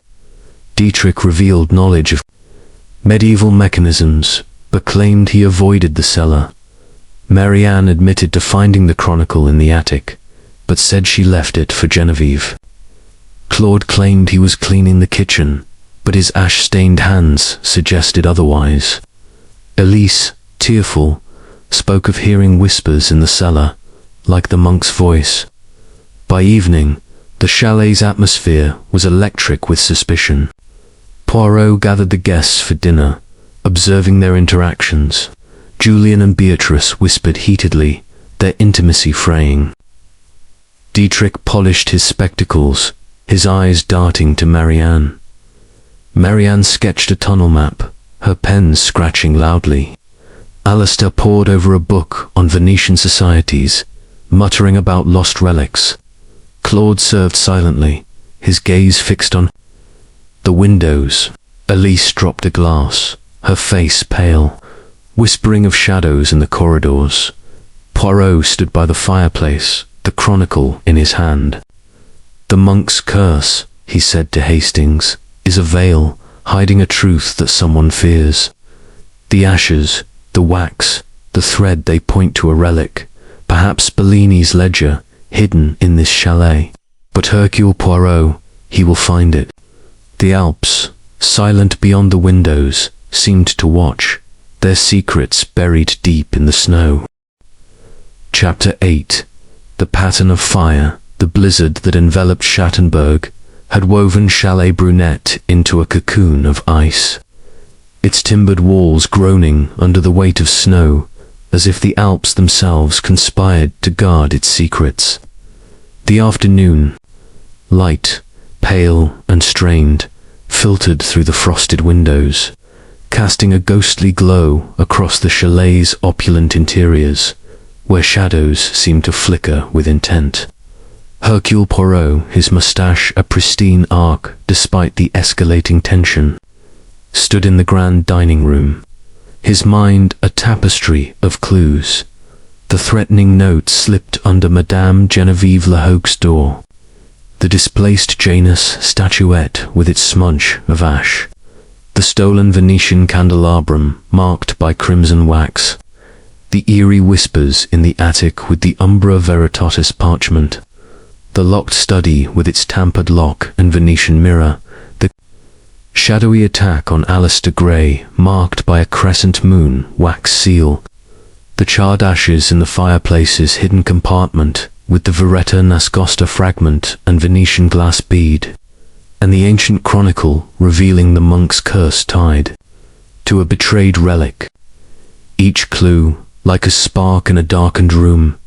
Dietrich revealed knowledge of medieval mechanisms, but claimed he avoided the cellar. Marianne admitted to finding the chronicle in the attic, but said she left it for Geneviève. Claude claimed he was cleaning the kitchen, but his ash-stained hands suggested otherwise. Elise, tearful, spoke of hearing whispers in the cellar, like the monk's voice. By evening, the chalet's atmosphere was electric with suspicion. Poirot gathered the guests for dinner, observing their interactions. Julian and Beatrice whispered heatedly, their intimacy fraying. Dietrich polished his spectacles, his eyes darting to Marianne. Marianne sketched a tunnel map, her pen scratching loudly. Alistair pored over a book on Venetian societies, muttering about lost relics. Claude served silently, his gaze fixed on the windows. Elise dropped a glass, her face pale, whispering of shadows in the corridors. Poirot stood by the fireplace, the chronicle in his hand. "The monk's curse," he said to Hastings, "is a veil, hiding a truth that someone fears. The ashes, the wax, the thread, they point to a relic, perhaps Bellini's ledger, hidden in this chalet. But Hercule Poirot, he will find it." The Alps, silent beyond the windows, seemed to watch, their secrets buried deep in the snow. Chapter 8. The pattern of fire, the blizzard that enveloped Schattenberg, had woven Chalet Brunet into a cocoon of ice, its timbered walls groaning under the weight of snow, as if the Alps themselves conspired to guard its secrets. The afternoon light, pale and strained, filtered through the frosted windows, casting a ghostly glow across the chalet's opulent interiors, where shadows seemed to flicker with intent. Hercule Poirot, his moustache a pristine arc despite the escalating tension, stood in the grand dining room, his mind a tapestry of clues. The threatening note slipped under Madame Genevieve Lehoque's door, the displaced Janus statuette with its smudge of ash, the stolen Venetian candelabrum marked by crimson wax, the eerie whispers in the attic with the umbra veritatis parchment, the locked study with its tampered lock and Venetian mirror, the shadowy attack on Alistair Gray marked by a crescent moon wax seal, the charred ashes in the fireplace's hidden compartment with the Veretta Nascosta fragment and Venetian glass bead, and the ancient chronicle revealing the monk's curse tied to a betrayed relic. Each clue, like a spark in a darkened room,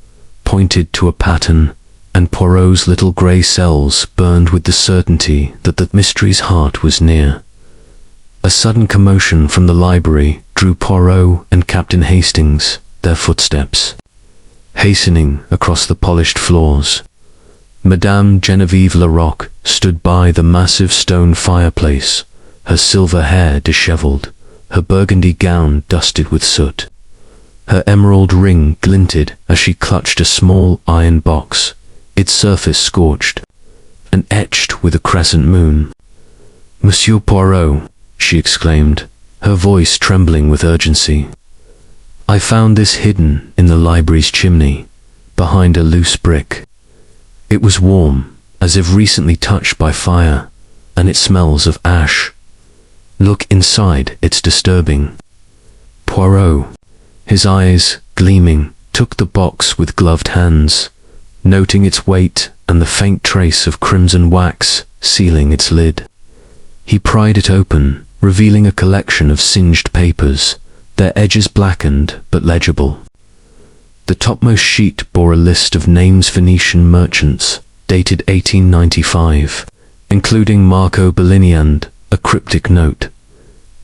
pointed to a pattern, and Poirot's little grey cells burned with the certainty that the mystery's heart was near. A sudden commotion from the library drew Poirot and Captain Hastings, their footsteps, hastening across the polished floors. Madame Genevieve Leroque stood by the massive stone fireplace, her silver hair dishevelled, her burgundy gown dusted with soot. Her emerald ring glinted as she clutched a small iron box, its surface scorched, and etched with a crescent moon. "Monsieur Poirot," she exclaimed, her voice trembling with urgency, "I found this hidden in the library's chimney, behind a loose brick. It was warm, as if recently touched by fire, and it smells of ash. Look inside, it's disturbing." Poirot, his eyes gleaming, took the box with gloved hands, noting its weight and the faint trace of crimson wax sealing its lid. He pried it open, revealing a collection of singed papers, their edges blackened but legible. The topmost sheet bore a list of names Venetian merchants, dated 1895, including Marco Bellini and a cryptic note.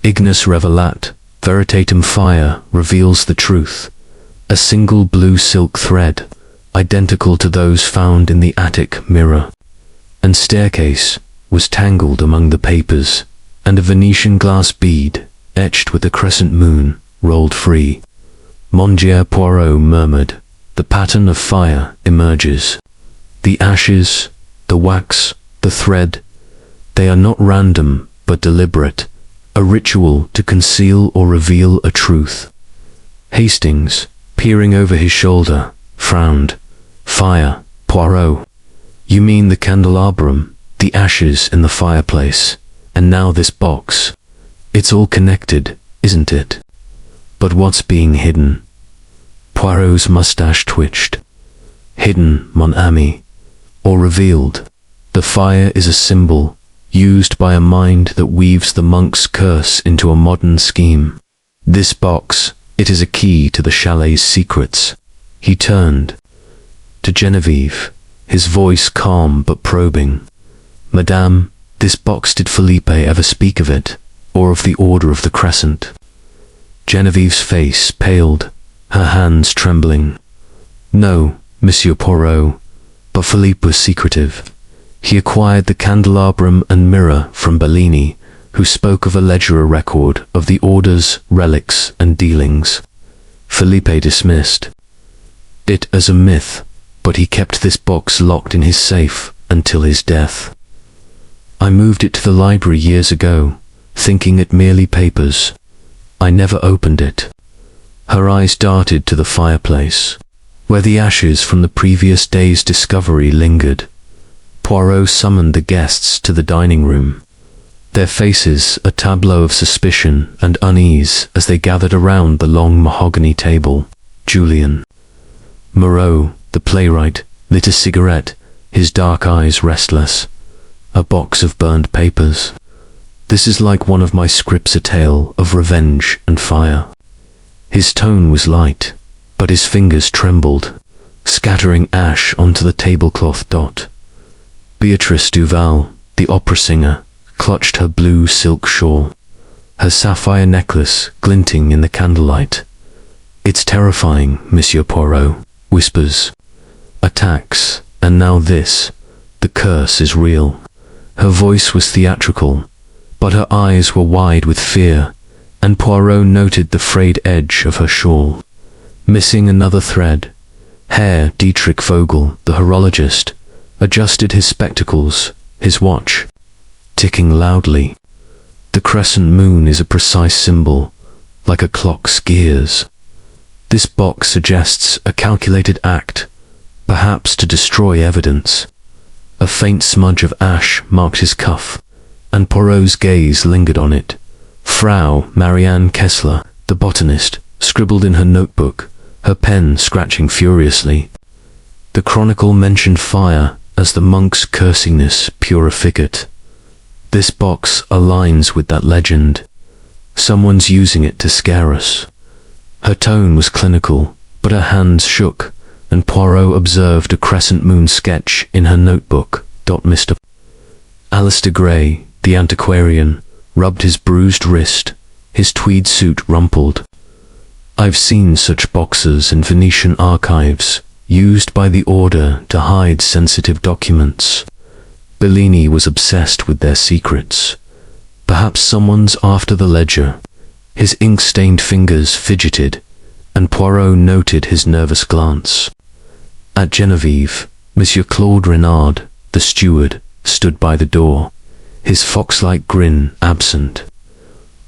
"Ignis revelat, veritatem fire reveals the truth. A single blue silk thread, identical to those found in the attic mirror and staircase, was tangled among the papers, and a Venetian glass bead, etched with a crescent moon, rolled free." Monsieur Poirot murmured, "The pattern of fire emerges. The ashes, the wax, the thread, they are not random but deliberate, a ritual to conceal or reveal a truth." Hastings, peering over his shoulder, frowned. "Fire, Poirot. You mean the candelabrum, the ashes in the fireplace, and now this box. It's all connected, isn't it? But what's being hidden?" Poirot's mustache twitched. "Hidden, mon ami, or revealed. The fire is a symbol, used by a mind that weaves the monk's curse into a modern scheme. This box, it is a key to the chalet's secrets." He turned to Genevieve, his voice calm but probing. "Madame, this box, did Felipe ever speak of it, or of the Order of the Crescent?" Genevieve's face paled, her hands trembling. "No, Monsieur Poirot, but Philippe was secretive. He acquired the candelabrum and mirror from Bellini, who spoke of a ledger record of the order's relics and dealings. Felipe dismissed it as a myth, but he kept this box locked in his safe until his death. I moved it to the library years ago, thinking it merely papers. I never opened it. Her eyes darted to the fireplace, where the ashes from the previous day's discovery lingered. Poirot summoned the guests to the dining room, their faces a tableau of suspicion and unease as they gathered around the long mahogany table. Julian Moreau, the playwright, lit a cigarette, his dark eyes restless. A box of burned papers. This is like one of my scripts, a tale of revenge and fire. His tone was light, but his fingers trembled, scattering ash onto the tablecloth. Beatrice Duval, the opera singer, clutched her blue silk shawl, her sapphire necklace glinting in the candlelight. "It's terrifying, Monsieur Poirot," whispers. "Attacks, and now this. The curse is real." Her voice was theatrical, but her eyes were wide with fear, and Poirot noted the frayed edge of her shawl, missing another thread. Herr Dietrich Vogel, the horologist, adjusted his spectacles, his watch ticking loudly. The crescent moon is a precise symbol, like a clock's gears. This box suggests a calculated act, perhaps to destroy evidence. A faint smudge of ash marked his cuff, and Poirot's gaze lingered on it. Frau Marianne Kessler, the botanist, scribbled in her notebook, her pen scratching furiously. The chronicle mentioned fire as the monk's cursingness purificate. This box aligns with that legend. Someone's using it to scare us. Her tone was clinical, but her hands shook, and Poirot observed a crescent moon sketch in her notebook. Mr. Alistair Gray, the antiquarian, rubbed his bruised wrist, his tweed suit rumpled. "I've seen such boxes in Venetian archives, used by the order to hide sensitive documents. Bellini was obsessed with their secrets. Perhaps someone's after the ledger." His ink-stained fingers fidgeted, and Poirot noted his nervous glance. At Genevieve, Monsieur Claude Renard, the steward, stood by the door, his fox-like grin absent.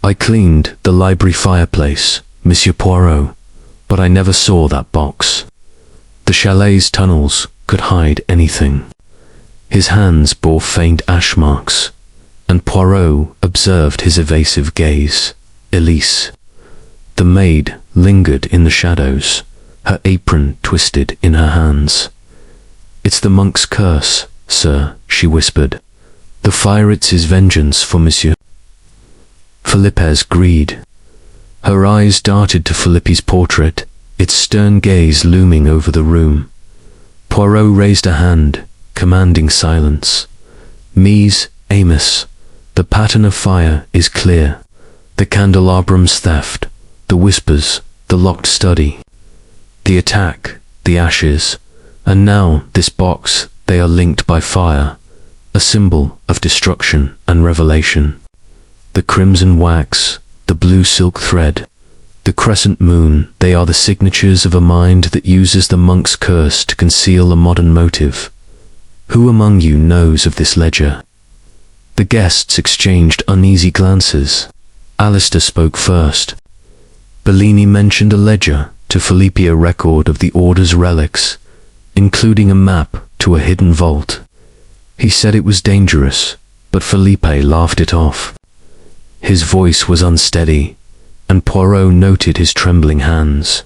"I cleaned the library fireplace, Monsieur Poirot, but I never saw that box. The chalet's tunnels could hide anything." His hands bore faint ash marks, and Poirot observed his evasive gaze. Elise, the maid, lingered in the shadows, her apron twisted in her hands. "It's the monk's curse, sir," she whispered. "The fire, it's his vengeance for Monsieur Felipe's greed." Her eyes darted to Felipe's portrait, its stern gaze looming over the room. Poirot raised a hand, commanding silence. "Mies, Amos, the pattern of fire is clear. The candelabram's theft, the whispers, the locked study, the attack, the ashes, and now this box, they are linked by fire, a symbol of destruction and revelation. The crimson wax, the blue silk thread, the crescent moon, they are the signatures of a mind that uses the monk's curse to conceal a modern motive. Who among you knows of this ledger?" The guests exchanged uneasy glances. Alistair spoke first. "Bellini mentioned a ledger to Felipe, a record of the order's relics, including a map to a hidden vault. He said it was dangerous, but Felipe laughed it off." His voice was unsteady, and Poirot noted his trembling hands.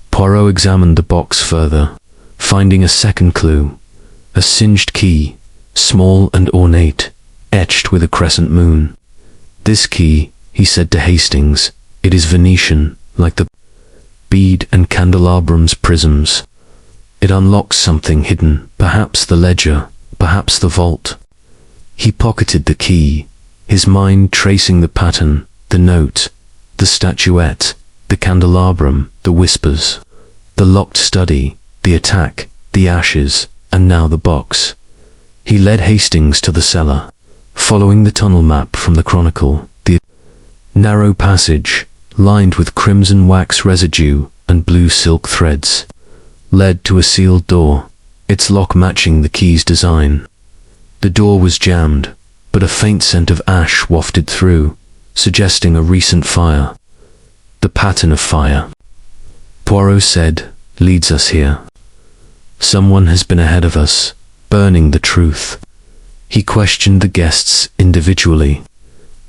Poirot examined the box further, finding a second clue, a singed key, small and ornate, etched with a crescent moon. "This key," he said to Hastings, "it is Venetian, like the bead and candelabram's prisms. It unlocks something hidden, perhaps the ledger, perhaps the vault." He pocketed the key, his mind tracing the pattern, the note, the statuette, the candelabrum, the whispers, the locked study, the attack, the ashes, and now the box. He led Hastings to the cellar, Following the tunnel map from the chronicle, the narrow passage, lined with crimson wax residue and blue silk threads, led to a sealed door, its lock matching the key's design. The door was jammed, but a faint scent of ash wafted through, suggesting a recent fire. The pattern of fire, Poirot said, leads us here. Someone has been ahead of us, burning the truth. He questioned the guests individually.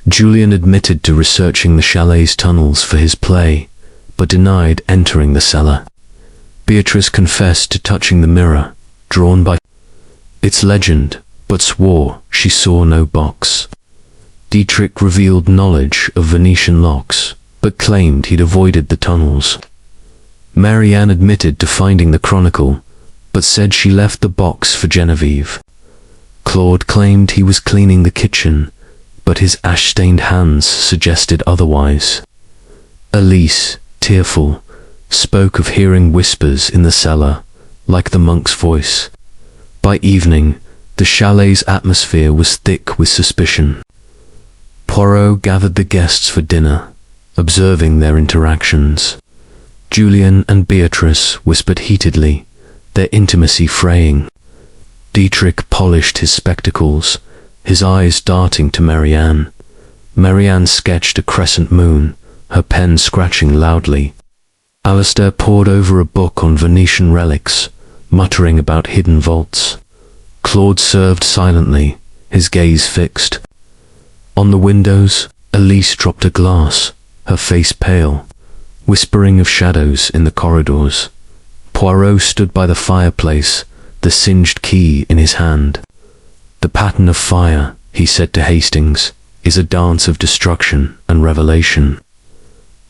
Julian admitted to researching the chalet's tunnels for his play, but denied entering the cellar. Beatrice confessed to touching the mirror, drawn by its legend, but swore she saw no box. Dietrich revealed knowledge of Venetian locks, but claimed he'd avoided the tunnels. Marianne admitted to finding the chronicle, but said she left the box for Genevieve. Claude claimed he was cleaning the kitchen, but his ash-stained hands suggested otherwise. Elise, tearful, spoke of hearing whispers in the cellar, like the monk's voice. By evening, the chalet's atmosphere was thick with suspicion. Poirot gathered the guests for dinner, observing their interactions. Julian and Beatrice whispered heatedly, their intimacy fraying. Dietrich polished his spectacles, his eyes darting to Marianne. Marianne sketched a crescent moon, her pen scratching loudly. Alistair pored over a book on Venetian relics, muttering about hidden vaults. Claude served silently, his gaze fixed. On the windows, Elise dropped a glass, her face pale, whispering of shadows in the corridors. Poirot stood by the fireplace, the singed key in his hand. The pattern of fire, he said to Hastings, is a dance of destruction and revelation.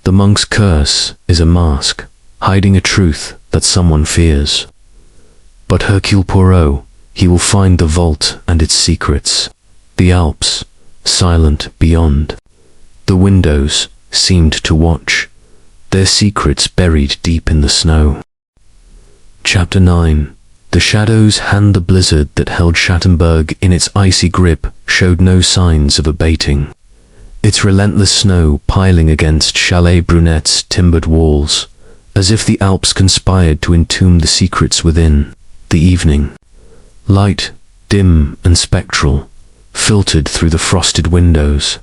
The monk's curse is a mask, hiding a truth that someone fears. But Hercule Poirot, he will find the vault and its secrets. The Alps, silent beyond. The windows seemed to watch, their secrets buried deep in the snow. Chapter 9. The shadows and the blizzard that held Chattenburg in its icy grip showed no signs of abating. Its relentless snow piling against Chalet Brunet's timbered walls, as if the Alps conspired to entomb the secrets within. The evening, light, dim and spectral, filtered through the frosted windows,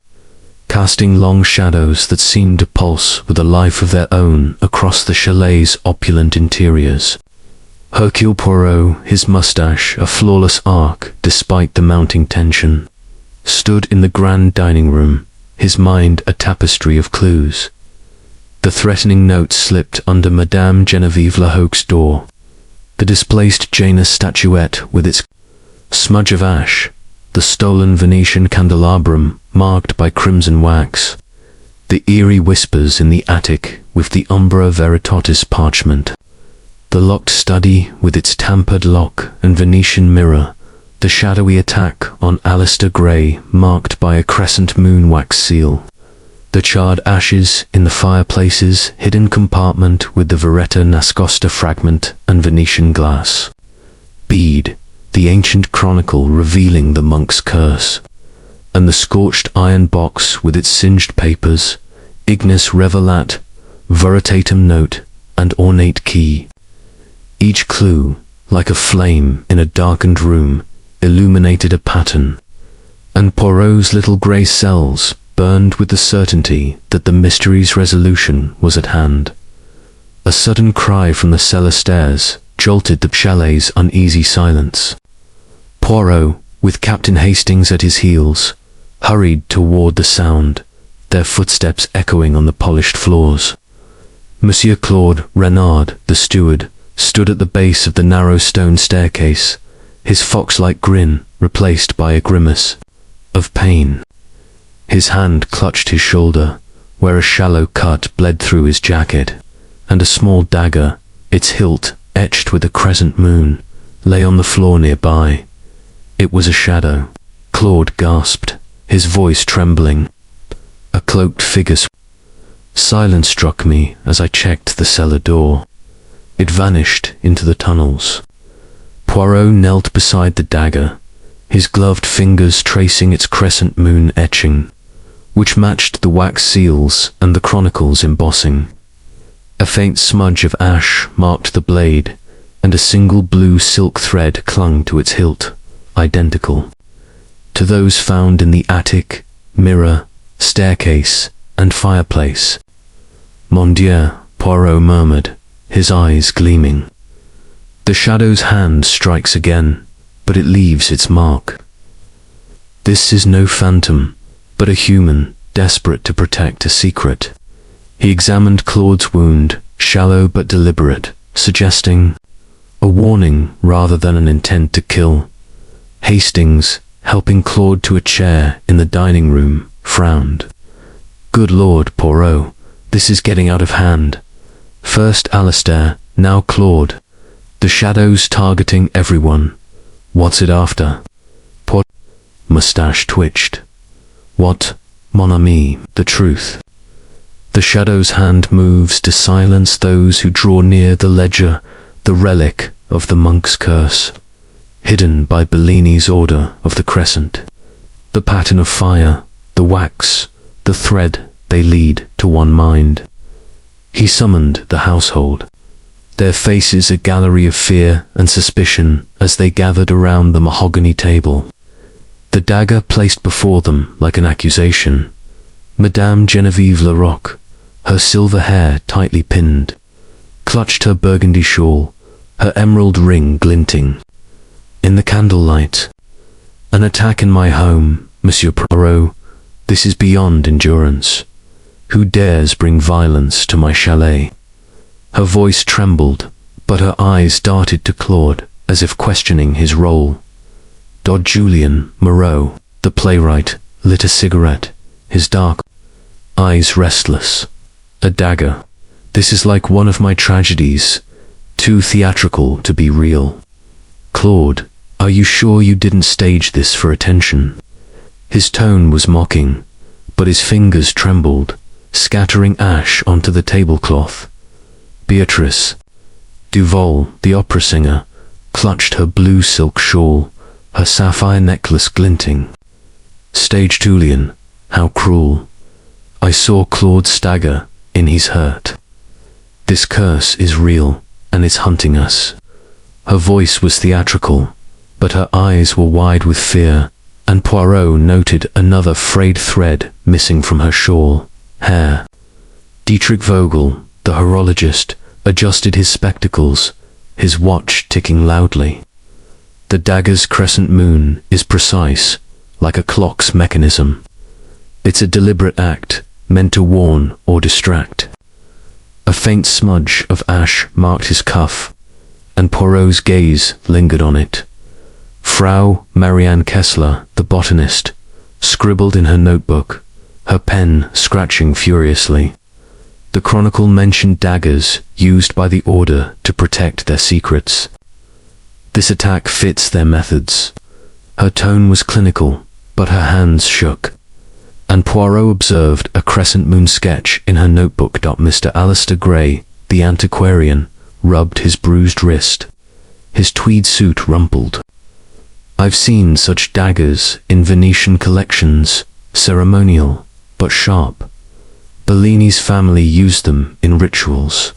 casting long shadows that seemed to pulse with a life of their own across the chalet's opulent interiors. Hercule Poirot, his moustache a flawless arc despite the mounting tension, stood in the grand dining room, his mind a tapestry of clues. The threatening note slipped under Madame Genevieve Lahoque's door. The displaced Janus statuette with its smudge of ash, the stolen Venetian candelabrum marked by crimson wax, the eerie whispers in the attic with the umbra veritatis parchment, the locked study with its tampered lock and Venetian mirror, the shadowy attack on Alistair Gray marked by a crescent moon wax seal, the charred ashes in the fireplace's hidden compartment with the Veretta Nascosta fragment and Venetian glass, Bede, the ancient chronicle revealing the monk's curse, and the scorched iron box with its singed papers, Ignis Revelat, Veritatum note, and ornate key. Each clue, like a flame in a darkened room, illuminated a pattern, and Poirot's little grey cells burned with the certainty that the mystery's resolution was at hand. A sudden cry from the cellar stairs jolted the chalet's uneasy silence. Poirot, with Captain Hastings at his heels, hurried toward the sound, their footsteps echoing on the polished floors. Monsieur Claude Renard, the steward, stood at the base of the narrow stone staircase, his fox-like grin replaced by a grimace of pain. His hand clutched his shoulder, where a shallow cut bled through his jacket, and a small dagger, its hilt etched with a crescent moon, lay on the floor nearby. It was a shadow. Claude gasped, his voice trembling. A cloaked figure. Silence struck me as I checked the cellar door. It vanished into the tunnels. Poirot knelt beside the dagger, his gloved fingers tracing its crescent moon etching, which matched the wax seals and the chronicle's embossing. A faint smudge of ash marked the blade, and a single blue silk thread clung to its hilt, identical to those found in the attic, mirror, staircase, and fireplace. "Mon Dieu," Poirot murmured, his eyes gleaming. The shadow's hand strikes again, but it leaves its mark. This is no phantom, but a human, desperate to protect a secret. He examined Claude's wound, shallow but deliberate, suggesting a warning rather than an intent to kill. Hastings, helping Claude to a chair in the dining room, frowned. "Good Lord, Poirot, this is getting out of hand. First Alistair, now Claude. The shadow's targeting everyone. What's it after?" Poirot's mustache twitched. "What, mon ami, the truth. The shadow's hand moves to silence those who draw near the ledger, the relic of the monk's curse, hidden by Bellini's order of the crescent. The pattern of fire, the wax, the thread, they lead to one mind." He summoned the household, their faces a gallery of fear and suspicion as they gathered around the mahogany table. The dagger placed before them like an accusation. Madame Geneviève Larocque, her silver hair tightly pinned, clutched her burgundy shawl, her emerald ring glinting. In the candlelight, "An attack in my home, Monsieur Poirot. This is beyond endurance. Who dares bring violence to my chalet?" Her voice trembled, but her eyes darted to Claude as if questioning his role. Julien Moreau, the playwright, lit a cigarette, his dark eyes restless. "A dagger. This is like one of my tragedies, too theatrical to be real. Claude, are you sure you didn't stage this for attention?" His tone was mocking, but his fingers trembled, scattering ash onto the tablecloth. Beatrice Duval, the opera singer, clutched her blue silk shawl, her sapphire necklace glinting. Staged Julien, how cruel. I saw Claude stagger in his hurt. This curse is real, and it's hunting us. Her voice was theatrical, but her eyes were wide with fear, and Poirot noted another frayed thread missing from her shawl. Hair. Dietrich Vogel, the horologist, adjusted his spectacles, his watch ticking loudly. The dagger's crescent moon is precise, like a clock's mechanism. It's a deliberate act, meant to warn or distract. A faint smudge of ash marked his cuff, and Poirot's gaze lingered on it. Frau Marianne Kessler, the botanist, scribbled in her notebook, her pen scratching furiously. The chronicle mentioned daggers used by the order to protect their secrets. This attack fits their methods. Her tone was clinical, but her hands shook. And Poirot observed a crescent moon sketch in her notebook. Mr. Alistair Gray, the antiquarian, rubbed his bruised wrist. His tweed suit rumpled. "I've seen such daggers in Venetian collections, ceremonial, but sharp. Bellini's family used them in rituals.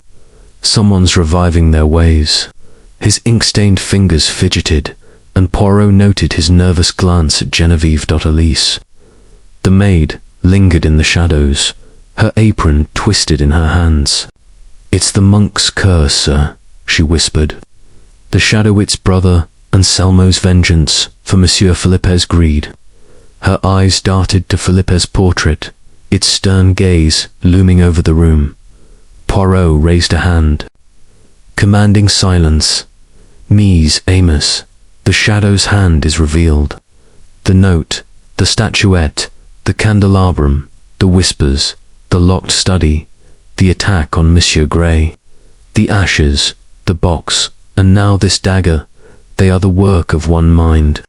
Someone's reviving their ways." His ink-stained fingers fidgeted, and Poirot noted his nervous glance at Geneviève Elise. The maid lingered in the shadows, her apron twisted in her hands. "It's the monk's curse, sir," she whispered. "The Shadowit's brother, Anselmo's vengeance for Monsieur Philippe's greed." Her eyes darted to Philippe's portrait, its stern gaze looming over the room. Poirot raised a hand, commanding silence. "Mies Amos, the shadow's hand is revealed. The note, the statuette, the candelabrum, the whispers, the locked study, the attack on Monsieur Gray, the ashes, the box, and now this dagger, they are the work of one mind,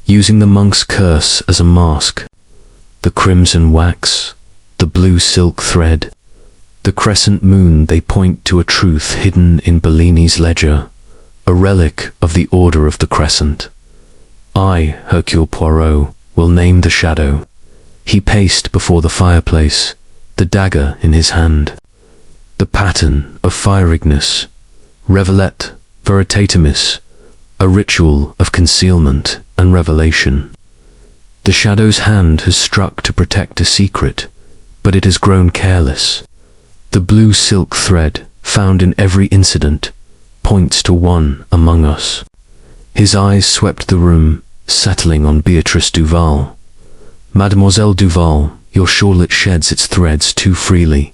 using the monk's curse as a mask. The crimson wax, the blue silk thread, the crescent moon, they point to a truth hidden in Bellini's ledger, a relic of the Order of the Crescent. I, Hercule Poirot, will name the shadow. He paced before the fireplace, the dagger in his hand. The pattern of fierigness, revelet veritatimis, a ritual of concealment and revelation. The shadow's hand has struck to protect a secret, but it has grown careless. The blue silk thread, found in every incident, points to one among us. His eyes swept the room, settling on Beatrice Duval. Mademoiselle Duval, your shawl sheds its threads too freely.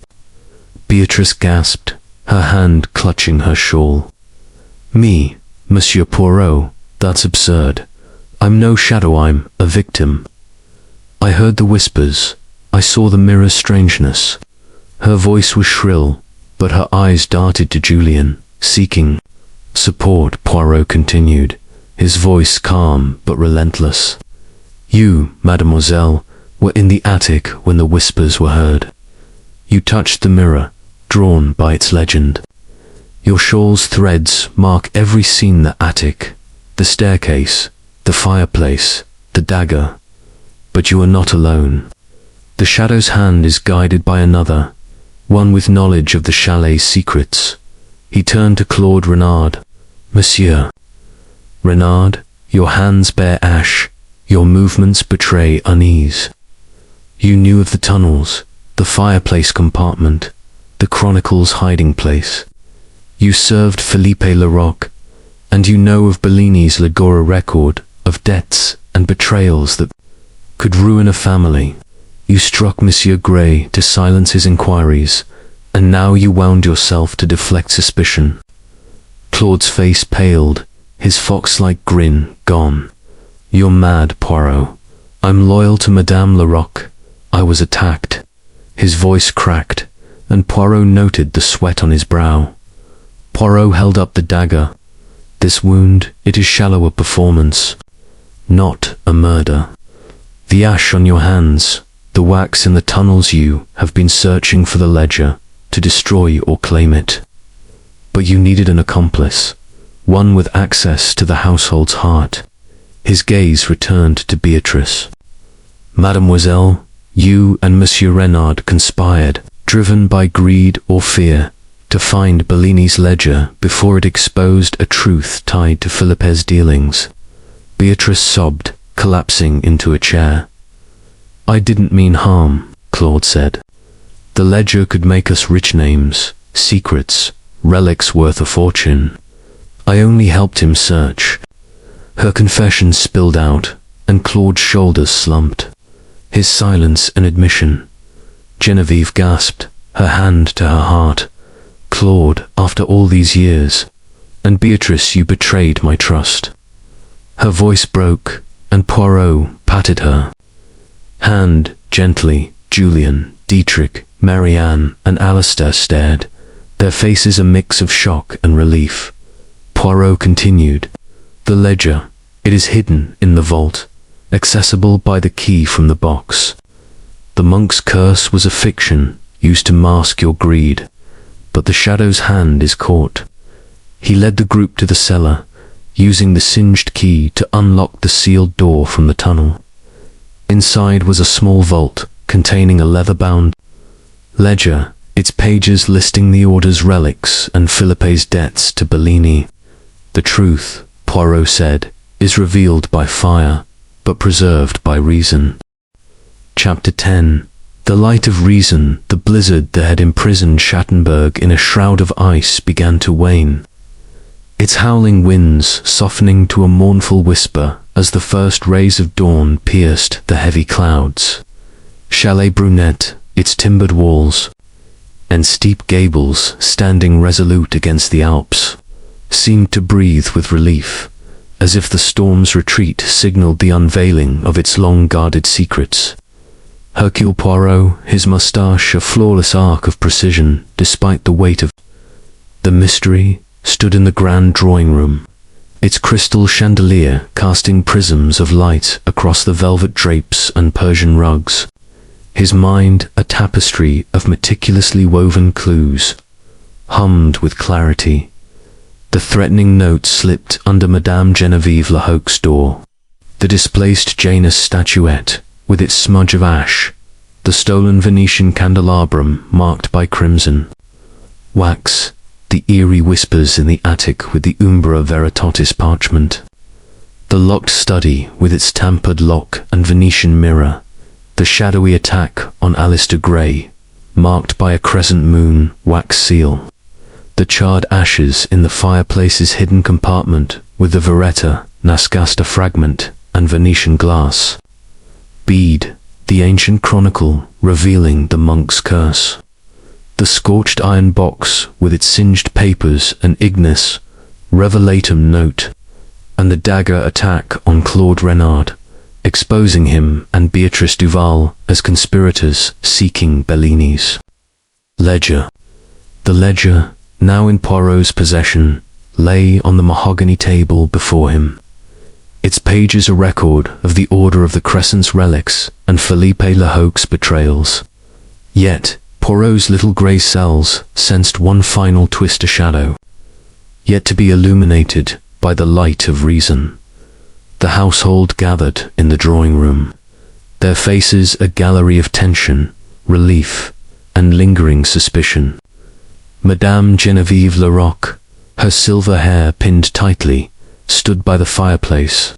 Beatrice gasped, her hand clutching her shawl. Me, Monsieur Poirot, that's absurd. I'm no shadow, I'm a victim. I heard the whispers, I saw the mirror's strangeness. Her voice was shrill, but her eyes darted to Julian, seeking support. Poirot continued, his voice calm but relentless. You, mademoiselle, were in the attic when the whispers were heard. You touched the mirror, drawn by its legend. Your shawl's threads mark every scene: the attic, the staircase, the fireplace, the dagger. But you are not alone. The shadow's hand is guided by another, one with knowledge of the chalet's secrets. He turned to Claude Renard. Monsieur Renard, your hands bear ash, your movements betray unease. You knew of the tunnels, the fireplace compartment, the Chronicle's hiding place. You served Philippe Larocque, and you know of Bellini's Ligora record of debts and betrayals that could ruin a family. You struck Monsieur Gray to silence his inquiries, and now you wound yourself to deflect suspicion. Claude's face paled, his fox-like grin gone. You're mad, Poirot. I'm loyal to Madame Larocque. I was attacked. His voice cracked, and Poirot noted the sweat on his brow. Poirot held up the dagger. This wound, it is shallow a performance, not a murder. The ash on your hands, the wax in the tunnels, you have been searching for the ledger, to destroy or claim it. But you needed an accomplice, one with access to the household's heart. His gaze returned to Beatrice. Mademoiselle, you and Monsieur Renard conspired, driven by greed or fear, to find Bellini's ledger before it exposed a truth tied to Philippe's dealings. Beatrice sobbed, collapsing into a chair. I didn't mean harm, Claude said. The ledger could make us rich names, secrets, relics worth a fortune. I only helped him search. Her confession spilled out, and Claude's shoulders slumped. His silence an admission. Genevieve gasped, her hand to her heart. Claude, after all these years. And Beatrice, you betrayed my trust. Her voice broke, and Poirot patted her hand gently. Julian, Dietrich, Marianne, and Alistair stared, their faces a mix of shock and relief. Poirot continued, the ledger, it is hidden in the vault, accessible by the key from the box. The monk's curse was a fiction, used to mask your greed, but the shadow's hand is caught. He led the group to the cellar, using the singed key to unlock the sealed door from the tunnel. Inside was a small vault, containing a leather-bound ledger, its pages listing the order's relics and Philippe's debts to Bellini. The truth, Poirot said, is revealed by fire, but preserved by reason. Chapter 10. The light of reason, the blizzard that had imprisoned Schattenberg in a shroud of ice, began to wane. Its howling winds softening to a mournful whisper as the first rays of dawn pierced the heavy clouds. Chalet Brunet, its timbered walls and steep gables standing resolute against the Alps, seemed to breathe with relief, as if the storm's retreat signaled the unveiling of its long-guarded secrets. Hercule Poirot, his moustache a flawless arc of precision despite the weight of the mystery, stood in the grand drawing-room, its crystal chandelier casting prisms of light across the velvet drapes and Persian rugs, his mind a tapestry of meticulously woven clues, hummed with clarity. The threatening note slipped under Madame Genevieve Larocque's door. the displaced Janus statuette with its smudge of ash, the stolen Venetian candelabrum marked by crimson, wax, the eerie whispers in the attic with the Umbra Veritatis parchment, the locked study with its tampered lock and Venetian mirror, the shadowy attack on Alistair Gray, marked by a crescent moon wax seal, the charred ashes in the fireplace's hidden compartment with the Veretta Nascasta fragment and Venetian glass, Bede, the ancient chronicle revealing the monk's curse, the scorched iron box with its singed papers and Ignis Revelatum note, and the dagger attack on Claude Renard, exposing him and Beatrice Duval as conspirators seeking Bellini's ledger. The ledger, now in Poirot's possession, lay on the mahogany table before him. Its pages a record of the Order of the Crescent's relics and Felipe Lehoque's betrayals. Yet, Poirot's little grey cells sensed one final twist of shadow, yet to be illuminated by the light of reason. The household gathered in the drawing room, their faces a gallery of tension, relief, and lingering suspicion. Madame Geneviève Larocque, her silver hair pinned tightly, stood by the fireplace,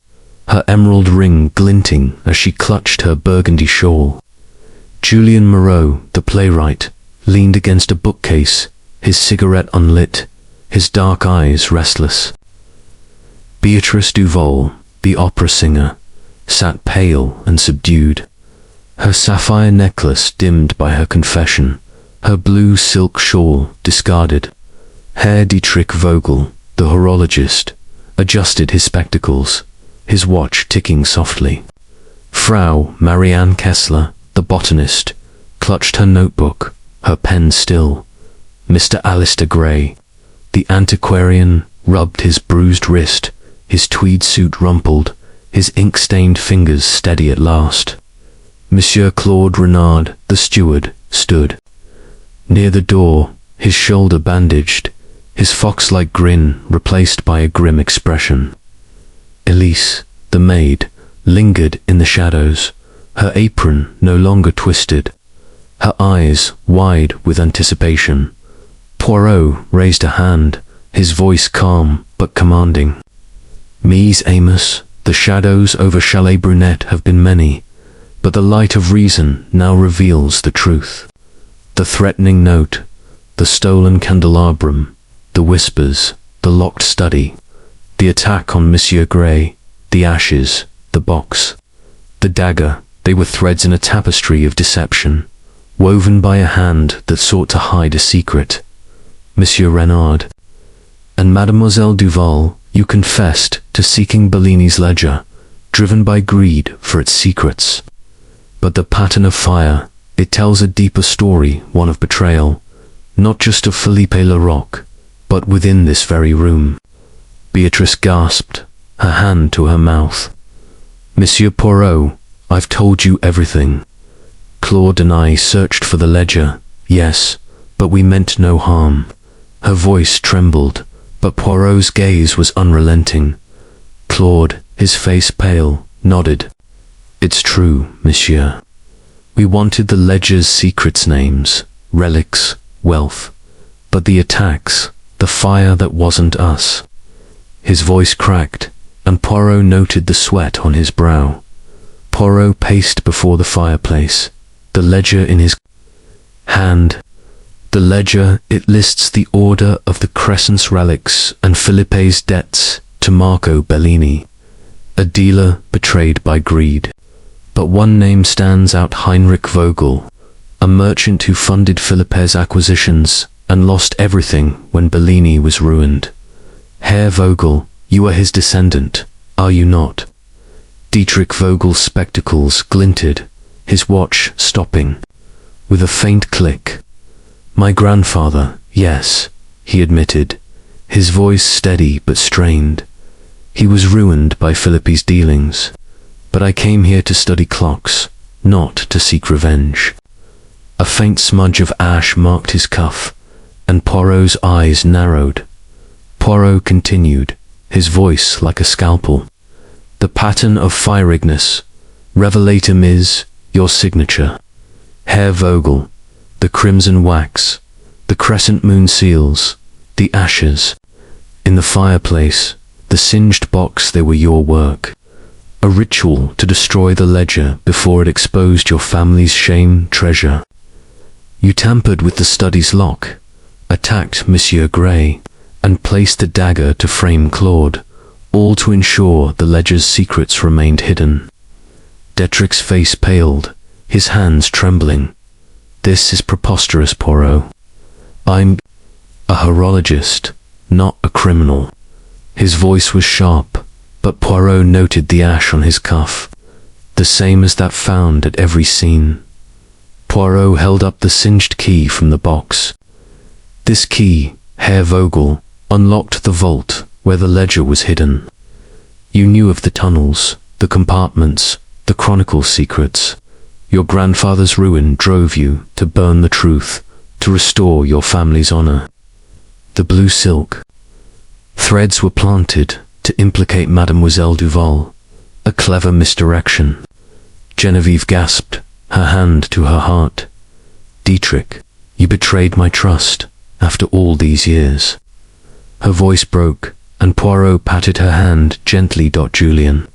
her emerald ring glinting as she clutched her burgundy shawl. Julien Moreau, the playwright, leaned against a bookcase, his cigarette unlit, his dark eyes restless. Beatrice Duval, the opera singer, sat pale and subdued, her sapphire necklace dimmed by her confession, her blue silk shawl discarded. Herr Dietrich Vogel, the horologist, adjusted his spectacles, his watch ticking softly. Frau Marianne Kessler, the botanist, clutched her notebook, her pen still. Mr. Alistair Gray, the antiquarian, rubbed his bruised wrist, his tweed suit rumpled, his ink-stained fingers steady at last. Monsieur Claude Renard, the steward, stood near the door, his shoulder bandaged, his fox-like grin replaced by a grim expression. Elise, the maid, lingered in the shadows, her apron no longer twisted, her eyes wide with anticipation. Poirot raised a hand, his voice calm but commanding. Mies Amos, the shadows over Chalet Brunet have been many, but the light of reason now reveals the truth. The threatening note, the stolen candelabrum, the whispers, the locked study, the attack on Monsieur Gray, the ashes, the box, the dagger, they were threads in a tapestry of deception, woven by a hand that sought to hide a secret. Monsieur Renard and Mademoiselle Duval, you confessed to seeking Bellini's ledger, driven by greed for its secrets. But the pattern of fire, it tells a deeper story, one of betrayal, not just of Felipe Larocque, but within this very room. Beatrice gasped, her hand to her mouth. Monsieur Poirot, I've told you everything. Claude and I searched for the ledger, yes, but we meant no harm. Her voice trembled, but Poirot's gaze was unrelenting. Claude, his face pale, nodded. It's true, monsieur. We wanted the ledger's secrets, names, relics, wealth, but the attacks, the fire that wasn't us. His voice cracked, and Poirot noted the sweat on his brow. Poirot paced before the fireplace, the ledger in his hand. The ledger, it lists the order of the Crescent's relics and Felipe's debts to Marco Bellini, a dealer betrayed by greed. But one name stands out: Heinrich Vogel, a merchant who funded Felipe's acquisitions and lost everything when Bellini was ruined. Herr Vogel, you are his descendant, are you not? Dietrich Vogel's spectacles glinted, his watch stopping. With a faint click. My grandfather, yes, he admitted, his voice steady but strained. He was ruined by Felipe's dealings. But I came here to study clocks, not to seek revenge. A faint smudge of ash marked his cuff, and Poirot's eyes narrowed. Poirot continued, his voice like a scalpel. The pattern of Feierignis, Revelatum is your signature. Herr Vogel, the crimson wax, the crescent moon seals, the ashes. In the fireplace, the singed box, they were your work. A ritual to destroy the ledger before it exposed your family's shame treasure. You tampered with the study's lock, attacked Monsieur Gray, and placed the dagger to frame Claude, all to ensure the ledger's secrets remained hidden. Detric's face paled, his hands trembling. This is preposterous, Poirot. I'm a horologist, not a criminal. His voice was sharp, but Poirot noted the ash on his cuff, the same as that found at every scene. Poirot held up the singed key from the box. This key, Herr Vogel, unlocked the vault where the ledger was hidden. You knew of the tunnels, the compartments, the chronicle secrets. Your grandfather's ruin drove you to burn the truth, to restore your family's honor. The blue silk. Threads were planted to implicate Mademoiselle Duval, a clever misdirection. Genevieve gasped, her hand to her heart. Dietrich, you betrayed my trust after all these years. Her voice broke, and Poirot patted her hand gently. Julian.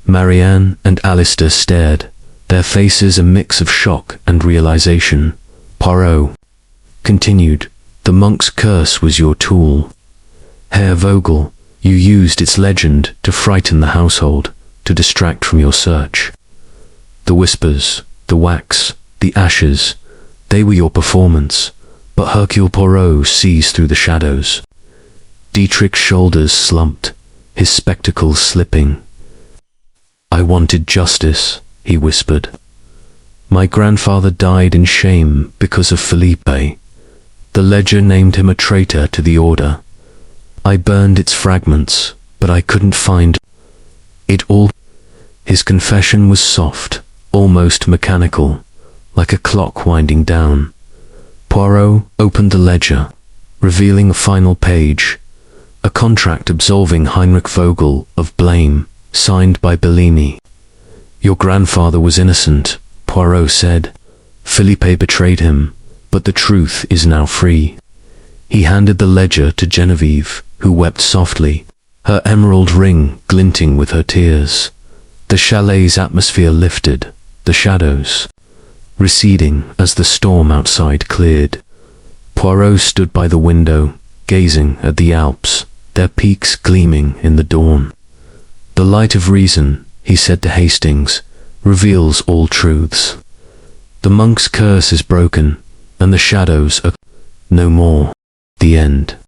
Marianne and Alistair stared, their faces a mix of shock and realization. Poirot continued, the monk's curse was your tool. Herr Vogel, you used its legend to frighten the household, to distract from your search. The whispers, the wax, the ashes, they were your performance, but Hercule Poirot sees through the shadows. Dietrich's shoulders slumped, his spectacles slipping. I wanted justice, he whispered. My grandfather died in shame because of Felipe. The ledger named him a traitor to the order. I burned its fragments, but I couldn't find it all. His confession was soft, almost mechanical, like a clock winding down. Poirot opened the ledger, revealing a final page, a contract absolving Heinrich Vogel of blame, signed by Bellini. Your grandfather was innocent, Poirot said. Felipe betrayed him, but the truth is now free. He handed the ledger to Genevieve, who wept softly, her emerald ring glinting with her tears. The chalet's atmosphere lifted, the shadows receding as the storm outside cleared. Poirot stood by the window, gazing at the Alps, their peaks gleaming in the dawn. The light of reason, he said to Hastings, reveals all truths. The monk's curse is broken, and the shadows are no more. The end.